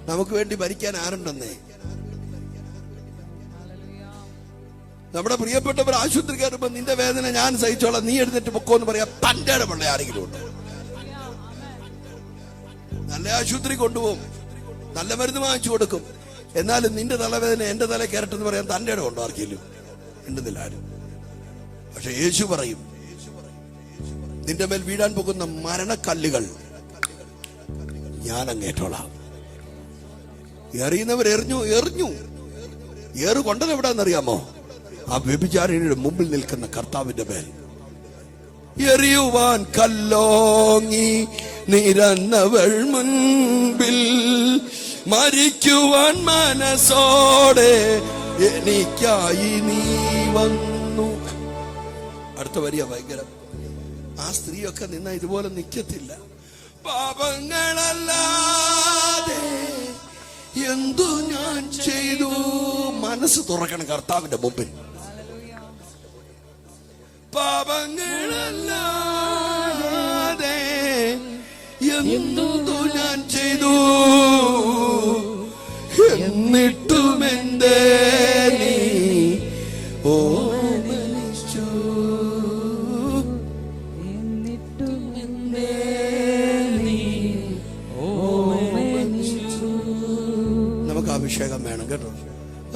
നമുക്ക് വേണ്ടി ഭരിക്കാൻ ആരുണ്ടെന്നേ? നമ്മുടെ പ്രിയപ്പെട്ടവർ ആശുപത്രി കയറുമ്പോ നിന്റെ വേദന ഞാൻ സഹിച്ചോളാം, നീ എഴുന്നേറ്റ് പൊക്കോന്ന് പറയാ തന്റെ പിള്ള ആരെങ്കിലും ഉണ്ട്? നല്ല ആശുപത്രി കൊണ്ടുപോകും, നല്ല മരുന്ന് വാങ്ങിച്ചു കൊടുക്കും, എന്നാലും നിന്റെ തലവേദന എന്റെ തല കയറട്ടെന്ന് പറയാൻ തന്റെ ഇടം ഉണ്ടോ? ആർക്കെങ്കിലും ഉണ്ടെന്നില്ല ആരും. പക്ഷെ യേശു പറയും, നിന്റെ മേൽ വീഴാൻ പോകുന്ന മരണക്കല്ലുകൾ ഞാൻ അങ്ങേറ്റോളാം. എറിയുന്നവർ എറിഞ്ഞു. ഏറ് കൊണ്ടത് എവിടാന്നറിയാമോ? ആ വ്യഭിചാരിണിയുടെ മുമ്പിൽ നിൽക്കുന്ന കർത്താവിന്റെ മേൽ. എറിയുവാൻ കല്ലോങ്ങി നിരന്നവൾ മുൻപിൽ, മരിക്കുവാൻ മനസ്സോടെ എനിക്കായി നീ വന്നു. അടുത്ത വരിയ ഭയങ്കരം. ആ സ്ത്രീയൊക്കെ നിന്ന ഇതുപോലെ നിൽക്കത്തില്ല. പാപങ്ങളല്ലാതെ എന്തു ഞാൻ ചെയ്തു? മനസ്സ് തുറക്കണം കർത്താവിന്റെ മുമ്പിൽ. പാപങ്ങളല്ലാതെ എന്തു ഞാൻ ചെയ്തു? എന്നിട്ടും എന്തേ നീ ഓമനിച്ചു? നമുക്ക് അഭിഷേകം വേണം കേട്ടോ.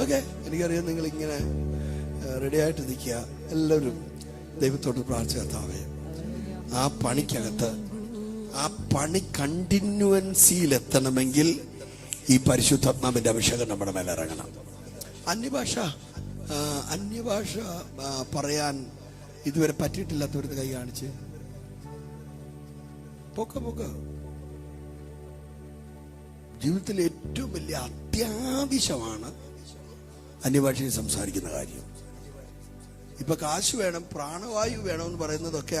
ഓക്കെ, എനിക്കറിയാം നിങ്ങൾ ഇങ്ങനെ റെഡി ആയിട്ട് നിൽക്കുക. എല്ലാവരും ദൈവത്തോട് പ്രാർത്ഥിച്ചാവേ, ആ പണിക്കകത്ത് ആ പണി കണ്ടിന്യൂവൻസിയിൽ എത്തണമെങ്കിൽ ഈ പരിശുദ്ധാത്മാവിന്റെ അഭിഷേകം നമ്മുടെ മേലെ ഇറങ്ങണം. അന്യഭാഷ പറയാൻ ഇതുവരെ പറ്റിയിട്ടില്ലാത്തവരുടെ കൈ കാണിച്ച് പൊക്ക. ജീവിതത്തിലെ ഏറ്റവും വലിയ അത്യാവശ്യമാണ് അന്യഭാഷയിൽ സംസാരിക്കുന്ന കാര്യം. ഇപ്പൊ കാശ് വേണം, പ്രാണവായു വേണമെന്ന് പറയുന്നതൊക്കെ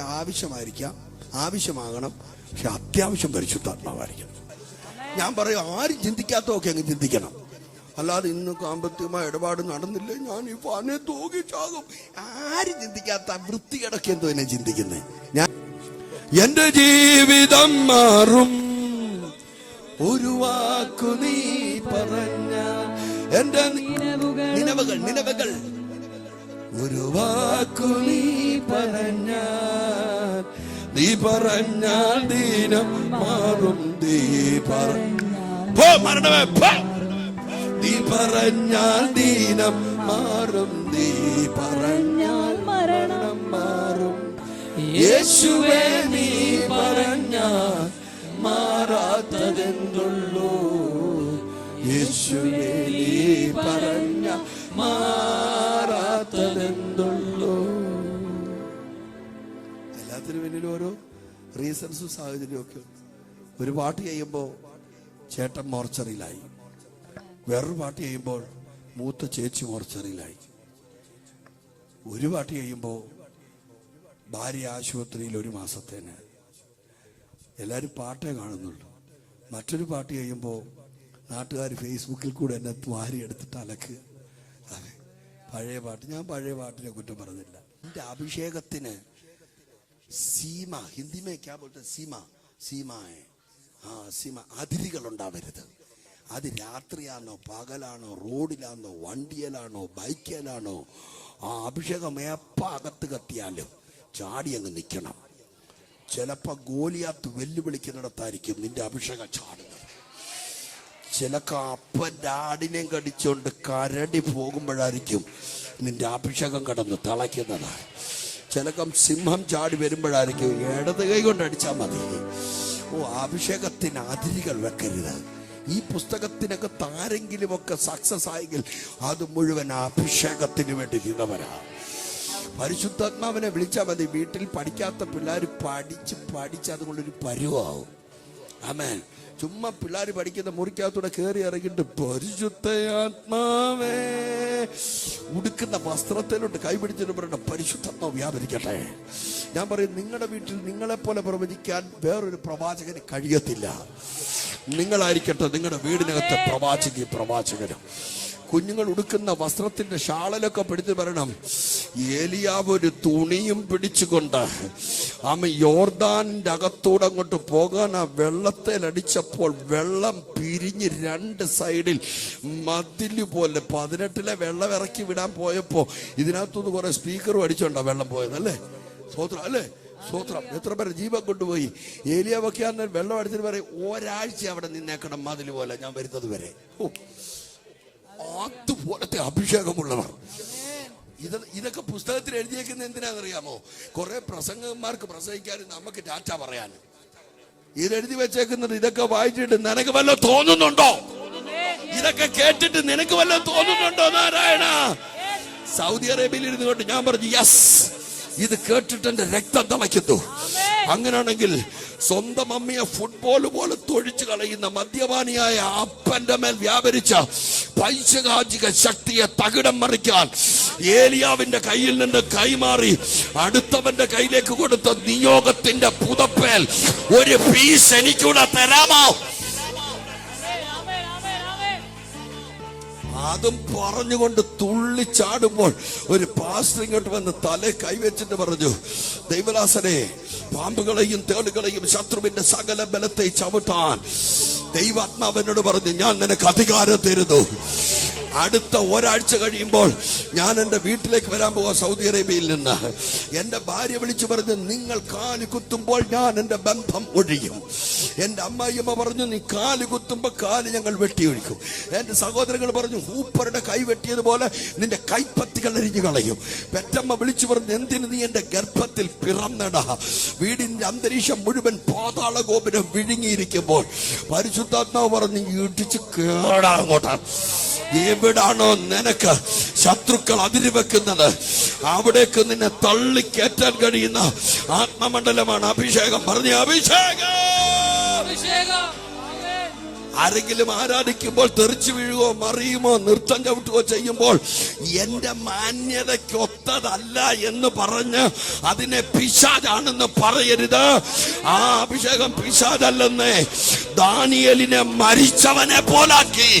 ആവശ്യമാകണം. പക്ഷെ അത്യാവശ്യം പരിശുദ്ധാത്മാവായിരിക്കണം. ഞാൻ പറയും, ആരും ചിന്തിക്കാത്തതൊക്കെ അങ്ങ് ചിന്തിക്കണം. അല്ലാതെ ഇന്ന് സാമ്പത്തികമായ ഇടപാട് നടന്നില്ലേ, ഞാൻ ഈ ഫാനെ തൂകിച്ചാകും. ആരും ചിന്തിക്കാത്ത വൃത്തികേടൊക്കെ എന്തോ എന്നെ ചിന്തിക്കുന്നേ. ഞാൻ എന്റെ ജീവിതം മാറും ഒരു വാക്കു നീ പറഞ്ഞ, എന്റെ നിലവുകൾ ഒരു വാക്കു നീ പറഞ്ഞാൽ ദീനം മാറും. മരണമേ നീ പറഞ്ഞാൽ ദീനം മാറും. നീ പറഞ്ഞാൽ മരണം മാറും. യേശുവേ നീ പറഞ്ഞാൽ മാറാത്തതെന്തുള്ളൂ? യേശുവേ നീ പറഞ്ഞാൽ മാറാത്തതെന്തുള്ളൂ? എല്ലാത്തിനും പിന്നിൽ ഓരോ റീസൺസും സാഹചര്യവും ഒക്കെ. ഒരു പാട്ട് ചെയ്യുമ്പോൾ ചേട്ടൻ മോർച്ചറിയിലായി, വേറൊരു പാട്ട് ചെയ്യുമ്പോൾ മൂത്ത ചേച്ചി മോർച്ചറിയിലായി, ഒരു പാട്ട് ചെയ്യുമ്പോൾ ഭാര്യ ആശുപത്രിയിൽ 1 മാസത്തേന്. എല്ലാവരും പാട്ടേ കാണുന്നുള്ളൂ. മറ്റൊരു പാട്ട് ചെയ്യുമ്പോൾ നാട്ടുകാർ ഫേസ്ബുക്കിൽ കൂടെ എന്നെ വാരി എടുത്തിട്ട് അലക്കുക. അതെ, പഴയ പാട്ട്. ഞാൻ പഴയ പാട്ടിനെ കുറ്റം പറഞ്ഞില്ല. എൻ്റെ അഭിഷേകത്തിന് സീമ, ഹിന്ദി മേ ക്യാ ബോൾത്തെ, സീമ അതിരുകൾ ഉണ്ടാവരുത്. അത് രാത്രിയാണോ പകലാണോ റോഡിലാണോ വണ്ടിയിലാണോ ബൈക്കിലാണോ, ആ അഭിഷേകം എപ്പോൾ അകത്ത് കത്തിയാലും ചാടി അങ്ങ് നിൽക്കണം. ചിലപ്പോൾ ഗോലിയാത്ത് വെല്ലുവിളിക്കുന്നിടത്തായിരിക്കും നിന്റെ അഭിഷേകം ചാടുന്നത്. ചിലക്ക് അപ്പൻ്റെ ആടിനെയും കടിച്ചുകൊണ്ട് കരടി പോകുമ്പോഴായിരിക്കും നിന്റെ അഭിഷേകം കടന്ന് തിളയ്ക്കുന്നത്. ചിലക്കം സിംഹം ചാടി വരുമ്പോഴായിരിക്കും ഇടത് കൈ കൊണ്ട് അടിച്ചാൽ മതി. അഭിഷേകത്തിന് അതിരുകൾ വെക്കരുത്. ഈ പുസ്തകത്തിനൊക്കെ ആരെങ്കിലുമൊക്കെ സക്സസ് ആയെങ്കിൽ അത് മുഴുവൻ അഭിഷേകത്തിന് വേണ്ടി നിന്നവരാ. പരിശുദ്ധാത്മാവിനെ വിളിച്ചാൽ മതി. വീട്ടിൽ പഠിക്കാത്ത പിള്ളേർ പഠിച്ച് അതുകൊണ്ടൊരു പരുവാവും. ആമേൻ. ചുമ്മാ പിള്ളേർ പഠിക്കുന്ന മുറിക്കകത്തൂടെ കയറി ഇറങ്ങിയിട്ട് പരിശുദ്ധയാത്മാവേ ഉടുക്കുന്ന വസ്ത്രത്തിലോട്ട് കൈപിടിച്ചിട്ട് പറയണ്ട പരിശുദ്ധാത്മാവ് വ്യാപരിക്കട്ടെ. ഞാൻ പറയും, നിങ്ങളുടെ വീട്ടിൽ നിങ്ങളെപ്പോലെ പ്രവചിക്കാൻ വേറൊരു പ്രവാചകന് കഴിയത്തില്ല. നിങ്ങളായിരിക്കട്ടെ നിങ്ങളുടെ വീടിനകത്തെ പ്രവാചകനും. കുഞ്ഞുങ്ങൾ ഉടുക്കുന്ന വസ്ത്രത്തിന്റെ ഷാളലൊക്കെ പിടിച്ച് പറയണം, ഏലിയാവ് ഒരു തുണിയും പിടിച്ചുകൊണ്ട് യോർദാനിന്റെ അകത്തൂടെ അങ്ങോട്ട് പോകാൻ ആ വെള്ളത്തിലടിച്ചപ്പോൾ വെള്ളം പിരിഞ്ഞ് രണ്ട് സൈഡിൽ മതില് പോലെ 18 വെള്ളം ഇറക്കി വിടാൻ പോയപ്പോ ഇതിനകത്തുനിന്ന് കുറെ സ്പീക്കറും അടിച്ചോണ്ടാ വെള്ളം പോയതല്ലേ. സ്വോത്രം അല്ലേ, സ്വോത്രം. എത്ര പേര് ജീവൻ കൊണ്ടുപോയി. ഏലിയാവൊക്കെ അന്ന് വെള്ളം അടിച്ചിട്ട് പറയും, ഒരാഴ്ച അവിടെ നിന്നേക്കണം മതില് പോലെ, ഞാൻ വരുന്നത് വരെ. അതുപോലത്തെ അഭിഷേകമുള്ളവർ. ഇതൊക്കെ പുസ്തകത്തിൽ എഴുതിയേക്കുന്ന എന്തിനാണെന്നറിയാമോ? കുറെ പ്രസംഗന്മാർക്ക് പ്രസംഗിക്കാനും നമുക്ക് ടാറ്റ പറയാനും. ഇതെഴുതി വെച്ചേക്കുന്നത് ഇതൊക്കെ വായിച്ചിട്ട് നിനക്ക് വല്ലതും തോന്നുന്നുണ്ടോ? ഇതൊക്കെ കേട്ടിട്ട് നിനക്ക് വല്ലതും തോന്നുന്നുണ്ടോ? നാരായണ, സൗദി അറേബ്യയിൽ ഇരുന്നുകൊണ്ട് ഞാൻ പറഞ്ഞു, യെസ്, ഇത് കേട്ടിട്ട് എന്റെ രക്തം തിളയ്ക്കുന്നു. അങ്ങനെയാണെങ്കിൽ സ്വന്തം അമ്മയെ ഫുട്ബോൾ പോലെ തൊഴിച്ചു കളയുന്ന മദ്യപാനിയായ അപ്പന്റെ മേൽ വ്യാപരിച്ച പൈശാചിക ശക്തിയെ തകിടം മറിക്കാൻ ഏലിയാവിന്റെ കയ്യിൽ നിന്ന് കൈമാറി അടുത്തവന്റെ കയ്യിലേക്ക് കൊടുത്ത നിയോഗത്തിന്റെ പുതപ്പേൽ ഒരു പീസ് എനിക്കൂടെ തരാമോ? അതും പറഞ്ഞുകൊണ്ട് തുള്ളിച്ചാടുമ്പോൾ ഒരു പാസ്റ്റർ ഇങ്ങോട്ട് വന്ന് തല കൈവച്ചിട്ട് പറഞ്ഞു, ദൈവദാസനെ, പാമ്പുകളെയും തേളുകളെയും ശത്രുവിന്റെ സകല ബലത്തെ ചവിട്ടാൻ ദൈവാത്മാവനോട് പറഞ്ഞു, ഞാൻ നിനക്ക് അധികാരം തരുന്നു. അടുത്ത ഒരാഴ്ച കഴിയുമ്പോൾ ഞാൻ എൻ്റെ വീട്ടിലേക്ക് വരാൻ പോവാ സൗദി അറേബ്യയിൽ നിന്ന്. എൻ്റെ ഭാര്യ വിളിച്ചു പറഞ്ഞു, നിങ്ങൾ കാല് കുത്തുമ്പോൾ ഞാൻ എൻ്റെ ബന്ധം ഒഴിയും. എൻ്റെ അമ്മായിയമ്മ പറഞ്ഞു, നീ കാല് കുത്തുമ്പോൾ കാല് ഞങ്ങൾ വെട്ടിയൊഴിക്കും. എൻ്റെ സഹോദരങ്ങൾ പറഞ്ഞു, ഹൂപ്പറുടെ കൈ വെട്ടിയതുപോലെ നിന്റെ കൈപ്പത്തികൾ എരിഞ്ഞു കളയും. പെറ്റമ്മ വിളിച്ചു പറഞ്ഞു, എന്തിന് നീ എൻ്റെ ഗർഭത്തിൽ പിറന്നടാ? വീടിന്റെ അന്തരീക്ഷം മുഴുവൻ പാതാള ഗോപുരം വിഴുങ്ങിയിരിക്കുമ്പോൾ പരിശുദ്ധാത്മാവ് പറഞ്ഞു, ഇടിച്ച് കേടാ അങ്ങോട്ട്. എവിടാണോ നിനക്ക് ശത്രുക്കൾ അതിരുവെക്കുന്നത് അവിടേക്ക് നിന്നെ തള്ളിക്കേറ്റാൻ കഴിയുന്ന ആത്മമണ്ഡലമാണ് അഭിഷേകം. പറഞ്ഞ അഭിഷേകം. ആരെങ്കിലും ആരാധിക്കുമ്പോൾ തെറിച്ചു വീഴുകയോ മറിയുമോ നൃത്തം ചവിട്ടുകയോ ചെയ്യുമ്പോൾ എന്റെ മാന്യതയ്ക്കൊത്തതല്ല എന്ന് പറഞ്ഞ് അതിനെ പിശാചാണെന്ന് പറയരുത്. ആ അഭിഷേകം പിശാചല്ലെന്നേ ദാനിയേലിനെ മരിച്ചവനെ പോലാക്കി.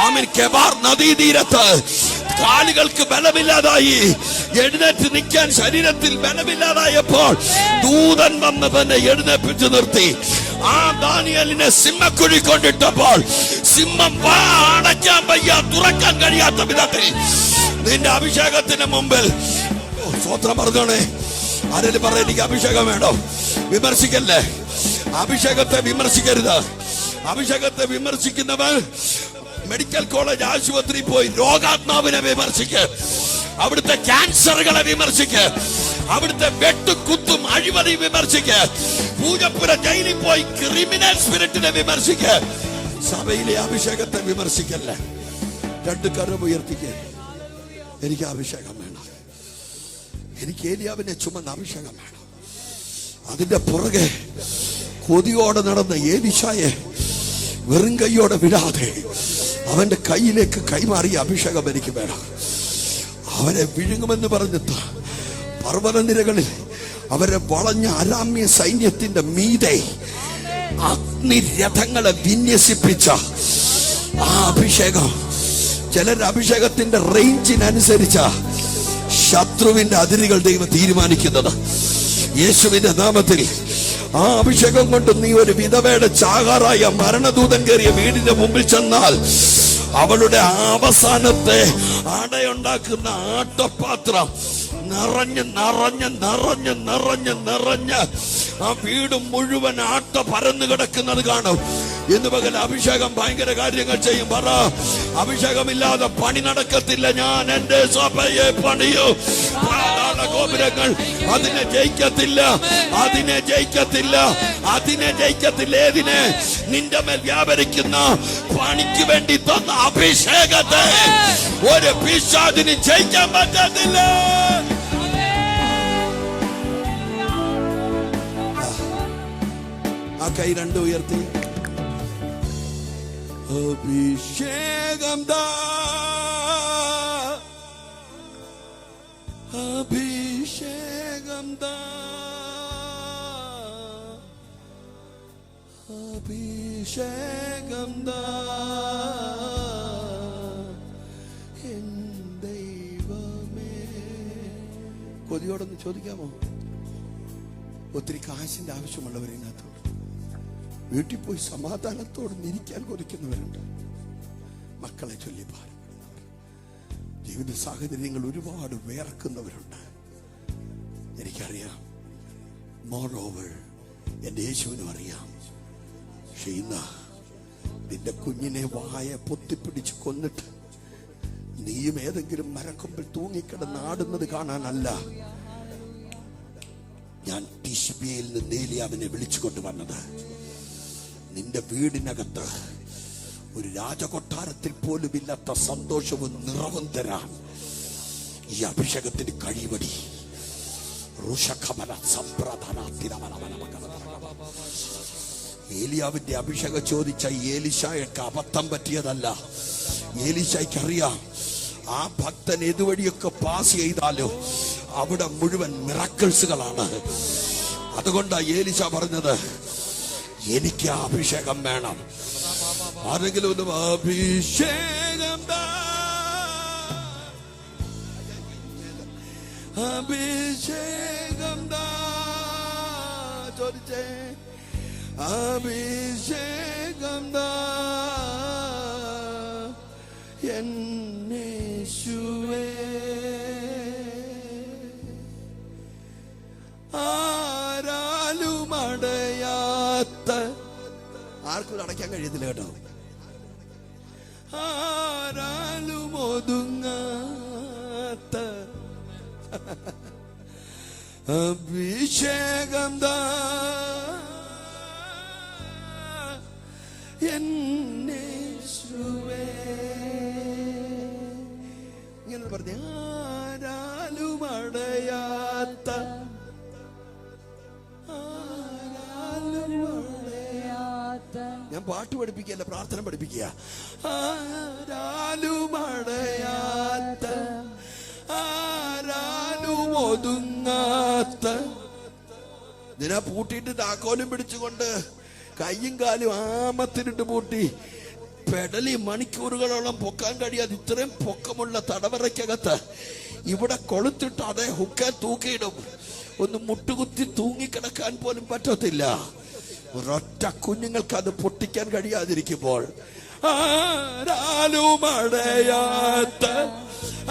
ആമേൻ. കെബാർ നദീതീരത്ത് കാലുകൾക്ക് ബലമില്ലാതായി, എഴുന്നേറ്റ് നിൽക്കാൻ ശരീരത്തിൽ ബലമില്ലാതായപ്പോൾ ദൂതൻ വന്ന് തന്നെ എഴുന്നേപ്പിച്ചു നിർത്തി. ആ ദാനിയേലിനെ സിംഹക്കുഴി കൊണ്ടിട്ടപ്പോൾ സിംഹം അടയ്ക്കാൻ വയ്യ, തുറക്കാൻ കഴിയാത്ത വിധത്തിൽ നിന്റെ അഭിഷേകത്തിന് മുമ്പിൽ സ്വത്രം പറഞ്ഞോണേ. ആരെങ്കിലും പറയാൻ എനിക്ക് അഭിഷേകം വേണോ? വിമർശിക്കല്ലേ, അഭിഷേകത്തെ വിമർശിക്കരുത്. അഭിഷേകത്തെ വിമർശിക്കുന്നവൻ മെഡിക്കൽ കോളേജ് ആശുപത്രി പോയി രോഗാത്മാവിനെ വിമർശിക്ക്, അവിടുത്തെ ക്യാൻസറുകളെ വിമർശിക്ക്, അവിടുത്തെ വെട്ടുകുത്തും അഴിമതി വിമർശിക്ക്, പൂജപ്പുര ജയിലിൽ പോയി ക്രിമിനൽ സ്പിരിറ്റിനെ വിമർശിക്ക്. സഭയിലെ അഭിഷേകത്തെ വിമർശിക്കല്ലേ. രണ്ട് കരം ഉയർത്തിക്ക്. എനിക്ക് അഭിഷേകം വേണം. എനിക്ക് ഏലിയാവിനെ ചുമന്ന അഭിഷേകം വേണം. അതിന്റെ പുറകെ കൊതിയോടെ നടന്ന ഏലീശായെ വെറും കൈയോടെ വിടാതെ അവന്റെ കയ്യിലേക്ക് കൈമാറിയ അഭിഷേകം എനിക്ക് വേണം. അവരെ വിഴുങ്ങുമെന്ന് പറഞ്ഞ പർവ്വതനിരകളിൽ അവരെ വളഞ്ഞ അരാമ്യ സൈന്യത്തിന്റെ മീതെ അഗ്നിരഥങ്ങളെ വിന്യസിപ്പിച്ച ആ അഭിഷേകം. ചിലരുടെ അഭിഷേകത്തിന്റെ റേഞ്ചിനനുസരിച്ച ശത്രുവിന്റെ അതിരുകൾ ദൈവം തീരുമാനിക്കുന്നത്. യേശുവിന്റെ നാമത്തിൽ ആ അഭിഷേകം കൊണ്ട് നീ ഒരു വിധവയുടെ ചാകാറായ മരണദൂതൻ കയറിയ വീടിന്റെ മുമ്പിൽ ചെന്നാൽ അവളുടെ അവസാനത്തെ അടയുണ്ടാക്കുന്ന ആട്ടപാത്രം നിറഞ്ഞ് നിറഞ്ഞ് നിറഞ്ഞ് നിറഞ്ഞ് നിറഞ്ഞ് ആ വീട് മുഴുവൻ ആട്ട പരന്നു കിടക്കുന്നത് കാണും. ഇന്ന് പകൽ അഭിഷേകം ഭയങ്കര കാര്യങ്ങൾ ചെയ്യും. പറ, അഭിഷേകമില്ലാതെ പണി നടക്കത്തില്ല. ഞാൻ എന്റെ സഭയെ പണിയൂ. പാതാള ഗോപുരങ്ങൾ അതിനെ ജയിക്കത്തില്ല, അതിനെ ജയിക്കത്തില്ല, അതിനെ ജയിക്കത്തില്ല. ഏതിനെ? നിന്റെ മേൽ വ്യാപരിക്കുന്ന പണിക്ക് വേണ്ടി തന്ന അഭിഷേകത്തെ ഒരു പിശാചിന് ജയിക്കാൻ പറ്റത്തില്ല. ആ കൈ രണ്ടും ഉയർത്തി. അഭിഷേകം ദാ, അഭിഷേകം ദാ, അഭിഷേകം ദാ എൻ ദൈവമേ. കൊതിയോടൊന്ന് ചോദിക്കാമോ? ഒത്തിരി കാശിന്റെ ആവശ്യമുള്ളവരിനകത്തോട് വീട്ടിൽ പോയി സമാധാനത്തോട് നിരിക്കാൻ കൊതിക്കുന്നവരുണ്ട്. മക്കളെ ചൊല്ലി ഭാരപ്പെടുന്നവർ, ജീവിത സാഹചര്യങ്ങൾ ഒരുപാട് വേർക്കുന്നവരുണ്ട്. എനിക്കറിയാം, മോറോവർ എന്റെ യേശുവിനും അറിയാം. പക്ഷെ ഇന്ന് നിന്റെ കുഞ്ഞിനെ വായ പൊത്തിപ്പിടിച്ച് കൊന്നിട്ട് നീയും ഏതെങ്കിലും മരക്കൊമ്പിൽ തൂങ്ങിക്കിടന്ന് ആടുന്നത് കാണാനല്ല ഞാൻ തിശ്ബിയിൽ നിന്ന് ഏലിയാവിനെ വിളിച്ചുകൊണ്ട് വന്നത്. നിന്റെ വീടിനകത്ത് ഒരു രാജകൊട്ടാരത്തിൽ പോലും ഇല്ലാത്ത സന്തോഷവും നിറവും തരാൻ ഈ അഭിഷേകത്തിന് കഴിവടി. ഏലിയാവിന്റെ അഭിഷേകം ചോദിച്ച ഏലിശായ്ക്ക് അബദ്ധം പറ്റിയതല്ല. ഏലിശായ്ക്ക് അറിയാം, ആ ഭക്തൻ ഏതുവഴിയൊക്കെ പാസ് ചെയ്താലോ അവിടെ മുഴുവൻ മിറക്കിൾസുകളാണ്. അതുകൊണ്ടാ ഏലിശ പറഞ്ഞത്, എനിക്ക് ആ അഭിഷേകം വേണം. ആരെങ്കിലും ഒന്ന് അഭിഷേകം ദാ, അഭിഷേകം ദാ ചോദിച്ചേ. അഭിഷേകം ദാ എന്നേശുവേ. ആരാലും അടയാത്ത, ആർക്കും അടയ്ക്കാൻ കഴിയത്തില്ല കേട്ടോ. ആരാലും ഒതുങ്ങാത്ത അഭിഷേകം ദാ എന്നേശുവേ. ഇങ്ങനെ പറഞ്ഞ ആരാലും അടയാത്ത, ഞാൻ പാട്ട് പഠിപ്പിക്കുകയല്ല, പ്രാർത്ഥന പഠിപ്പിക്കുക. ആരാലും അടയാത്ത, ആരാലും ഒതുങ്ങാത്ത. ഇതിനാ പൂട്ടിയിട്ട് താക്കോലും പിടിച്ചുകൊണ്ട് കയ്യും കാലും ആമത്തിനിട്ട് പൂട്ടി പെടലി മണിക്കൂറുകളോളം പൊക്കാൻ കഴിയാതെ ഇത്രയും പൊക്കമുള്ള തടവറയ്ക്കകത്ത് ഇവിടെ കൊളുത്തിട്ട് അതേ ഹുക്കെ തൂക്കിയിടും. ഒന്ന് മുട്ടുകുത്തി തൂങ്ങിക്കിടക്കാൻ പോലും പറ്റത്തില്ല. ഒരൊറ്റ കുഞ്ഞുങ്ങൾക്ക് അത് പൊട്ടിക്കാൻ കഴിയാതിരിക്കുമ്പോൾ ആരാലും അടയാത്ത,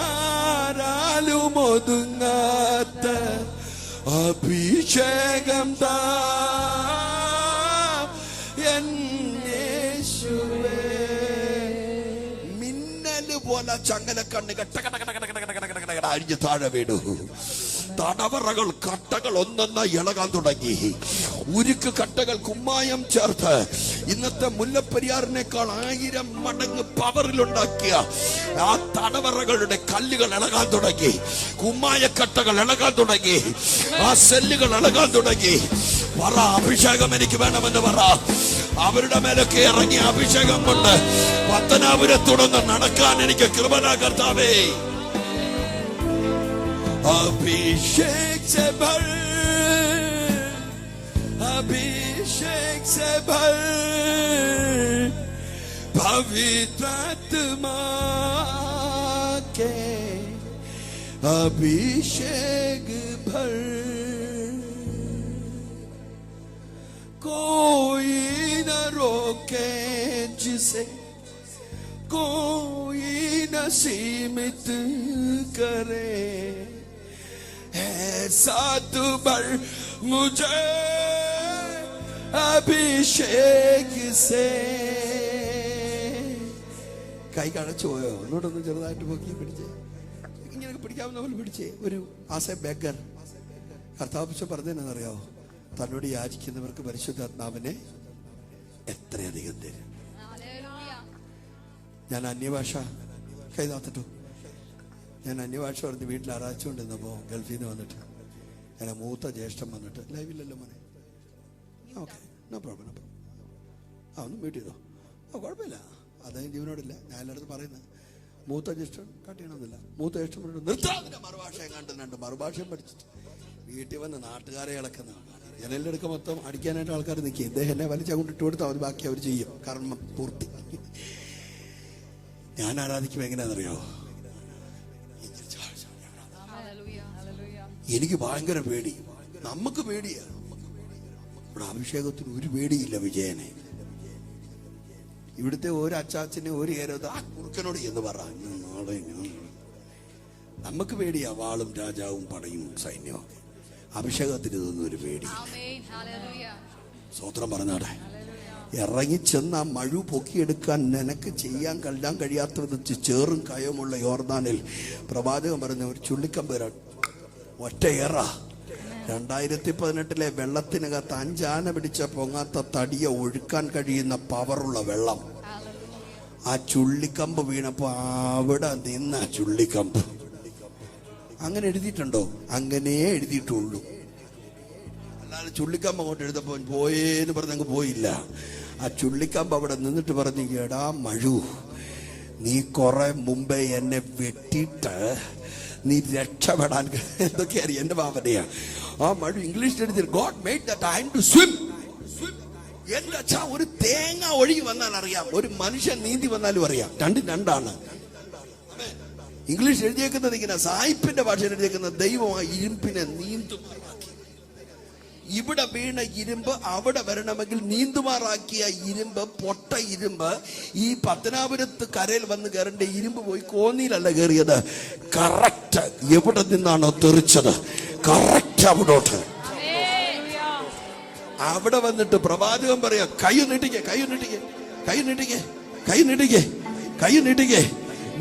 ആരാലും ഒതുങ്ങാത്ത അഭിഷേകം താ എന്നേശുവേ. മിന്നല് പോലെ ചങ്ങല കണ്ണ് അഴിഞ്ഞ് താഴെ വീണു. തടവറകൾ, കട്ടകൾ ഒന്നൊന്നായി ഇളകാൻ തുടങ്ങി. ഉരുക്ക് കട്ടകൾ കുമ്മായം ചേർത്ത് ഇന്നത്തെ മുല്ലപ്പെരിയാറിനേക്കാൾ 1000 മടങ്ങ് പവറിലുണ്ടാക്കിയ ആ തടവറകളുടെ കല്ലുകൾ ഇളകാൻ തുടങ്ങി. കുമ്മായക്കട്ടകൾ ഇളകാൻ തുടങ്ങി. ആ സെല്ലുകൾ ഇളകാൻ തുടങ്ങി. പറ, അഭിഷേകം എനിക്ക് വേണമെന്ന് പറ. അവരുടെ മേലൊക്കെ ഇറങ്ങിയ അഭിഷേകം കൊണ്ട് പത്തനാപുരത്തുടന്ന് നടക്കാൻ എനിക്ക് കൃപ കർത്താവേ. अभिषेक से भर, अभिषेक से भर, पवित्र आत्मा के अभिषेक भर. कोई न रोके जिसे, कोई न सीमित करे. ऐसा तू भर मुझे अभिषेक से. കൈ കടച്ചു പോയോ? ഒന്നോടൊന്ന് ചെറുതായിട്ട് പൊക്കി പിടിച്ചേ. ഇങ്ങനെയൊക്കെ പിടിക്കാവുന്ന പോലെ പിടിച്ചേ. ഒരു ആസ് എ ബെഗർ കർത്താവ് പറഞ്ഞതെന്നറിയാവോ? തന്നോട് യാചിക്കുന്നവർക്ക് പരിശുദ്ധാത്മാവിനെ എത്രയധികം തരും. ഞാൻ അന്യഭാഷ കൈതാത്തിട്ടു. ഞാൻ അന്യഭാഷ പറഞ്ഞ് വീട്ടിൽ ആരാച്ചുകൊണ്ടിരുന്നപ്പോൾ ഗൾഫിൽ നിന്ന് വന്നിട്ട് എന്നെ മൂത്ത ജ്യേഷ്ഠൻ വന്നിട്ട്, ലൈവില്ലല്ലോ മോനെ, ഓക്കെ നോ പ്രോബ്ലം ഒന്ന് മ്യൂട്ട് ചെയ്തോ. കുഴപ്പമില്ല, അദ്ദേഹം ജീവനോടില്ല. ഞാൻ എല്ലായിടത്തും പറയുന്നത് മൂത്ത ജ്യേഷ്ഠൻ കട്ട് ചെയ്യണമെന്നില്ല. മൂത്ത ജ്യേഷ്ഠൻ നിർത്താതിന്റെ മറുഭാഷയും കണ്ടുന്നുണ്ട്. മറുഭാഷയും പഠിച്ചിട്ട് വീട്ടിൽ വന്ന് നാട്ടുകാരെ ഇളക്കുന്ന ജനലിൻ്റെ അടുക്ക മൊത്തം അടിക്കാനായിട്ട് ആൾക്കാർ നിൽക്കുക. ഇദ്ദേഹം എന്നെ വലിച്ച കൊണ്ട് ഇട്ട് കൊടുത്താൽ മതി, ബാക്കി അവർ ചെയ്യും. കർമ്മം പൂർത്തി. ഞാൻ ആരാധിക്കും എങ്ങനെയാണെന്നറിയോ? എനിക്ക് ഭയങ്കര പേടി. നമുക്ക് പേടിയാ. ഇവിടെ അഭിഷേകത്തിന് ഒരു പേടിയില്ല വിജയനെ. ഇവിടുത്തെ ഒരു അച്ചാച്ചനെ ഒരു ഏരത് ആ കുറുക്കനോട് എന്ന് പറ. നമുക്ക് പേടിയാ വാളും രാജാവും പടയും സൈന്യവും. അഭിഷേകത്തിന് ഇതൊന്നും ഒരു പേടി. സ്തോത്രം പറഞ്ഞാടെ. ഇറങ്ങിച്ചെന്ന് ആ മഴു പൊക്കിയെടുക്കാൻ നിനക്ക് ചെയ്യാൻ കഴിയാത്ത വിധത്തിൽ ചേറും കയമുള്ള യോർദാനിൽ പ്രവാചകൻ പറഞ്ഞ ഒരു ചുള്ളിക്കമ്പ് ഒറ്റ ഏറ. 2018 വെള്ളത്തിനകത്ത് 5 ആന പിടിച്ച പൊങ്ങാത്ത തടിയെ ഒഴുക്കാൻ കഴിയുന്ന പവറുള്ള വെള്ളം. ആ ചുള്ളിക്കമ്പ് വീണപ്പോ അവിടെ നിന്ന ചുള്ളിക്കമ്പ്. അങ്ങനെ എഴുതിയിട്ടുണ്ടോ? അങ്ങനെ എഴുതിയിട്ടുള്ളൂ. അല്ലാതെ ചുള്ളിക്കമ്പ് അങ്ങോട്ട് എഴുതപ്പോ പോയേന്ന് പറഞ്ഞങ്ങ് പോയില്ല. ആ ചുള്ളിക്കമ്പ് അവിടെ നിന്നിട്ട് പറഞ്ഞു, എടാ മഴു, നീ കുറെ മുമ്പേ എന്നെ വെട്ടിയിട്ട് നീ രക്ഷപ്പെടാൻ എന്തൊക്കെ അറിയാം. എന്റെ ഭാവനയാ. ആ മഴ ഇംഗ്ലീഷിൽ എഴുതി God made the time to swim. എന്റെ അച്ഛാ, ഒരു തേങ്ങ ഒഴുകി വന്നാൽ അറിയാം, ഒരു മനുഷ്യൻ നീന്തി വന്നാലും അറിയാം. രണ്ടാണ്. ഇംഗ്ലീഷ് എഴുതിയേക്കുന്നത് ഇങ്ങനെ, സായിപ്പിന്റെ ഭാഷയിൽ എഴുതിയേക്കുന്ന ദൈവം ആ ഇരുമ്പിനെ നീന്തുമാറാക്കി. ഇവിടെ വീണ ഇരുമ്പ് അവിടെ വരണമെങ്കിൽ നീന്തുമാറാക്കിയ ഇരുമ്പ്, പൊട്ട ഇരുമ്പ് ഈ പത്തനാപുരത്ത് കരയിൽ വന്ന് കയറേണ്ട ഇരുമ്പ് പോയി കോന്നിയിലല്ല കയറിയത്. കറക്റ്റ് എവിടെ നിന്നാണോ തെറിച്ചത് കറക്റ്റ് അവിടോട്ട്. അവിടെ വന്നിട്ട് പ്രവാചകൻ പറയാ, കൈ നീട്ടിക്കേ.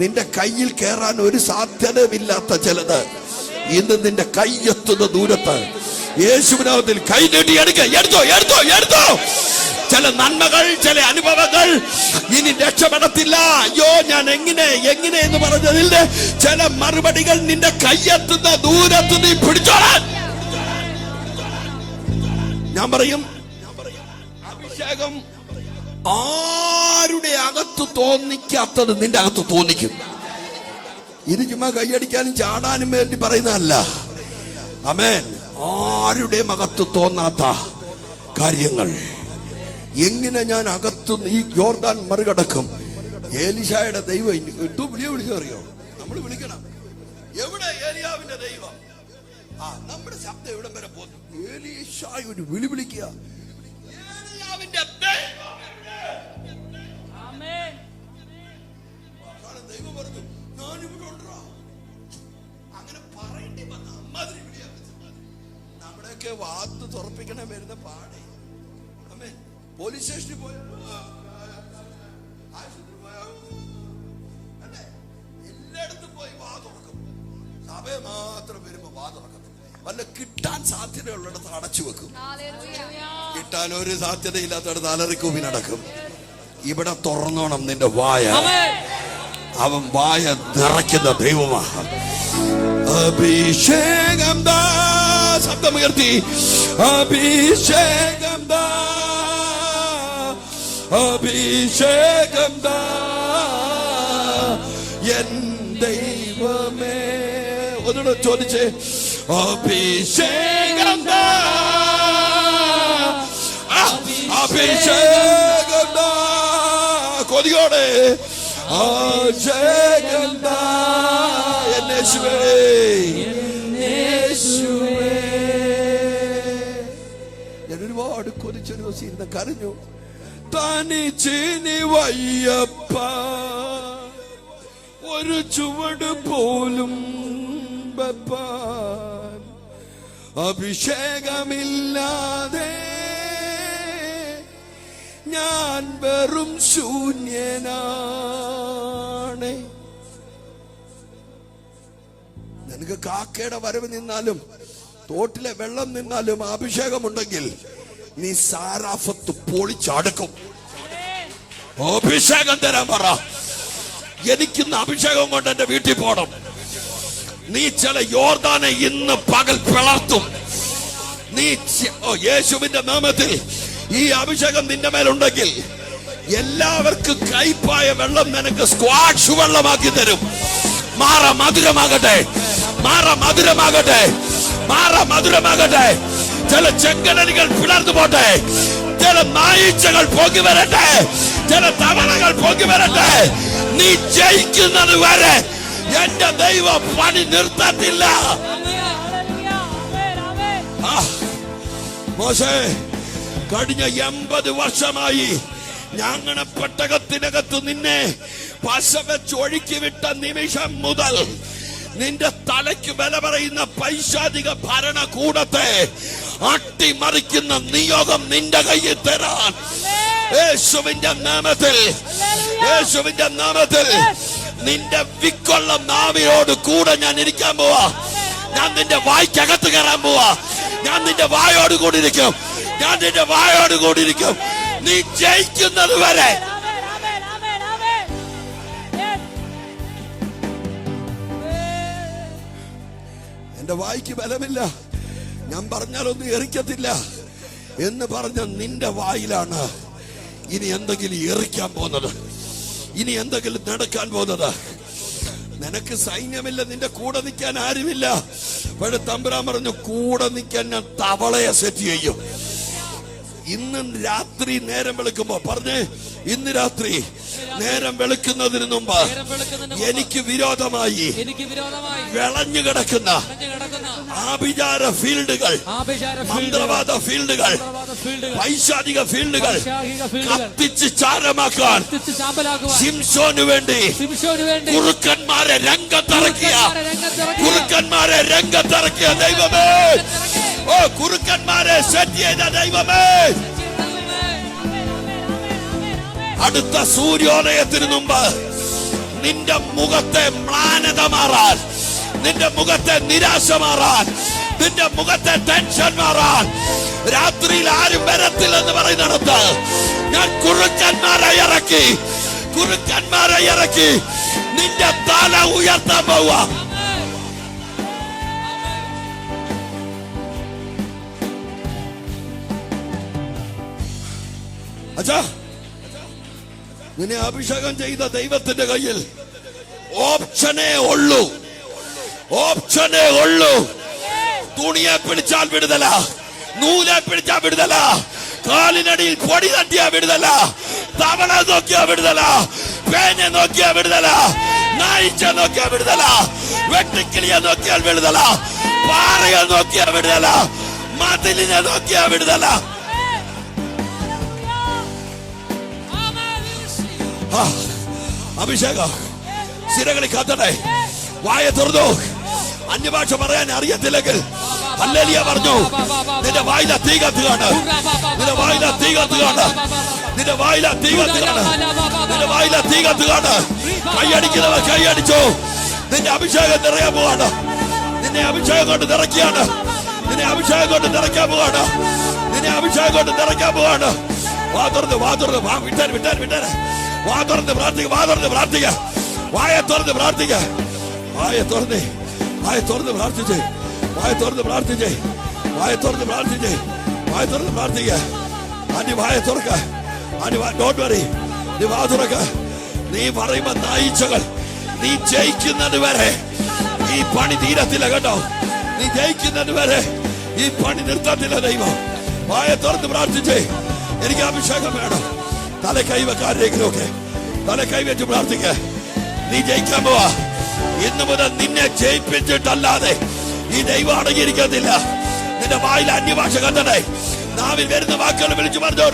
നിന്റെ കയ്യിൽ കയറാൻ ഒരു സാധ്യതയില്ലാത്ത ചിലത് ഇന്ന് നിന്റെ കൈയെത്തുന്ന ദൂരത്ത് യേശുവിനാമത്തിൽ കൈ നീട്ടി എടുത്തോ. ചില നന്മകൾ, ചില അനുഭവങ്ങൾ ഇനി രക്ഷപ്പെടത്തില്ല. അയ്യോ, ഞാൻ എങ്ങനെ എന്ന് പറഞ്ഞതിൽ ചില മറുപടികൾ നിന്റെ കൈയെത്തുന്ന ദൂരത്ത് നീ പിടിച്ചോളാൻ. ഞാൻ പറയും, അഭിഷേകം ആരുടെ അകത്ത് തോന്നിക്കാത്തത് നിന്റെ അകത്ത് തോന്നിക്കും. ഇത് ചുമ്മാ കൈയടിക്കാനും ചാടാനും വേണ്ടി പറയുന്നതല്ല. ആമേൻ. ആരുടെ അകത്ത് തോന്നാത്ത കാര്യങ്ങൾ എങ്ങനെ ഞാൻ അകത്ത് ഈ യോർദാൻ മറികടക്കും? ഏലിശായുടെ ദൈവം വിളിച്ചറിയോ? നമ്മൾ വിളിക്കണം. എവിടെ ഏലിയാവിന്റെ ദൈവം? നമ്മുടെ ശബ്ദം എവിടം വരെ പോകുന്നു? ഏലീശായ ഒരു വിളിക്കുക. ഏലിയാവിന്റെ ദൈവം പറഞ്ഞു, ഞാനിവിടെ ഉണ്ടോ? അങ്ങനെ പറയേണ്ടി വന്ന അമ്മാതിരി വിളിയാ. നമ്മുടെയൊക്കെ വാത്ത് തുറപ്പിക്കണം വരുന്ന പാടെ. അമ്മേ, പോലീസ് സ്റ്റേഷനിൽ പോയോ, ആശുപത്രി പോയോ, അല്ലേ? എല്ലായിടത്തും പോയി വാ തുറക്കും. സഭയെ മാത്രം വരുമ്പോ വാ തുറക്കത്തില്ല. വല്ല കിട്ടാൻ സാധ്യതയുള്ളിടത്ത് അടച്ചു വെക്കും. കിട്ടാൻ ഒരു സാധ്യതയില്ലാത്തടത്ത് അലറിക്കൂപ്പി നടക്കും. ഇവിടെ തുറന്നോണം നിന്റെ വായ. അവൻ വായ നിറയ്ക്കുന്ന ദൈവമാണ്. അഭിഷേകം ദാ, ശബ്ദമുയർത്തി, അഭിഷേകം ദാ, അഭിഷേകം ദാ എൻ ദൈവമേ. ഒന്നുകൂടെ ചോദിച്ചേ, അഭിഷേകം ദാ, അഭിഷേകം ദാ, കൊതിയോടെ അഭിഷേകം ദാ യേശുവേ. ഞാൻ ഒരുപാട് കൊതിച്ചൊരു ദിവസം ഇരുന്ന് കരഞ്ഞു. തനിച്ചിനി വയ്യപ്പ, ഒരു ചുവട് പോലും വെപ്പാൻ. അഭിഷേകമില്ലാതെ ഞാൻ വെറും ശൂന്യനാണ്. നിനക്ക് കാക്കയുടെ വരവ് നിന്നാലും തോട്ടിലെ വെള്ളം നിന്നാലും അഭിഷേകമുണ്ടെങ്കിൽ നീ സാരാഫത്ത് പൊളിച്ചടുക്കും. അഭിഷേകം തരാൻ പറ. എനിക്കിന്ന് അഭിഷേകം കൊണ്ട് എന്റെ വീട്ടിൽ പോണം. നീ ചില യോർദാനെ ഇന്ന് പകൽ പിളർത്തും. നീ യേശുവിന്റെ നാമത്തിൽ ഈ അഭിഷേകം നിന്റെ മേലുണ്ടെങ്കിൽ എല്ലാവർക്കും കൈപ്പായ വെള്ളം നിനക്ക് സ്ക്വാഷ് വെള്ളമാക്കി തരും. മാറ മധുരമാകട്ടെ, മാറ മധുരമാകട്ടെ, മാറ മധുരമാകട്ടെ. ചില ചെങ്കടലുകൾ പിളർന്നു പോട്ടെ, ചില നായിച്ചകൾ പൊങ്ങി വരട്ടെ, ചില തവളകൾ പൊങ്ങി വരട്ടെ. നീ ജയിക്കുന്നത് വരെ എന്റെ ദൈവം പണി നിർത്തത്തില്ല. മോശേ, കഴിഞ്ഞ 80 വർഷമായി ഞങ്ങളുടെ പെട്ടകത്തിനകത്ത് നിന്നെ പശ വെച്ച് ഒഴുക്കി വിട്ട നിമിഷം മുതൽ നിന്റെ തലയ്ക്ക് വില പറയുന്ന പൈശാചിക ഭരണകൂടത്തെ അട്ടിമറിക്കുന്ന നിയോഗം നിന്റെ കയ്യിൽ തരാൻ യേശുവിന്റെ നാമത്തിൽ, യേശുവിന്റെ നാമത്തിൽ നിന്റെ വിക്കൊള്ള നാവിനോട് കൂടെ ഞാൻ ഇരിക്കാൻ പോവാ. ഞാൻ നിന്റെ വായ്ക്കകത്ത് കയറാൻ പോവാ. ഞാൻ നിന്റെ വായോട് കൂടിയിരിക്കും, ഞാൻ നിന്റെ വായോട് കൂടിയിരിക്കും. നീ ജയിക്കുന്നത് വരെ. എന്റെ വായിക്ക് ബലമില്ല, ഞാൻ പറഞ്ഞാലൊന്നും എറിക്കത്തില്ല എന്ന് പറഞ്ഞ നിന്റെ വായിലാണ് ഇനി എന്തെങ്കിലും എറിക്കാൻ പോകുന്നത്, ഇനി എന്തെങ്കിലും നടക്കാൻ പോകുന്നത്. നിനക്ക് സൈന്യമില്ല, നിന്റെ കൂടെ നിൽക്കാൻ ആരുമില്ല. പക്ഷെ തമ്പുരാൻ പറഞ്ഞു, കൂടെ നിൽക്കാൻ ഞാൻ തവളയെ സെറ്റ് ചെയ്യും. ഇന്ന് രാത്രി നേരം വെളുക്കുമ്പോ പറഞ്ഞേ, ഇന്ന് രാത്രി നേരം വെളുക്കുന്നതിന് മുമ്പ് എനിക്ക് വിരോധമായി വിളഞ്ഞു കിടക്കുന്ന ആഭിചാര ഫീൽഡുകൾ, മന്ത്രവാദ ഫീൽഡുകൾ, പൈശാചിക ഫീൽഡുകൾ കത്തിച്ച് ചാരമാക്കാൻ ശിംശോന് വേണ്ടി കുറുക്കന്മാരെ രംഗത്തിറക്കിയ, കുറുക്കന്മാരെ രംഗത്തിറക്കിയ ദൈവമേ, ഓ കുറുക്കന്മാരെ സെറ്റ് ചെയ്ത ദൈവമേ, അടുത്ത സൂര്യോദയത്തിന് മുമ്പ് നിന്റെ മുഖത്തെ മ്ലാനത മാറാൻ, നിന്റെ മുഖത്തെ നിരാശ മാറാൻ, നിന്റെ മുഖത്തെ ടെൻഷൻ മാറാൻ, രാത്രിയിൽ ആരും വരത്തില്ലെന്ന് പറയുന്നിടത്ത് ഞാൻ കുറുക്കന്മാരെ ഇറക്കി, കുറുക്കന്മാരെ ഇറക്കി നിന്റെ തല ഉയർത്താൻ പോവാ. അച്ഛാ, നിന്നെ അഭിഷേകം ചെയ്ത ദൈവത്തിന്റെ കയ്യിൽ ഓപ്ഷനേ ഉള്ളൂ, ഓപ്ഷനേ ഉള്ളൂ. തുണിയെ പിടിച്ചാൽ വിടുതല, നൂലെ പിടിച്ചാൽ വിടുതല, കാലിനടിയിൽ പൊടി തട്ടിയാ വിടുതല, തവള നോക്കിയാ വിടുതല, പേനെ നോക്കിയാ വിടുതല, നായിച്ച നോക്കിയാ വിടുതല, വെട്ടിക്കിളിയെ നോക്കിയാൽ വിടുതല, പാറയെ നോക്കിയാ വിടുതല, മതിലിനെ നോക്കിയാ വിടുതല. അഭിഷേകം സിരകളിൽ കാത്തട്ടെ. വായ തുറന്നു. അന്യഭാഷ പറയാൻ അറിയത്തില്ലെങ്കിൽ ഹല്ലേലൂയ പറഞ്ഞു. നിന്റെ വായില തീ കത്തുകയാണ്, നിന്റെ വായില തീ കത്തുകയാണ്, നിന്റെ വായില തീ കത്തുകയാണ്, നിന്റെ വായില തീ കത്തുകയാണ്. കൈയടിക്കുന്നവർ കൈയടിച്ചു. നിന്റെ അഭിഷേകം നിറയാൻ പോവാണ്, നിന്നെ അഭിഷേകം കൊണ്ട് നിറയ്ക്കുകയാണ്, നിന്നെ അഭിഷേകം കൊണ്ട് നിറയ്ക്കാൻ പോവാണ്, നിന്നെ അഭിഷേകം കൊണ്ട് നിറയ്ക്കാൻ പോവാണ്. വാ തുറന്ന്, വാ തുറന്ന്, വാ വിട്ടാൻ വിട്ടാൻ വിട്ടാൻ. വാ തുറന്ന് പ്രാർത്ഥിക്കുക, വാ തുറന്ന് പ്രാർത്ഥിക്കുക, വായ തുറന്ന് പ്രാർത്ഥിക്കുക, വായ തുറന്ന്, വായ തുറന്ന് പ്രാർത്ഥിച്ച്, വായ തുറന്ന് പ്രാർത്ഥിച്ച്, വായ തുറന്ന് പ്രാർത്ഥിച്ച്, വായ തുറന്ന് പ്രാർത്ഥിക്കുക. ആന്റി വായ തുറക്ക, ആന്റി ഡോണ്ട് വറി, നീ വാ തുറക്ക. നീ പറയുമ്പോ നായിച്ചകൾ, നീ ജയിക്കുന്നത് വരെ ഈ പണി തീരത്തില്ല കേട്ടോ. നീ ജയിക്കുന്നത് വരെ ഈ പണി നിർത്തത്തില്ല ദൈവം. വായ തുറന്ന് പ്രാർത്ഥിച്ച്, എനിക്ക് അഭിഷേകം വേണം. തല കൈവക്കാരെങ്കിലുമൊക്കെ തല കൈവച്ച് പ്രാർത്ഥിക്ക. നീ ജയിക്കാൻ പോവാ. ഇന്നു മുതൽ നിന്നെ ജയിപ്പിച്ചിട്ടല്ലാതെ ഈ ദൈവം അടങ്ങിയിരിക്കത്തില്ല. നിന്റെ വായിൽ അന്യഭാഷ കത്തട്ടെ. നാവിൽ വരുന്ന വാക്കുകൾ വിളിച്ചു പറഞ്ഞു.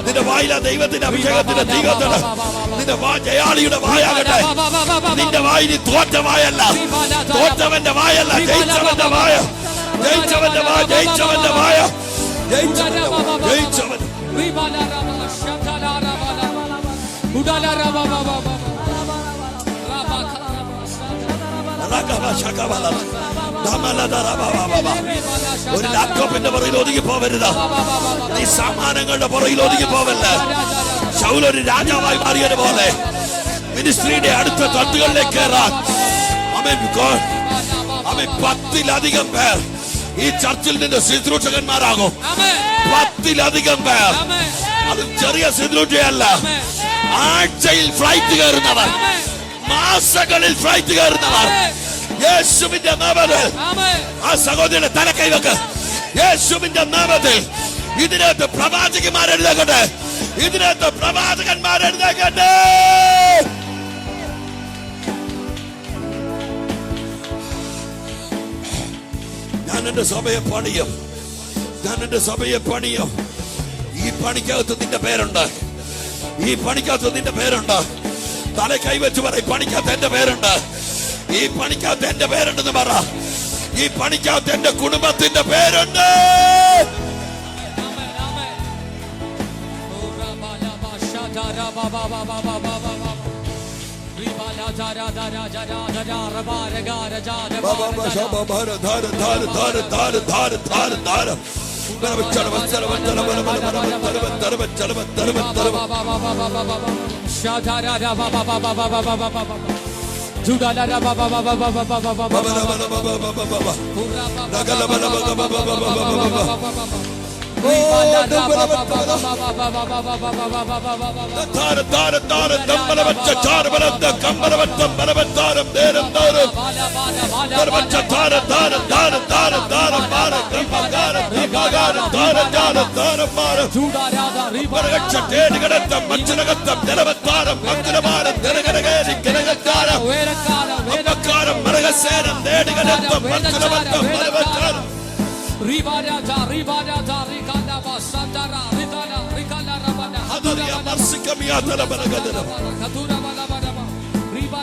നിന്റെ വായില ദൈവത്തിന്റെ അഭിഷേകത്തിന്റെ തീ കത്തണം. നിന്റെ ജയാളിയുടെ വായാകട്ടെ. നിന്റെ വായിന് തോറ്റ വായല്ല, തോറ്റവന്റെ വായല്ല, ജയിച്ചവന്റെ വായ, ജയിച്ചവന്റെ വായ, ജയിച്ചവന്റെ വായ, ജയിച്ചവന്റെ ജയിച്ചവൻ. ഒരു ലാപ്ടോപ്പിന്റെ പുറകിൽ ഒതുങ്ങി പോവരുത്. നീ സാമാനങ്ങളുടെ പുറകിൽ ഒതുങ്ങി പോവല്ല. ശൗൽ ഒരു രാജാവായി മാറിയതുപോലെ മിനിസ്ട്രിയുടെ അടുത്ത തട്ടുകളിലേക്ക് കയറാൻ ആമേൻ 10-ലധികം പേർ ഈ ചർച്ചിൽ നിന്ന് ശുശ്രൂഷകന്മാരാകും. 10-ലധികം പേർ. അത് ചെറിയ ശുശ്രൂഷയല്ല. ആഴ്ചയിൽ ഫ്ലൈറ്റ് കയറുന്നവർ, മാസങ്ങളിൽ ഫ്ലൈറ്റ് കയറുന്നവർ യേശുവിന്റെ നാമത്തിൽ ആ സഹോദരനെ തല കൈവെക്ക്. യേശുവിന്റെ നാമത്തിൽ ഇതിനകത്ത് പ്രവാചകന്മാരെഴുതേക്കട്ടെ. ഇതിനകത്ത് പ്രവാചകന്മാരെഴുതേക്കട്ടെ. ഞാൻ എന്റെ സഭയെ പണിയും. ഞാൻ എന്റെ സഭയെ പണിയും. ഈ പണിക്കകത്ത് നിന്റെ പേരുണ്ട്. ഈ പണിക്കകത്ത് നിന്റെ പേരുണ്ട്. തല കൈവച്ച് പറയും, പണിക്കകത്ത് എന്റെ പേരുണ്ട്. ഈ പണിക്കകത്ത് എന്റെ പേരുണ്ടെന്ന് പറ. ഈ പണിക്കകത്ത് എന്റെ കുടുംബത്തിന്റെ പേരുണ്ട്.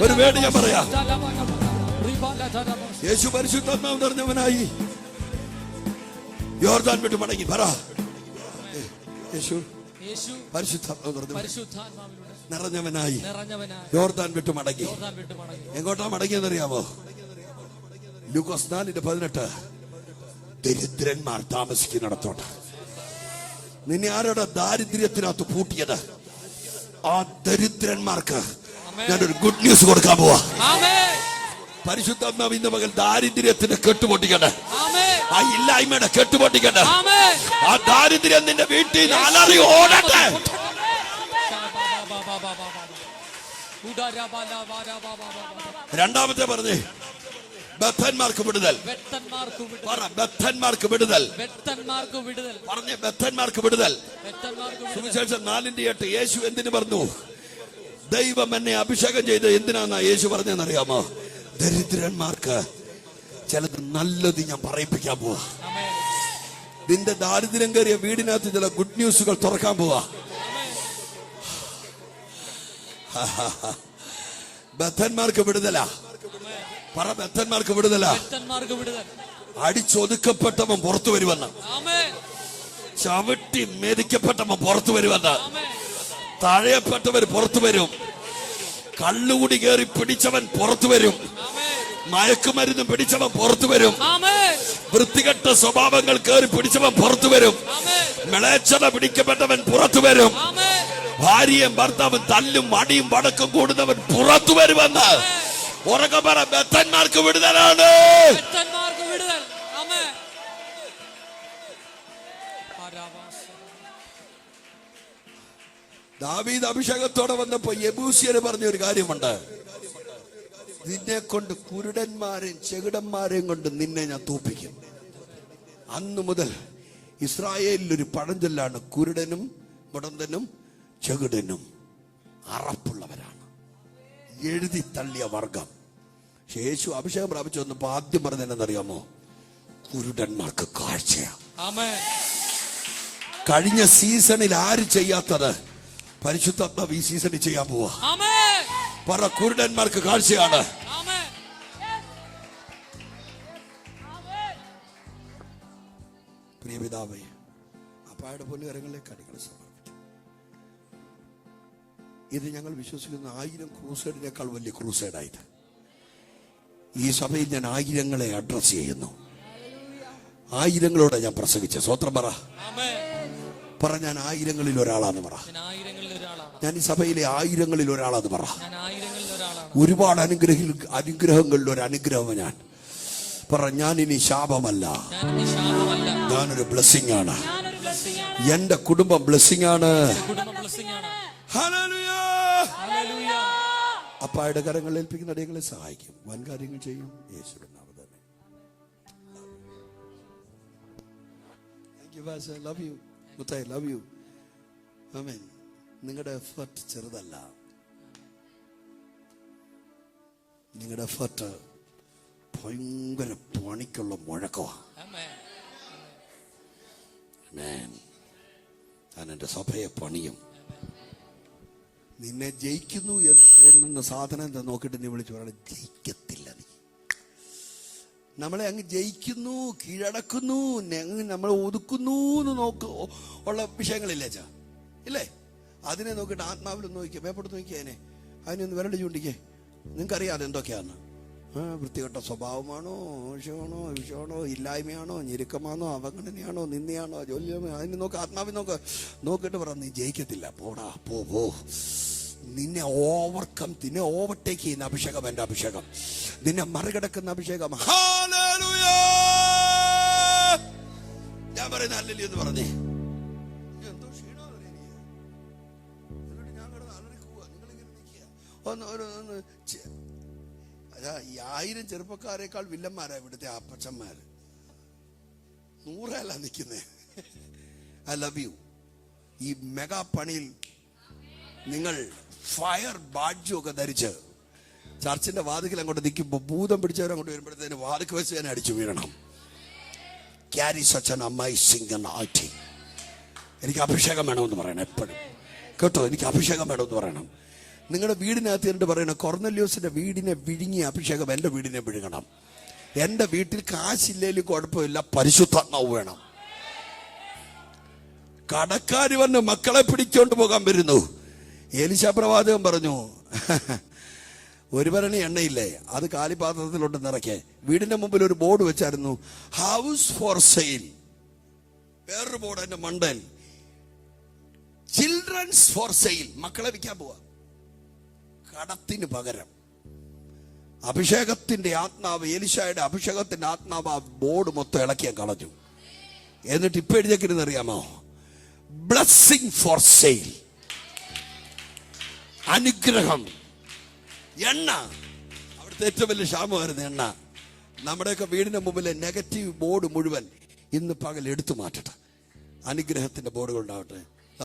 ഒരു വേട് ഞാൻ പറയാ. യേശു പരിശുദ്ധാത്മാവ് നിറഞ്ഞവനായി യോർദാൻ വിട്ട് മടങ്ങി. പറ, യേശു പരിശുദ്ധാത്മാവ് നിറഞ്ഞവനായി യോർദാൻ വിട്ട് മടങ്ങി. എങ്ങോട്ടാ മടങ്ങിയെന്നറിയാമോ? ലൂക്കോസ് 4:18. ദരിദ്രന്മാർ താമസിക്കുന്നിടത്തോട്ട്. നിന്നെ ആരോടെ ദാരിദ്ര്യത്തിനകത്ത് പൂട്ടിയത്? ആ ദരിദ്രന്മാർക്ക് ഞാനൊരു ഗുഡ് ന്യൂസ് കൊടുക്കാൻ പോവാ. പരിശുദ്ധാത്മാവ് ഇന്ന് മകൻ ദാരിദ്ര്യത്തിന്റെ കെട്ടുപൊട്ടിക്കട്ടെ. ആ ഇല്ലായ്മയുടെ കെട്ടുപൊട്ടിക്കട്ടെ. ആ ദാരിദ്ര്യം നിന്റെ വീട്ടിൽ നിന്ന് അലറി ഓടട്ടെ. രണ്ടാമത്തെ പറഞ്ഞേ, ബദ്ധന്മാർക്ക് വിടുതൽ. ബദ്ധന്മാർക്ക് വിടുതൽ. പറഞ്ഞേ, ബദ്ധന്മാർക്ക് വിടുതൽ. സുവിശേഷം 4:8. യേശു എന്തിനു പറഞ്ഞു? ദൈവം എന്നെ അഭിഷേകം ചെയ്ത് എന്തിനാന്നാ യേശു പറഞ്ഞെന്നറിയാമോ? ദരിദ്രന്മാർക്ക് ചിലത് നല്ലത് ഞാൻ പറയിപ്പിക്കാൻ പോവാ. നിന്റെ ദാരിദ്ര്യം കയറിയ വീടിനകത്ത് ചില ഗുഡ് ന്യൂസുകൾ തുറക്കാൻ പോവാ. ബദ്ധന്മാർക്ക് വിടുതലാ. പറ, ബദ്ധന്മാർക്ക് വിടുതലാ. അടിച്ചൊതുക്കപ്പെട്ടവൻ പുറത്തു വരുമെന്ന്. ചവിട്ടി മെതിക്കപ്പെട്ടവൻ പുറത്തു വരുമെന്ന്. തഴയപ്പെട്ടവർ പുറത്തു വരും. കള്ളുകൂടി കയറി പിടിച്ചവൻ പുറത്തു വരും. മയക്കുമരുന്ന് പിടിച്ചവൻ പുറത്തു വരും. വൃത്തികെട്ട സ്വഭാവങ്ങൾ കയറി പിടിച്ചവൻ പുറത്തു വരും. മിളച്ചത പിടിക്കപ്പെട്ടവൻ പുറത്തു വരും. ഭാര്യയും ഭർത്താവും തല്ലും അടിയും വടക്കും കൂടുന്നവൻ പുറത്തു വരുമെന്ന് ഉറക്കെ പറ. ബദ്ധന്മാർക്ക് വിടുതലാണ്. ദാവീദ് അഭിഷേകത്തോടെ വന്നപ്പോ യെബൂസ്യര് പറഞ്ഞ ഒരു കാര്യമുണ്ട്. നിന്നെ കൊണ്ട് കുരുടന്മാരെയും ചെകിടന്മാരെയും കൊണ്ട് നിന്നെ ഞാൻ തോപ്പിക്കും. അന്നു മുതൽ ഇസ്രായേലിലൊരു പഴഞ്ചൊല്ലാണ്, കുരുടനും മുടന്തനും ചെകിടനും അറപ്പുള്ളവരാണ്, എഴുതി തള്ളിയ വർഗം. യേശു അഭിഷേകം പ്രാപിച്ചു വന്നപ്പോ ആദ്യം പറഞ്ഞതെന്നറിയാമോ? കുരുടന്മാർക്ക് കാഴ്ചയാ. കഴിഞ്ഞ സീസണിൽ ആര് ചെയ്യാത്തത് പരിശുദ്ധാത്മാവ് ഈ സീസണിൽ ചെയ്യാൻ പോവാ. പറ, കുരുടന്മാർക്ക് കാഴ്ചയാണ്. പ്രിയപിതാവേ, അപ്പായുടെ പൊന്നുകരങ്ങളിലേക്ക് അടികൾ സമർപ്പിക്കും. ഇത് ഞങ്ങൾ വിശ്വസിക്കുന്ന 1000 ക്രൂസൈഡിനേക്കാൾ വലിയ ക്രൂസൈഡായിട്ട് ഈ സഭയിൽ ഞാൻ ആയിരങ്ങളെ അഡ്രസ് ചെയ്യുന്നു. ആയിരങ്ങളോടെ ഞാൻ പ്രസംഗിച്ച സ്വത്രം പറ. ഞാൻ ആയിരങ്ങളിൽ ഒരാളാന്ന് പറ. ഞാൻ ഈ സഭയിലെ ആയിരങ്ങളിൽ ഒരാളാന്ന് പറ. ഒരുപാട് അനുഗ്രഹങ്ങളിൽ ഒരു അനുഗ്രഹം ഞാൻ പറ. ഞാൻ ഇനി ശാപമല്ല, ഞാനൊരു ബ്ലെസ്സിംഗ് ആണ്. എന്റെ കുടുംബം ബ്ലെസ്സിംഗ് ആണ്. അപ്പായുടെ കരങ്ങളിൽ ഏൽപ്പിക്കുന്ന അടിയങ്ങളെ സഹായിക്കും, വൻ കാര്യങ്ങൾ ചെയ്യും. യേശുവിന്റെ നാമത്തിൽ തന്നെ. Thank you, Pastor. Love you. മുത്തായി, love you. ആമേൻ. നിങ്ങളുടെ എഫർട്ട് ചെറുതല്ല. നിങ്ങളുടെ എഫർട്ട് ഭയങ്കര പണിക്കുള്ള മുഴക്കമാണ്. ഞാൻ എൻ്റെ സഭയെ പണിയും. നിന്നെ ജയിക്കുന്നു എന്ന് തോന്നുന്ന സാധനം എന്താ നോക്കിയിട്ട് നീ വിളിച്ചു പറയണം, ജയിക്കത്തില്ല. നീ നമ്മളെ അങ്ങ് ജയിക്കുന്നു, കീഴടക്കുന്നു, നമ്മൾ ഒതുക്കുന്നു എന്ന് ഉള്ള വിഷയങ്ങളില്ലേ ചാ, ഇല്ലേ? അതിനെ നോക്കിയിട്ട് ആത്മാവിലൊന്ന് നോക്കിയേ, പേപ്പറത്ത് നോക്കിയേ, അതിനൊന്ന് വിരൽ ചൂണ്ടിക്കേ. നിങ്ങൾക്കറിയാതെ എന്തൊക്കെയാന്ന്. വൃത്തികെട്ട സ്വഭാവമാണോ, വിഷമാണോ, ഇല്ലായ്മയാണോ, ഞെരുക്കമാണോ, അവഗണനയാണോ, നിന്ദയാണോ, ജോലിയാണോ, അതിന് നോക്ക്, ആത്മാവിൽ നോക്കിയിട്ട് പറ, നീ ജയിക്കത്തില്ല, പോടാ, പോ. നിന്നെ ഓവർടേക്ക് ചെയ്യുന്ന അഭിഷേകം എന്റെ അഭിഷേകം, നിന്നെ മറികടക്കുന്ന അഭിഷേകം. ഞാൻ പറയുന്ന ഹല്ലേലൂയ എന്ന് പറഞ്ഞേ. എന്തോ ക്ഷീണോ ഞാൻ കിടന്ന് അലറിക്കുക, നിങ്ങളിങ്ങനെ നിൽക്കുക. ഈ 1000 ചെറുപ്പക്കാരേക്കാൾ വില്ലന്മാരാ ഇവിടുത്തെ അപ്പച്ചന്മാര്. 100 നിൽക്കുന്നേ. I love you. ഈ മെഗാ പണിയിൽ നിങ്ങൾ ഫയർ ബാഡ്ജും ഒക്കെ ധരിച്ച് ചർച്ചിന്റെ വാതിക്കൽ അങ്ങോട്ട് നിൽക്കുമ്പോൾ ഭൂതം പിടിച്ചവരങ്ങോട്ട് വരുമ്പോഴത്തേന് വാതിക്ക് വെച്ച് തന്നെ അടിച്ചു വീഴണം. Carry such an amazing anointing. എനിക്ക് അഭിഷേകം വേണമെന്ന് പറയണം എപ്പോഴും, കേട്ടോ? എനിക്ക് അഭിഷേകം വേണമെന്ന് പറയണം. നിങ്ങളുടെ വീടിനകത്ത് എന്നിട്ട് പറയണം, കൊർന്നല്യോസിന്റെ വീടിനെ വിഴുങ്ങിയ അഭിഷേകം എൻ്റെ വീടിനെ വിഴുങ്ങണം. എൻ്റെ വീട്ടിൽ കാശില്ലേലും കുഴപ്പമില്ല, പരിശുദ്ധാത്മാവ് വേണം. കടക്കാര് വന്ന് മക്കളെ പിടിച്ചോണ്ട് പോകാൻ വരുന്നു. എലീശാ പ്രവാചകൻ പറഞ്ഞു, ഒരു ഭരണി എണ്ണയില്ലേ, അത് കാലിപാത്രത്തിലോട്ട് നിറയ്ക്കേ. വീടിന്റെ മുമ്പിൽ ഒരു ബോർഡ് വെച്ചായിരുന്നു, ഹൗസ് ഫോർ സെയിൽ. വേറൊരു ബോർഡ് എന്റെ മണ്ടൻ, ചിൽഡ്രൻസ് ഫോർ സെയിൽ. മക്കളെ വിൽക്കാൻ പോവാ. കടത്തിന് പകരം അഭിഷേകത്തിന്റെ ആത്മാവ്, എലീശായുടെ അഭിഷേകത്തിന്റെ ആത്മാവ് ആ ബോർഡ് മൊത്തം ഇളക്കിയാൻ കളഞ്ഞു. എന്നിട്ട് ഇപ്പൊ എഴുതിയേക്കിരുന്ന് അറിയാമോ? Blessing for sale. അനുഗ്രഹം. എണ്ണ, അവിടുത്തെ ഏറ്റവും വലിയ ക്ഷാമമായിരുന്നു എണ്ണ. നമ്മുടെയൊക്കെ വീടിന്റെ മുമ്പിലെ നെഗറ്റീവ് ബോർഡ് മുഴുവൻ ഇന്ന് പകൽ എടുത്തു മാറ്റട്ടെ. അനുഗ്രഹത്തിന്റെ ബോർഡുകൾ ഉണ്ടാവട്ടെ.